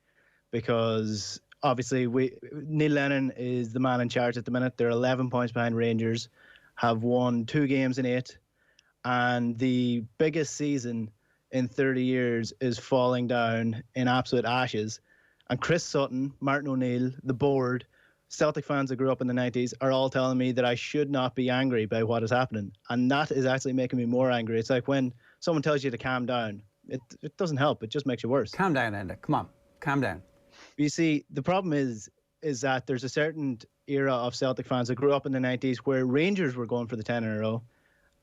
E: Because obviously Neil Lennon is the man in charge at the minute. They're 11 points behind Rangers, have won 2 games in 8. And the biggest season in 30 years is falling down in absolute ashes. And Chris Sutton, Martin O'Neill, the board, Celtic fans that grew up in the 90s are all telling me that I should not be angry by what is happening. And that is actually making me more angry. It's like when someone tells you to calm down, it doesn't help. It just makes you worse.
F: Calm down, Enda. Come on. Calm down.
E: You see, the problem is that there's a certain era of Celtic fans that grew up in the 90s where Rangers were going for the 10 in a row.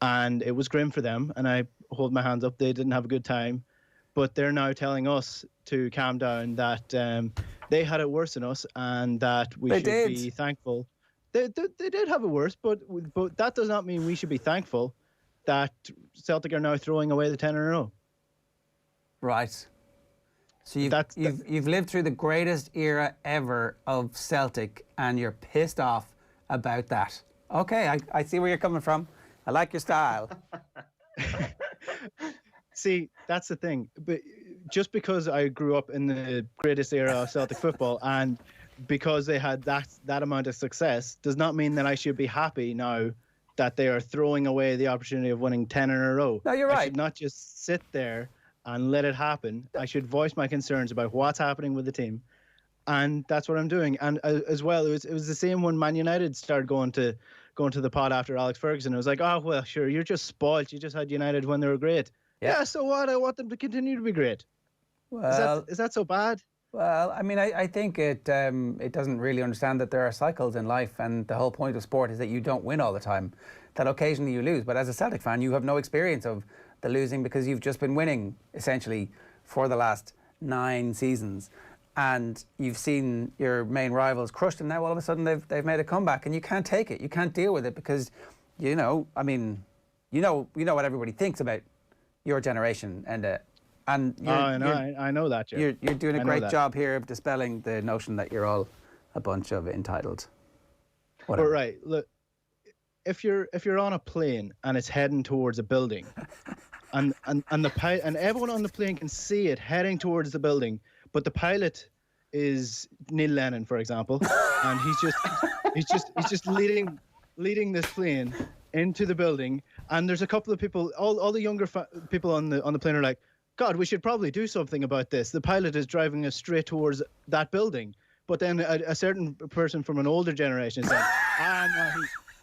E: And it was grim for them. And I hold my hands up. They didn't have a good time. But they're now telling us to calm down, that they had it worse than us and that we should be thankful. They did have it worse, but that does not mean we should be thankful that Celtic are now throwing away the 10 in a row.
F: Right. So you've lived through the greatest era ever of Celtic and you're pissed off about that. Okay, I see where you're coming from. I like your style.
E: See, that's the thing. But just because I grew up in the greatest era of Celtic football and because they had that amount of success does not mean that I should be happy now that they are throwing away the opportunity of winning 10 in a row.
F: No, you're right.
E: I should not just sit there and let it happen. I should voice my concerns about what's happening with the team. And that's what I'm doing. And as well, it was the same when Man United started going to the pod after Alex Ferguson. It was like, oh, well, sure, you're just spoilt. You just had United when they were great. Yeah, so what? I want them to continue to be great. Well, is that so bad?
F: Well, I mean, I think it doesn't really understand that there are cycles in life, and the whole point of sport is that you don't win all the time, that occasionally you lose. But as a Celtic fan, you have no experience of the losing because you've just been winning, essentially, for the last 9 seasons. And you've seen your main rivals crushed, and now all of a sudden they've made a comeback, and you can't take it. You can't deal with it because, you know what everybody thinks about your generation, and I
E: know that, Joe.
F: You're doing a great job here of dispelling the notion that you're all a bunch of entitled. Whatever.
E: But right, look, if you're on a plane and it's heading towards a building, and everyone on the plane can see it heading towards the building, but the pilot is Neil Lennon, for example, and he's just leading this plane into the building, and there's a couple of people, all the younger people on the plane are like, God, we should probably do something about this. The pilot is driving us straight towards that building. But then a certain person from an older generation is like, no,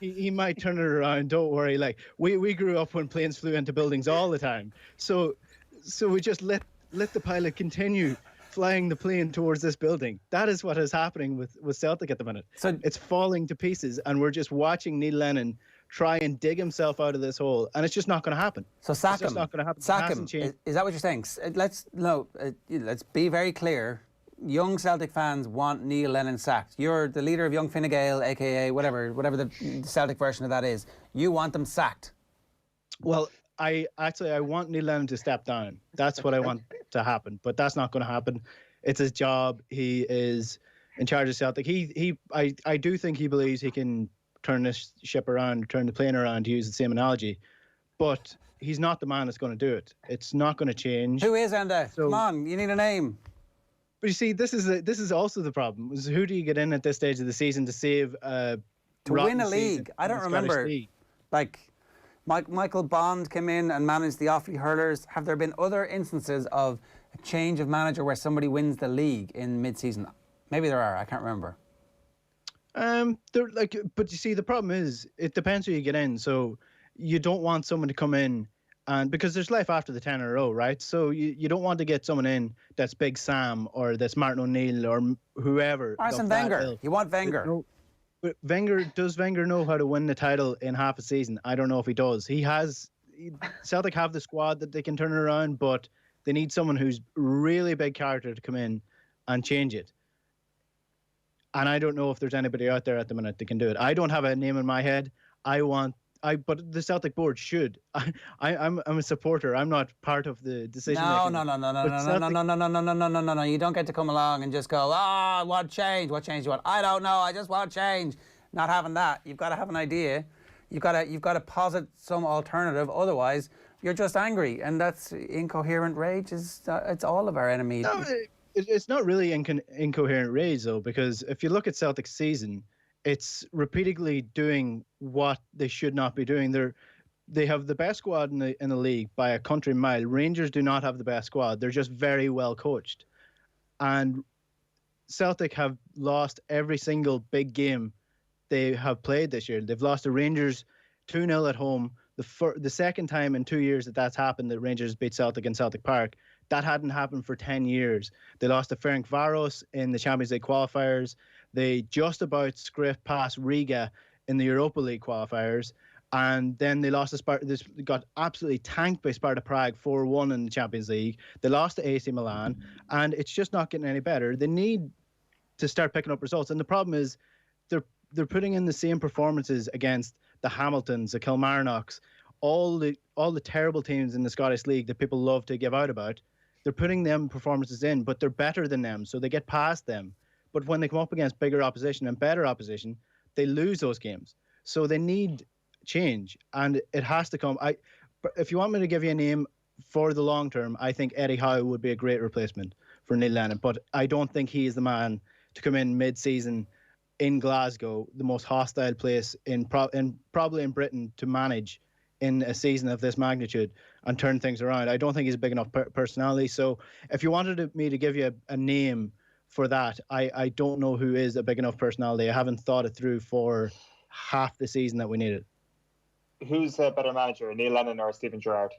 E: he might turn it around. Don't worry. Like we grew up when planes flew into buildings all the time. So we just let the pilot continue flying the plane towards this building. That is what is happening with Celtic at the minute. So it's falling to pieces, and we're just watching Neil Lennon try and dig himself out of this hole, and it's just not going to happen.
F: So sack him.
E: It's just not going to happen.
F: Sack him. Is that what you're saying? Let's be very clear. Young Celtic fans want Neil Lennon sacked. You're the leader of Young Fine Gael, aka whatever the Celtic version of that is. You want them sacked.
E: Well, I want Neil Lennon to step down. That's what I want to happen, but that's not going to happen. It's his job. He is in charge of Celtic. I do think he believes he can turn this ship around, turn the plane around, to use the same analogy, but he's not the man that's going to do it. It's not going to change.
F: Who is Enda?
E: So,
F: come on, you need a name.
E: But you see, this is also the problem. Is who do you get in at this stage of the season to save
F: to win a league? I don't remember. Like Michael Bond came in and managed the Offaly Hurlers. Have there been other instances of a change of manager where somebody wins the league in mid-season? Maybe there are. I can't remember.
E: But you see, the problem is it depends who you get in. So you don't want someone to come in, and because there's life after the 10 in a row, right? So you don't want to get someone in that's Big Sam or that's Martin O'Neill or whoever.
F: Arsene Wenger. You want Wenger.
E: But does Wenger know how to win the title in half a season? I don't know if he does. Celtic have the squad that they can turn it around, but they need someone who's really big character to come in and change it. And I don't know if there's anybody out there at the minute that can do it. I don't have a name in my head. But the Celtic board should. I'm a supporter. I'm not part of the decision.
F: No. You don't get to come along and just go, what change? What change do you want? I don't know. I just want change. Not having that. You've got to have an idea. You've got to posit some alternative. Otherwise, you're just angry, and that's incoherent rage. It's all of our enemy.
E: No, it's not really incoherent rage though, because if you look at Celtic's season, it's repeatedly doing what they should not be doing. They have the best squad in the league by a country mile. Rangers do not have the best squad. They're just very well coached. And Celtic have lost every single big game they have played this year. They've lost to Rangers 2-0 at home. The second time in 2 years that's happened that Rangers beat Celtic in Celtic Park. That hadn't happened for 10 years. They lost to Ferencváros in the Champions League qualifiers. They just about scraped past Riga in the Europa League qualifiers. And then they lost to Sparta. They got absolutely tanked by Sparta Prague 4-1 in the Champions League. They lost to AC Milan. And it's just not getting any better. They need to start picking up results. And the problem is they're putting in the same performances against the Hamiltons, the Kilmarnocks, all the terrible teams in the Scottish League that people love to give out about. They're putting them performances in, but they're better than them, so they get past them. But when they come up against bigger opposition and better opposition, they lose those games. So they need change, and it has to come. If you want me to give you a name for the long term, I think Eddie Howe would be a great replacement for Neil Lennon, but I don't think he is the man to come in mid-season in Glasgow, the most hostile place probably in Britain to manage in a season of this magnitude and turn things around. I don't think he's a big enough personality. So if you wanted me to give you a name for that, I don't know who is a big enough personality. I haven't thought it through for half the season that we needed.
G: Who's a better manager, Neil Lennon or Steven Gerrard?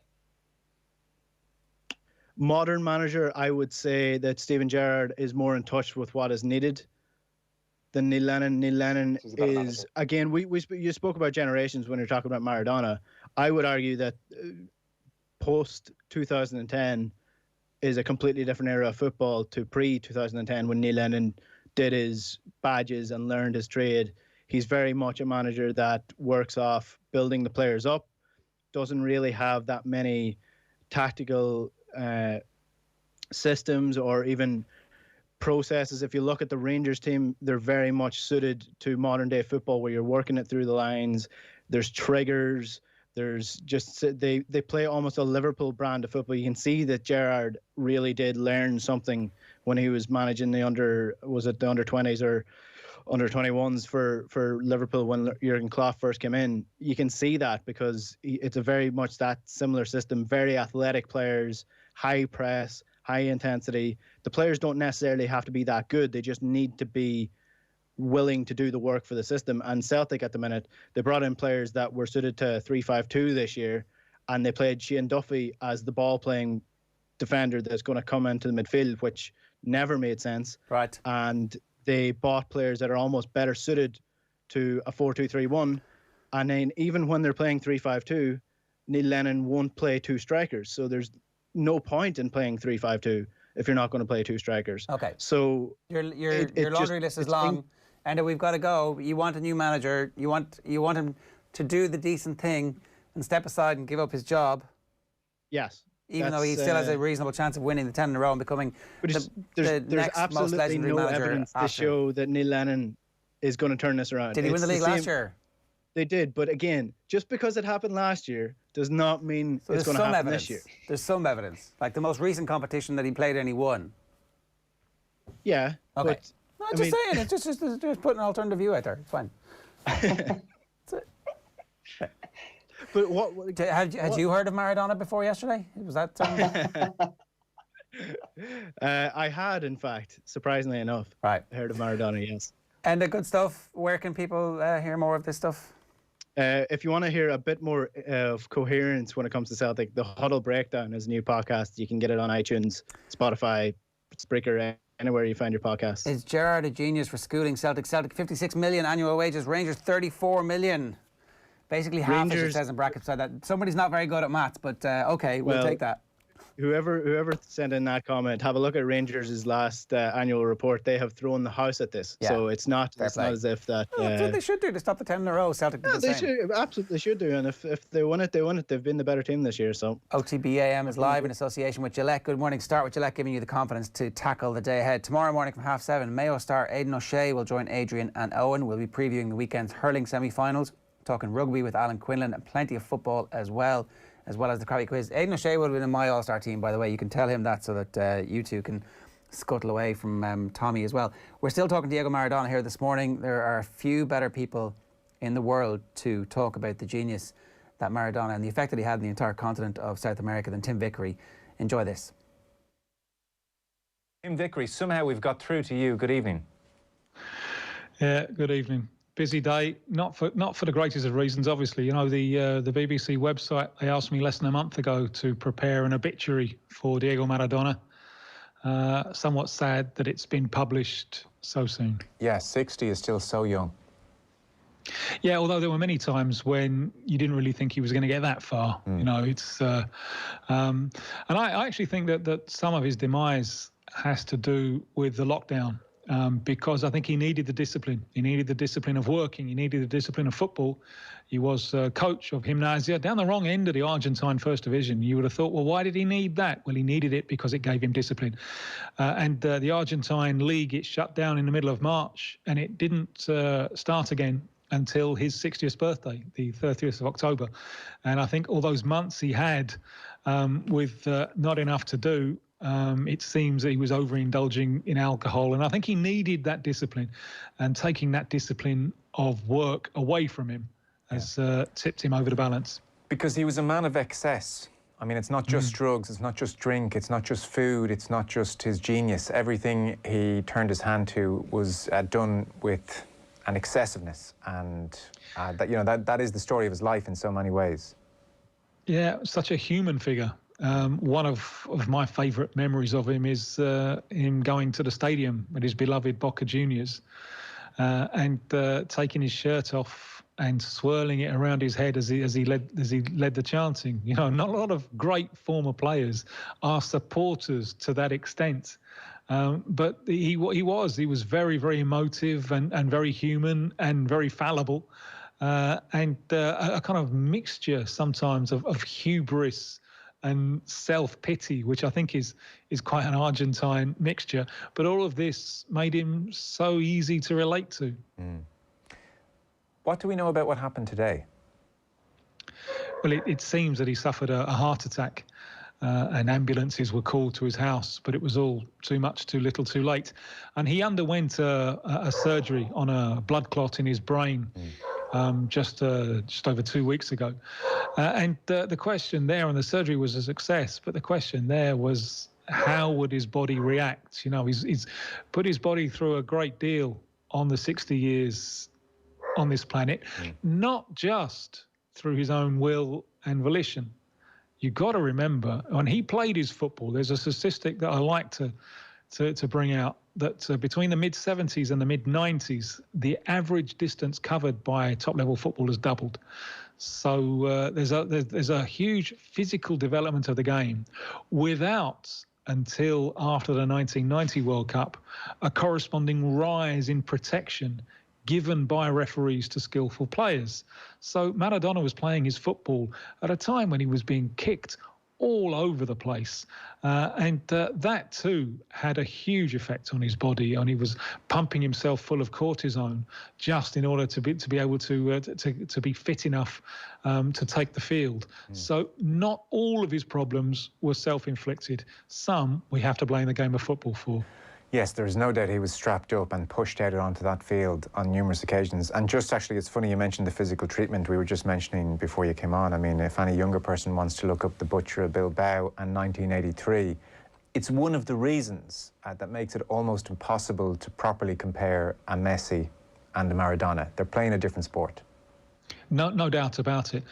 E: Modern manager, I would say that Steven Gerrard is more in touch with what is needed than Neil Lennon. Neil Lennon is, again, you spoke about generations when you're talking about Maradona. I would argue that post-2010 is a completely different era of football to pre-2010 when Neil Lennon did his badges and learned his trade. He's very much a manager that works off building the players up, doesn't really have that many tactical systems or even processes. If you look at the Rangers team, they're very much suited to modern day football where you're working it through the lines. There's triggers. There's just, they play almost a Liverpool brand of football. You can see that Gerrard really did learn something when he was managing the under 20s or under 21s for Liverpool when Jurgen Klopp first came in. You can see that because it's a very much that similar system, very athletic players, high press, high intensity. The players don't necessarily have to be that good. They just need to be willing to do the work for the system. And Celtic at the minute, they brought in players that were suited to 3-5-2 this year, and they played Shane Duffy as the ball-playing defender that's going to come into the midfield, which never made sense.
F: Right.
E: And they bought players that are almost better suited to a 4-2-3-1, And then even when they're playing 3-5-2, Neil Lennon won't play 2 strikers. So there's no point in playing 3-5-2 if you're not going to play 2 strikers.
F: Okay.
E: So
F: your laundry list is long, and we've got to go. You want a new manager. You want him to do the decent thing and step aside and give up his job.
E: Yes.
F: Even though he still has a reasonable chance of winning the 10 in a row and becoming
E: there's
F: the next
E: absolutely
F: most legendary
E: no
F: manager
E: evidence
F: after.
E: to show that Neil Lennon is going to turn this around.
F: Did he win the league last year?
E: They did, but again, just because it happened last year does not mean it's going to happen this year.
F: There's some evidence. Like the most recent competition that he played and he won.
E: Yeah.
F: Okay. No, I'm just saying. It's just putting an alternative view out there. It's fine. That's it.
E: But what
F: had you heard of Maradona before yesterday? Was that?
E: I had, in fact, surprisingly enough.
F: Right.
E: Heard of Maradona, yes.
F: And the good stuff. Where can people hear more of this stuff?
E: If you want to hear a bit more of coherence when it comes to Celtic, the Huddle Breakdown is a new podcast. You can get it on iTunes, Spotify, Spreaker, anywhere you find your podcasts.
F: Is Gerrard a genius for schooling Celtic? Celtic 56 million annual wages, Rangers 34 million. Basically half, as it says in brackets beside that. Somebody's not very good at maths, but okay, we'll take that.
E: Whoever sent in that comment, have a look at Rangers' last annual report. They have thrown the house at this, so it's not as if that.
F: That's what they should do to stop the 10 in a row. Celtic do the
E: they
F: same.
E: absolutely should do, and if they won it, they won it. They've been the better team this year. So
F: OTB AM is live in association with Gillette. Good morning. Start with Gillette, giving you the confidence to tackle the day ahead. Tomorrow morning from 7:30, Mayo star Aidan O'Shea will join Adrian and Eoin. We'll be previewing the weekend's hurling semi-finals, talking rugby with Alan Quinlan, and plenty of football as well as the Krabby quiz. Aidan O'Shea would have been in my All-Star team, by the way. You can tell him that so that you two can scuttle away from Tommy as well. We're still talking Diego Maradona here this morning. There are a few better people in the world to talk about the genius that Maradona and the effect that he had on the entire continent of South America than Tim Vickery. Enjoy this.
H: Tim Vickery, somehow we've got through to you. Good evening.
I: Yeah, good evening. Busy day, not for the greatest of reasons, obviously. You know, the BBC website, they asked me less than a month ago to prepare an obituary for Diego Maradona. Somewhat sad that it's been published so soon.
H: Yeah, 60 is still so young.
I: Yeah, although there were many times when you didn't really think he was going to get that far. You know, it's and I actually think that some of his demise has to do with the lockdown. Because I think he needed the discipline. He needed the discipline of working. He needed the discipline of football. He was coach of Gimnasia down the wrong end of the Argentine First Division. You would have thought, well, why did he need that? Well, he needed it because it gave him discipline. And the Argentine league, it shut down in the middle of March, and it didn't start again until his 60th birthday, the 30th of October. And I think all those months he had with not enough to do, it seems that he was overindulging in alcohol, and I think he needed that discipline, and taking that discipline of work away from him has tipped him over the balance.
H: Because he was a man of excess. I mean, it's not just drugs, it's not just drink, it's not just food, it's not just his genius. Everything he turned his hand to was done with an excessiveness, and that is the story of his life in so many ways.
I: Yeah, such a human figure. One of my favourite memories of him is him going to the stadium with his beloved Boca Juniors and taking his shirt off and swirling it around his head as he led the chanting. You know, not a lot of great former players are supporters to that extent. But he was very, very emotive and very human and very fallible, and a kind of mixture sometimes of hubris and self-pity, which I think is quite an Argentine mixture. But all of this made him so easy to relate to.
H: What do we know about what happened today?
I: Well, it seems that he suffered a heart attack, and ambulances were called to his house, but it was all too much, too little, too late. And he underwent a surgery on a blood clot in his brain just over 2 weeks ago. And the question there, and the surgery was a success, but the question there was, how would his body react? You know, he's put his body through a great deal on the 60 years on this planet, not just through his own will and volition. You've got to remember, when he played his football, there's a statistic that I like to to bring out that between the mid-70s and the mid-90s, the average distance covered by top-level footballers doubled. So there's a huge physical development of the game without, until after the 1990 World Cup, a corresponding rise in protection given by referees to skillful players. So Maradona was playing his football at a time when he was being kicked all over the place. And that too had a huge effect on his body, and he was pumping himself full of cortisone just in order to be able to be fit enough to take the field. So not all of his problems were self-inflicted. Some we have to blame the game of football for.
H: Yes, there's no doubt he was strapped up and pushed out onto that field on numerous occasions. And just actually, it's funny you mentioned the physical treatment we were just mentioning before you came on. I mean, if any younger person wants to look up the Butcher of Bilbao and 1983, it's one of the reasons that makes it almost impossible to properly compare a Messi and a Maradona. They're playing a different sport.
I: No doubt about it.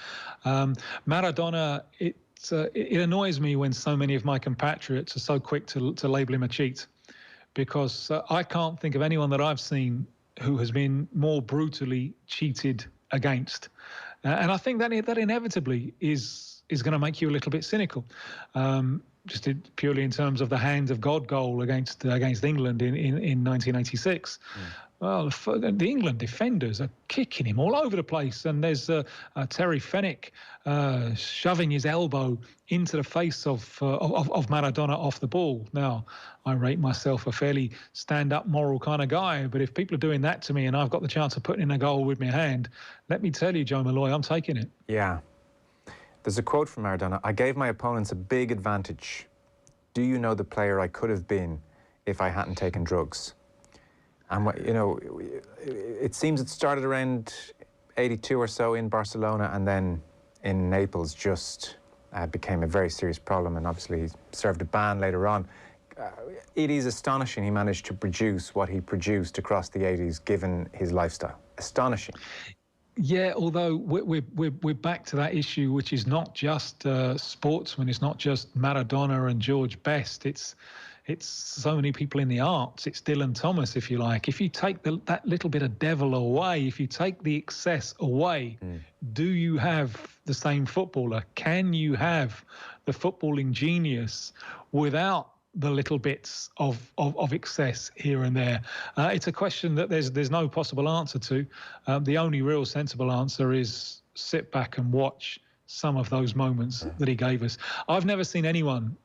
I: Maradona, it annoys me when so many of my compatriots are so quick to label him a cheat, because I can't think of anyone that I've seen who has been more brutally cheated against. And I think that inevitably is going to make you a little bit cynical. Just purely in terms of the hands of God goal against England in 1986. Well, the England defenders are kicking him all over the place, and there's Terry Fenwick shoving his elbow into the face of Maradona off the ball. Now, I rate myself a fairly stand-up moral kind of guy, but if people are doing that to me and I've got the chance of putting in a goal with my hand, let me tell you, Joe Malloy, I'm taking it.
H: Yeah. There's a quote from Maradona: "I gave my opponents a big advantage. Do you know the player I could have been if I hadn't taken drugs?" And, you know, it seems it started around 82 or so in Barcelona, and then in Naples just became a very serious problem, and obviously he served a ban later on. It is astonishing he managed to produce what he produced across the 80s, given his lifestyle. Astonishing.
I: Yeah, although we're back to that issue, which is not just sportsmen, it's not just Maradona and George Best, it's so many people in the arts. It's Dylan Thomas, if you like. If you take that little bit of devil away, if you take the excess away, do you have the same footballer? Can you have the footballing genius without the little bits of excess here and there? It's a question that there's no possible answer to. The only real sensible answer is sit back and watch some of those moments that he gave us. I've never seen anyone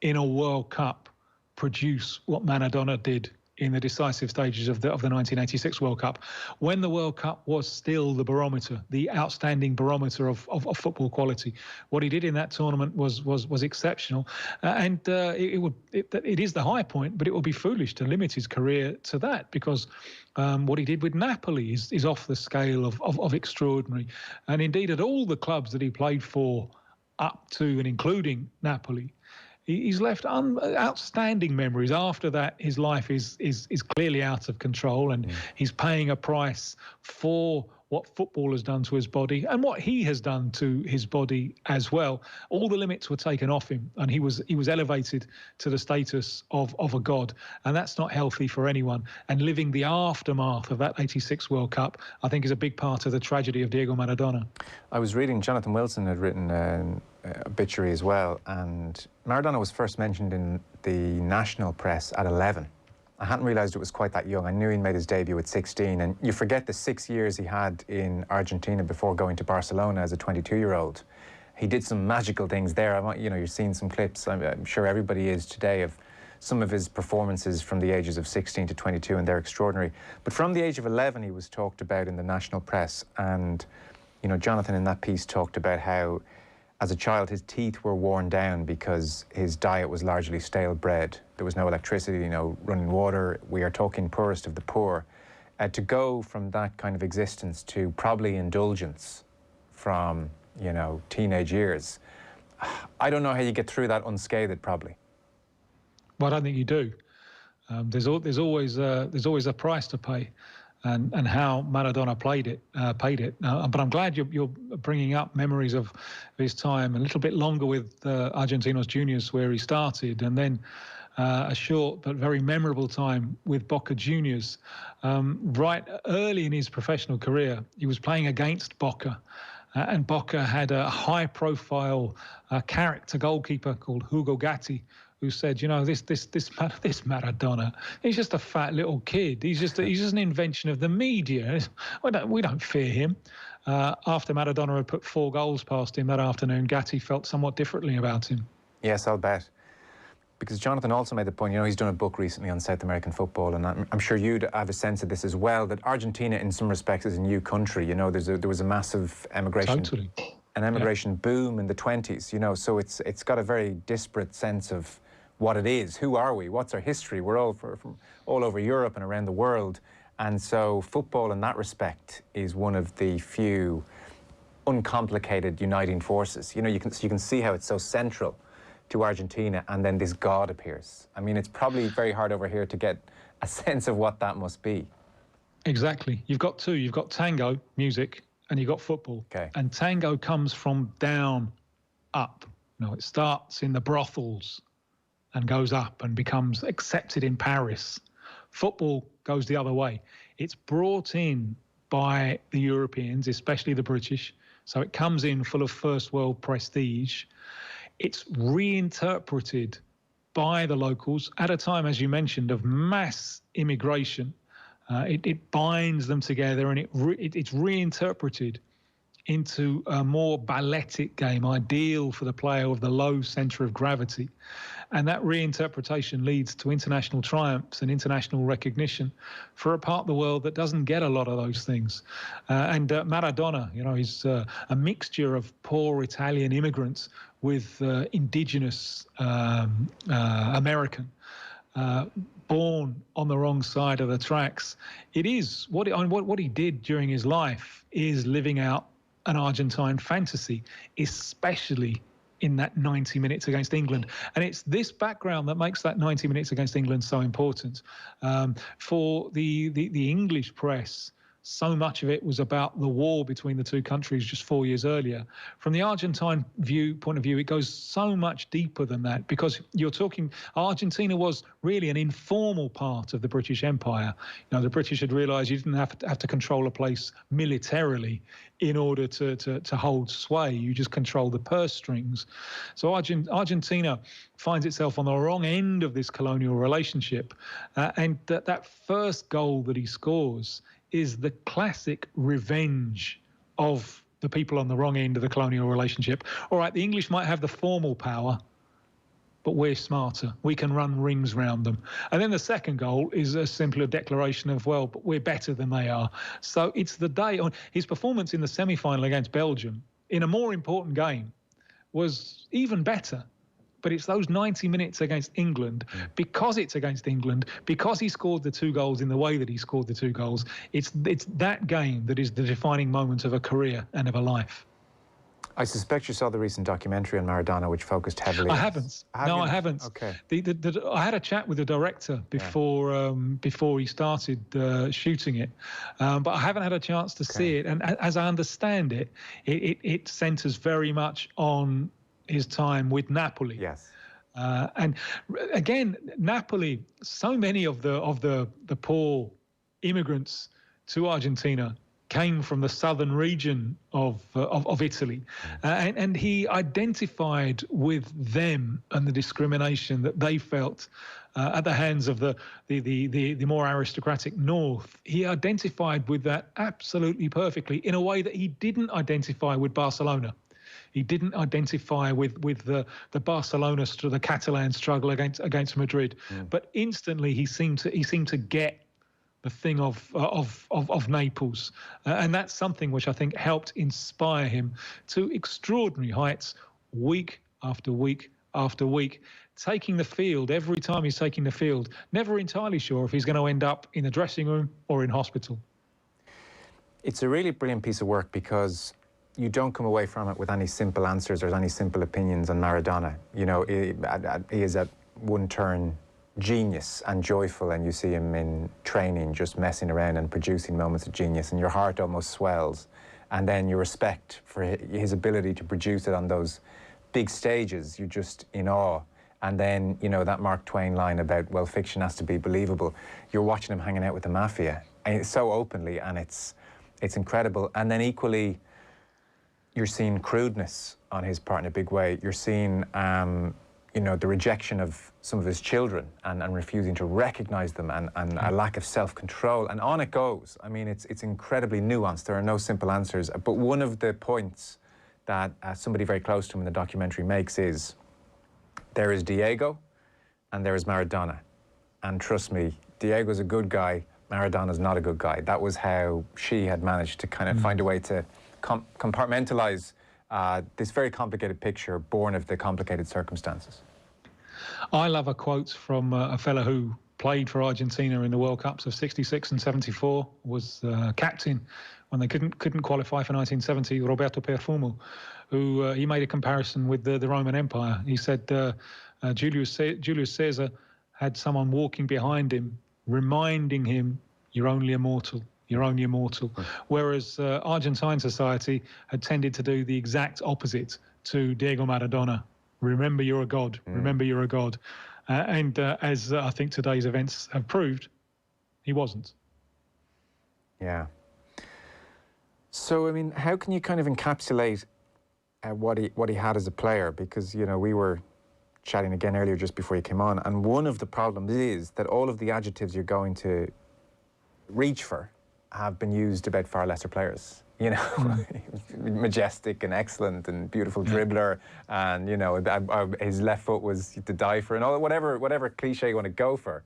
I: in a World Cup produce what Maradona did in the decisive stages of the 1986 World Cup, when the World Cup was still the barometer, the outstanding barometer of football quality. What he did in that tournament was exceptional, and it is the high point. But it would be foolish to limit his career to that, because what he did with Napoli is off the scale of extraordinary. And indeed, at all the clubs that he played for, up to and including Napoli, he's left outstanding memories. After that, his life is clearly out of control, and he's paying a price for what football has done to his body and what he has done to his body as well. All the limits were taken off him, and he was elevated to the status of a god, and that's not healthy for anyone. And living the aftermath of that 86 World Cup, I think, is a big part of the tragedy of Diego Maradona.
H: I was reading, Jonathan Wilson had written an obituary as well, and Maradona was first mentioned in the national press at 11. I hadn't realised it was quite that young. I knew he made his debut at 16, and you forget the 6 years he had in Argentina before going to Barcelona as a 22-year-old. He did some magical things there. You know, you're seeing some clips, I'm sure everybody is today, of some of his performances from the ages of 16 to 22, and they're extraordinary. But from the age of 11, he was talked about in the national press, and, you know, Jonathan in that piece talked about how, as a child, his teeth were worn down because his diet was largely stale bread. There was no electricity, you know, running water. We are talking poorest of the poor. To go from that kind of existence to probably indulgence from, you know, teenage years, I don't know how you get through that unscathed, probably.
I: Well, I don't think you do. There's always a price to pay. And how Maradona paid it. But I'm glad you're bringing up memories of his time a little bit longer with Argentinos Juniors, where he started, and then a short but very memorable time with Boca Juniors. Right early in his professional career, he was playing against Boca. And Boca had a high-profile character goalkeeper called Hugo Gatti, who said, you know, this Maradona, he's just a fat little kid. He's just an invention of the media. We don't fear him. After Maradona had put 4 goals past him that afternoon, Gatti felt somewhat differently about him.
H: Yes, I'll bet. Because Jonathan also made the point, you know, he's done a book recently on South American football, and I'm sure you'd have a sense of this as well, that Argentina, in some respects, is a new country. You know, there was a massive emigration, an emigration boom in the 20s, you know, so it's got a very disparate sense of what it is. Who are we? What's our history? We're all from all over Europe and around the world. And so football in that respect is one of the few uncomplicated uniting forces. You know, you can see how it's so central to Argentina, and then this god appears. I mean, it's probably very hard over here to get a sense of what that must be.
I: Exactly. You've got two. You've got tango, music, and you've got football.
H: Okay.
I: And tango comes from down up. You know, it starts in the brothels and goes up and becomes accepted in Paris. Football goes the other way. It's brought in by the Europeans, especially the British. So it comes in full of first world prestige. It's reinterpreted by the locals at a time, as you mentioned, of mass immigration. It binds them together, and it's reinterpreted into a more balletic game, ideal for the player with the low centre of gravity. And that reinterpretation leads to international triumphs and international recognition for a part of the world that doesn't get a lot of those things. And Maradona, you know, he's a mixture of poor Italian immigrants with indigenous American, born on the wrong side of the tracks. It is, what he did during his life is living out an Argentine fantasy, especially in that 90 minutes against England. And it's this background that makes that 90 minutes against England so important. For the English press, so much of it was about the war between the two countries just 4 years earlier. From the Argentine point of view, it goes so much deeper than that, because you're talking, Argentina was really an informal part of the British Empire. You know, the British had realised you didn't have to control a place militarily in order to hold sway. You just control the purse strings. So Argentina finds itself on the wrong end of this colonial relationship. And that first goal that he scores is the classic revenge of the people on the wrong end of the colonial relationship. All right, the English might have the formal power, but we're smarter. We can run rings round them. And then the second goal is a simpler declaration of, well, but we're better than they are. So it's the day on his performance in the semi-final against Belgium in a more important game was even better. But it's those 90 minutes against England, because it's against England, because he scored the 2 goals in the way that he scored the 2 goals, it's that game that is the defining moment of a career and of a life.
H: I suspect you saw the recent documentary on Maradona, which focused heavily.
I: I haven't. No, I haven't.
H: Okay.
I: I had a chat with the director before he started shooting it, but I haven't had a chance to see it. And as I understand it, it centres very much on his time with Napoli.
H: Yes.
I: And again, Napoli, so many of the poor immigrants to Argentina came from the southern region of Italy, and he identified with them and the discrimination that they felt at the hands of the more aristocratic north. He identified with that absolutely perfectly, in a way that he didn't identify with Barcelona. He didn't identify with the Barcelona, the Catalan struggle against Madrid, but instantly he seemed to get the thing of Naples, and that's something which I think helped inspire him to extraordinary heights, week after week after week, taking the field every time he's taking the field, never entirely sure if he's going to end up in the dressing room or in hospital.
H: It's a really brilliant piece of work, because you don't come away from it with any simple answers or any simple opinions on Maradona. You know, he is at one turn genius and joyful, and you see him in training just messing around and producing moments of genius, and your heart almost swells. And then your respect for his ability to produce it on those big stages, you're just in awe. And then, you know, that Mark Twain line about, well, fiction has to be believable. You're watching him hanging out with the mafia, and it's so openly, and it's incredible. And then equally, you're seeing crudeness on his part in a big way. You're seeing, you know, the rejection of some of his children and refusing to recognise them, and a lack of self-control. And on it goes. I mean, it's incredibly nuanced. There are no simple answers. But one of the points that somebody very close to him in the documentary makes is, there is Diego and there is Maradona. And trust me, Diego's a good guy, Maradona's not a good guy. That was how she had managed to kind of find a way to compartmentalise this very complicated picture born of the complicated circumstances.
I: I love a quote from a fella who played for Argentina in the World Cups of '66 and '74, was captain when they couldn't qualify for 1970, Roberto Perfumo, who he made a comparison with the Roman Empire. He said Julius Caesar had someone walking behind him, reminding him, "You're only a mortal. You're only a mortal." Whereas Argentine society had tended to do the exact opposite to Diego Maradona. Remember, you're a god. Remember, you're a god. And as I think today's events have proved, he wasn't.
H: Yeah. So, I mean, how can you kind of encapsulate what he had as a player? Because, you know, we were chatting again earlier just before you came on, and one of the problems is that all of the adjectives you're going to reach for have been used about far lesser players. You know, majestic and excellent and beautiful dribbler, and, you know, his left foot was to die for, and all whatever cliche you want to go for.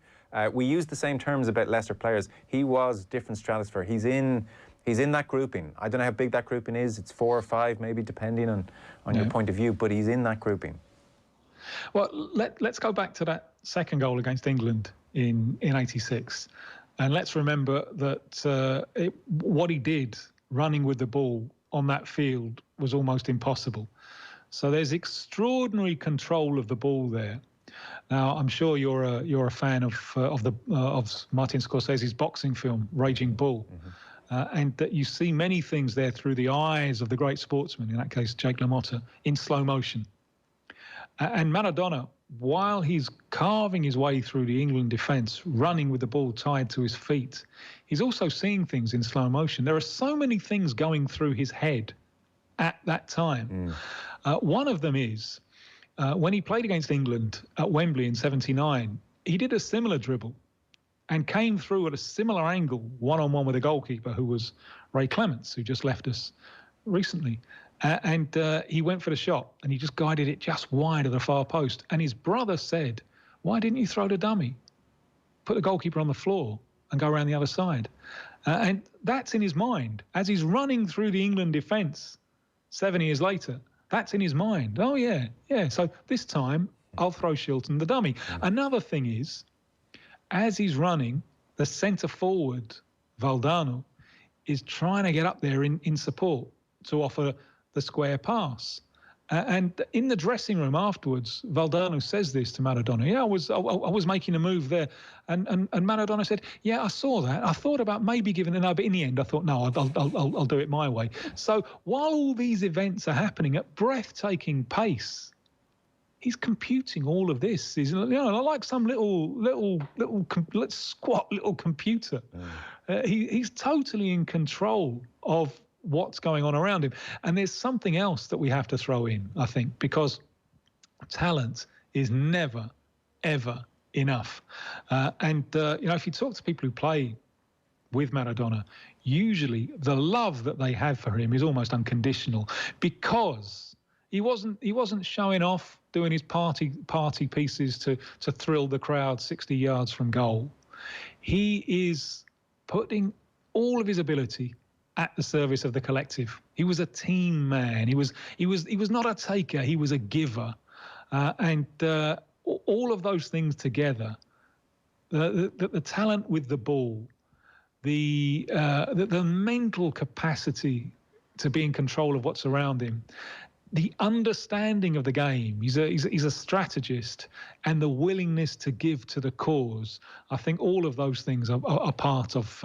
H: We use the same terms about lesser players. He was different stratosphere. He's in that grouping. I don't know how big that grouping is. It's 4 or 5, maybe, depending on your point of view, but he's in that grouping.
I: Well, let's go back to that second goal against England in '86. And let's remember that what he did running with the ball on that field was almost impossible. So there's extraordinary control of the ball there. Now, I'm sure you're a fan of Martin Scorsese's boxing film, Raging Bull. And that you see many things there through the eyes of the great sportsman, in that case, Jake LaMotta, in slow motion. And Maradona, while he's carving his way through the England defence, running with the ball tied to his feet, he's also seeing things in slow motion. There are so many things going through his head at that time. One of them is, when he played against England at Wembley in '79, he did a similar dribble and came through at a similar angle, one-on-one with a goalkeeper who was Ray Clements, who just left us recently. And he went for the shot, and he just guided it just wide of the far post. And his brother said, "Why didn't you throw the dummy? Put the goalkeeper on the floor and go around the other side." And that's in his mind. As he's running through the England defence 7 years later, that's in his mind. Oh, yeah. So this time, I'll throw Shilton the dummy. Another thing is, as he's running, the centre-forward, Valdano, is trying to get up there in support to offer the square pass. And in the dressing room afterwards, Valdano says this to Maradona. "Yeah, I was making a move there." And Maradona said, "Yeah, I saw that. I thought about maybe giving it no, but in the end, I thought, no, I'll do it my way." So while all these events are happening at breathtaking pace, he's computing all of this. He's, you know, like some little squat little computer. He's totally in control of what's going on around him. And there's something else that we have to throw in, I think, because talent is never, ever enough. You know, if you talk to people who play with Maradona, usually the love that they have for him is almost unconditional, because he wasn't showing off, doing his party pieces to thrill the crowd 60 yards from goal. He is putting all of his ability at the service of the collective. He was a team man. He was not a taker. He was a giver, and all of those things together, the talent with the ball, the mental capacity to be in control of what's around him, the understanding of the game. He's a strategist, and the willingness to give to the cause. I think all of those things are part of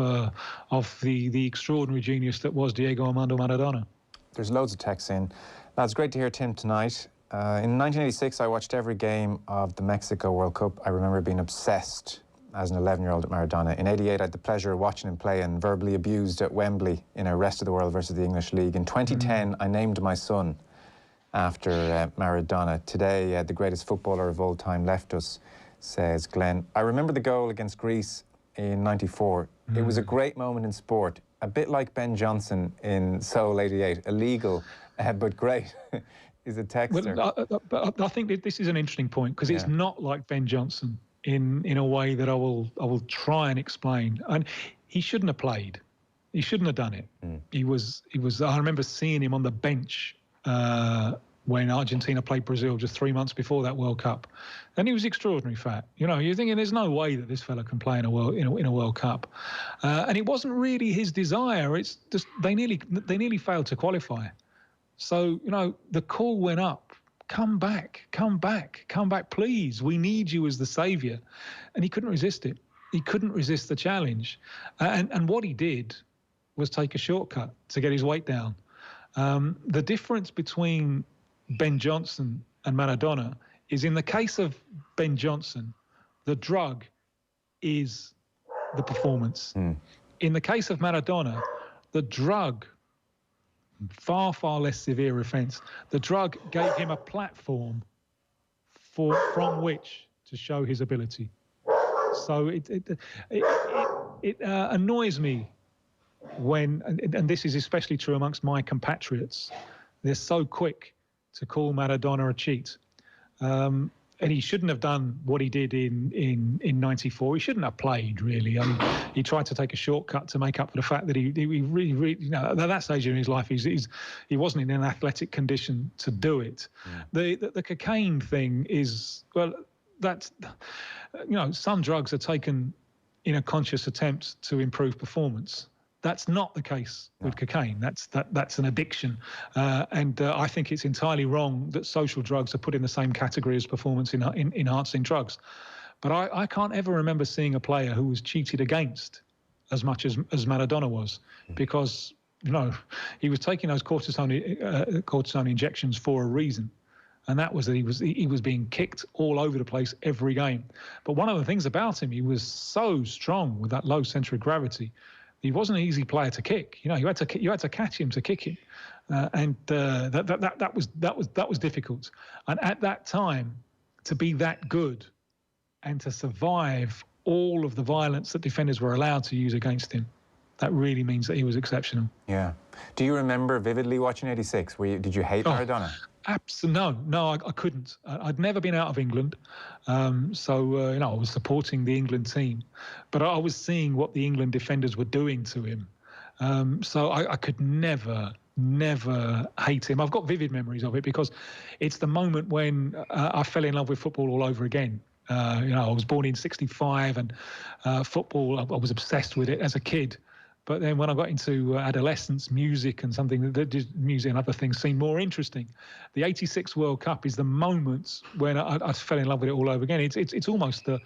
I: the extraordinary genius that was Diego Armando Maradona.
H: There's loads of texts in. That's great to hear Tim tonight. In 1986, I watched every game of the Mexico World Cup. I remember being obsessed as an 11-year-old at Maradona. In 88, I had the pleasure of watching him play and verbally abused at Wembley in a Rest of the World versus the English League. In 2010, I named my son after Maradona. Today, the greatest footballer of all time left us, says Glenn. I remember the goal against Greece in 94. It was a great moment in sport, a bit like Ben Johnson in Seoul 88. Illegal, but great. Is a texter.
I: Well, I think that this is an interesting point because it's not like Ben Johnson in a way that I will try and explain. And he shouldn't have played. He shouldn't have done it. He was. I remember seeing him on the bench when Argentina played Brazil just 3 months before that World Cup, and he was extraordinary fat. You know, you're thinking there's no way that this fella can play in a World Cup, and it wasn't really his desire. It's just they nearly failed to qualify. So, you know, the call went up, come back, please. We need you as the saviour. And he couldn't resist it. He couldn't resist the challenge. And what he did was take a shortcut to get his weight down. The difference between Ben Johnson and Maradona is in the case of Ben Johnson, the drug is the performance. In the case of Maradona, the drug, far less severe offence. The drug gave him a platform from which to show his ability. So it annoys me when, and this is especially true amongst my compatriots, they're so quick to call Maradona a cheat. And he shouldn't have done what he did in 94. He shouldn't have played, really. I mean, he tried to take a shortcut to make up for the fact that he really, you know, at that stage in his life, he wasn't in an athletic condition to do it. The cocaine thing is, well, that's, you know, some drugs are taken in a conscious attempt to improve performance. That's not the case with cocaine. That's an addiction. And I think it's entirely wrong that social drugs are put in the same category as performance enhancing drugs. But I can't ever remember seeing a player who was cheated against as much as Maradona was, because, you know, he was taking those cortisone injections for a reason. And that was that he was being kicked all over the place every game. But one of the things about him, he was so strong with that low centre of gravity. He wasn't an easy player to kick. You know, you had to catch him to kick him, and that was difficult. And at that time, to be that good, and to survive all of the violence that defenders were allowed to use against him, that really means that he was exceptional.
H: Yeah. Do you remember vividly watching '86? Did you hate Maradona? No, I couldn't. I'd never been out of England, so you know, I was supporting the England team, but I was seeing what the England defenders were doing to him, so I could never hate him. I've got vivid memories of it because it's the moment when I fell in love with football all over again. You know, I was born in '65, and football, I was obsessed with it as a kid. But then when I got into adolescence, music and music and other things seemed more interesting. The '86 World Cup is the moment when I fell in love with it all over again. It's almost the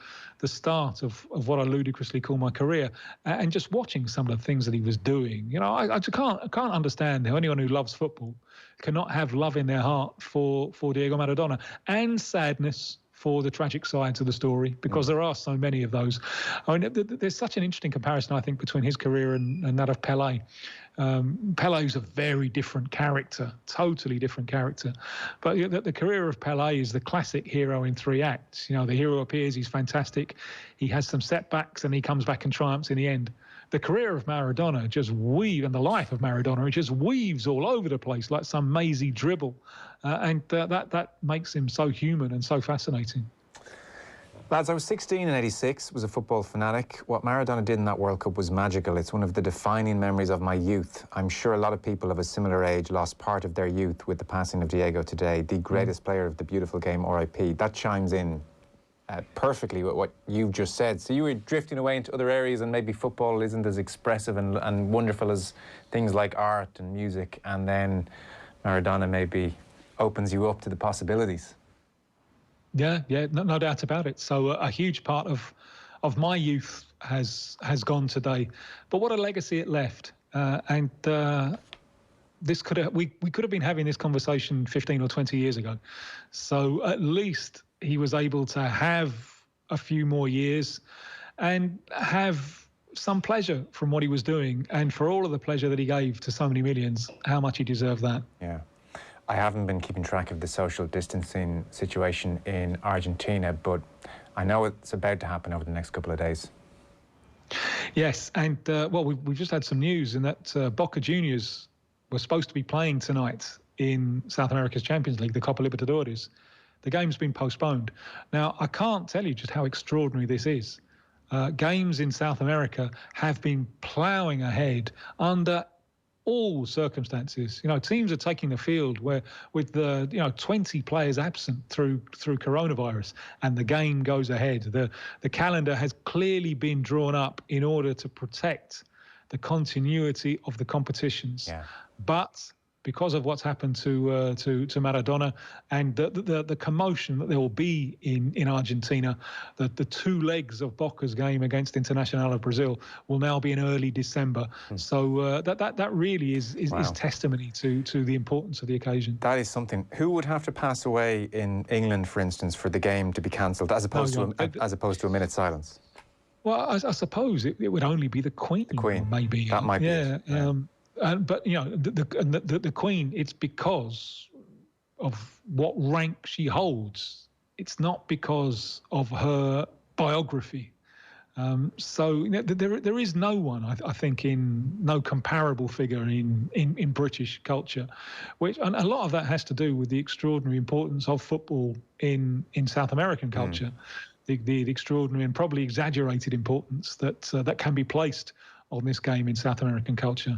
H: start of what I ludicrously call my career. And just watching some of the things that he was doing, you know, I just can't understand how anyone who loves football cannot have love in their heart for Diego Maradona, and sadness for the tragic sides of the story, because there are so many of those. I mean, there's such an interesting comparison, I think, between his career and that of Pelé. Pelé's a very different character, totally different character. But the career of Pelé is the classic hero in 3 acts. You know, the hero appears, he's fantastic, he has some setbacks, and he comes back and triumphs in the end. The career of Maradona and the life of Maradona, it just weaves all over the place like some mazy dribble. And that makes him so human and so fascinating. Lads, I was 16 in '86, was a football fanatic. What Maradona did in that World Cup was magical. It's one of the defining memories of my youth. I'm sure a lot of people of a similar age lost part of their youth with the passing of Diego today, the greatest player of the beautiful game, R.I.P. That chimes in perfectly with what you've just said. So you were drifting away into other areas, and maybe football isn't as expressive and wonderful as things like art and music, and then Maradona maybe opens you up to the possibilities.
I: Yeah, no doubt about it. So a huge part of my youth has gone today, but what a legacy it left. And we could have been having this conversation 15 or 20 years ago. So at least he was able to have a few more years and have some pleasure from what he was doing, and for all of the pleasure that he gave to so many millions, how much he deserved that.
H: Yeah. I haven't been keeping track of the social distancing situation in Argentina, but I know it's about to happen over the next couple of days.
I: Yes, and well, we've just had some news in that Boca Juniors were supposed to be playing tonight in South America's Champions League, the Copa Libertadores. The game's been postponed. Now, I can't tell you just how extraordinary this is. Games in South America have been ploughing ahead under all circumstances. You know, teams are taking the field with the 20 players absent through coronavirus, and the game goes ahead. The calendar has clearly been drawn up in order to protect the continuity of the competitions.
H: Yeah.
I: But because of what's happened to Maradona and the commotion that there will be in Argentina, the two legs of Boca's game against Internacional of Brazil will now be in early December. So that really is testimony to the importance of the occasion.
H: That is something. Who would have to pass away in England, for instance, for the game to be cancelled, as opposed to a minute's silence?
I: Well, I suppose it would only be the Queen.
H: The Queen,
I: maybe.
H: That might be it.
I: But the Queen, it's because of what rank she holds. It's not because of her biography. So there is no one, I think, no comparable figure in British culture, and a lot of that has to do with the extraordinary importance of football in South American culture, the extraordinary and probably exaggerated importance that can be placed on this game in South American culture.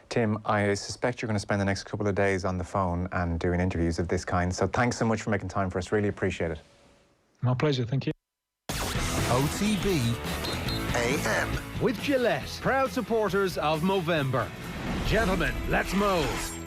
H: Tim, I suspect you're going to spend the next couple of days on the phone and doing interviews of this kind. So thanks so much for making time for us. Really appreciate it.
I: My pleasure. Thank you.
S: OTB
B: AM. With Gillette, proud supporters of Movember. Gentlemen, let's move.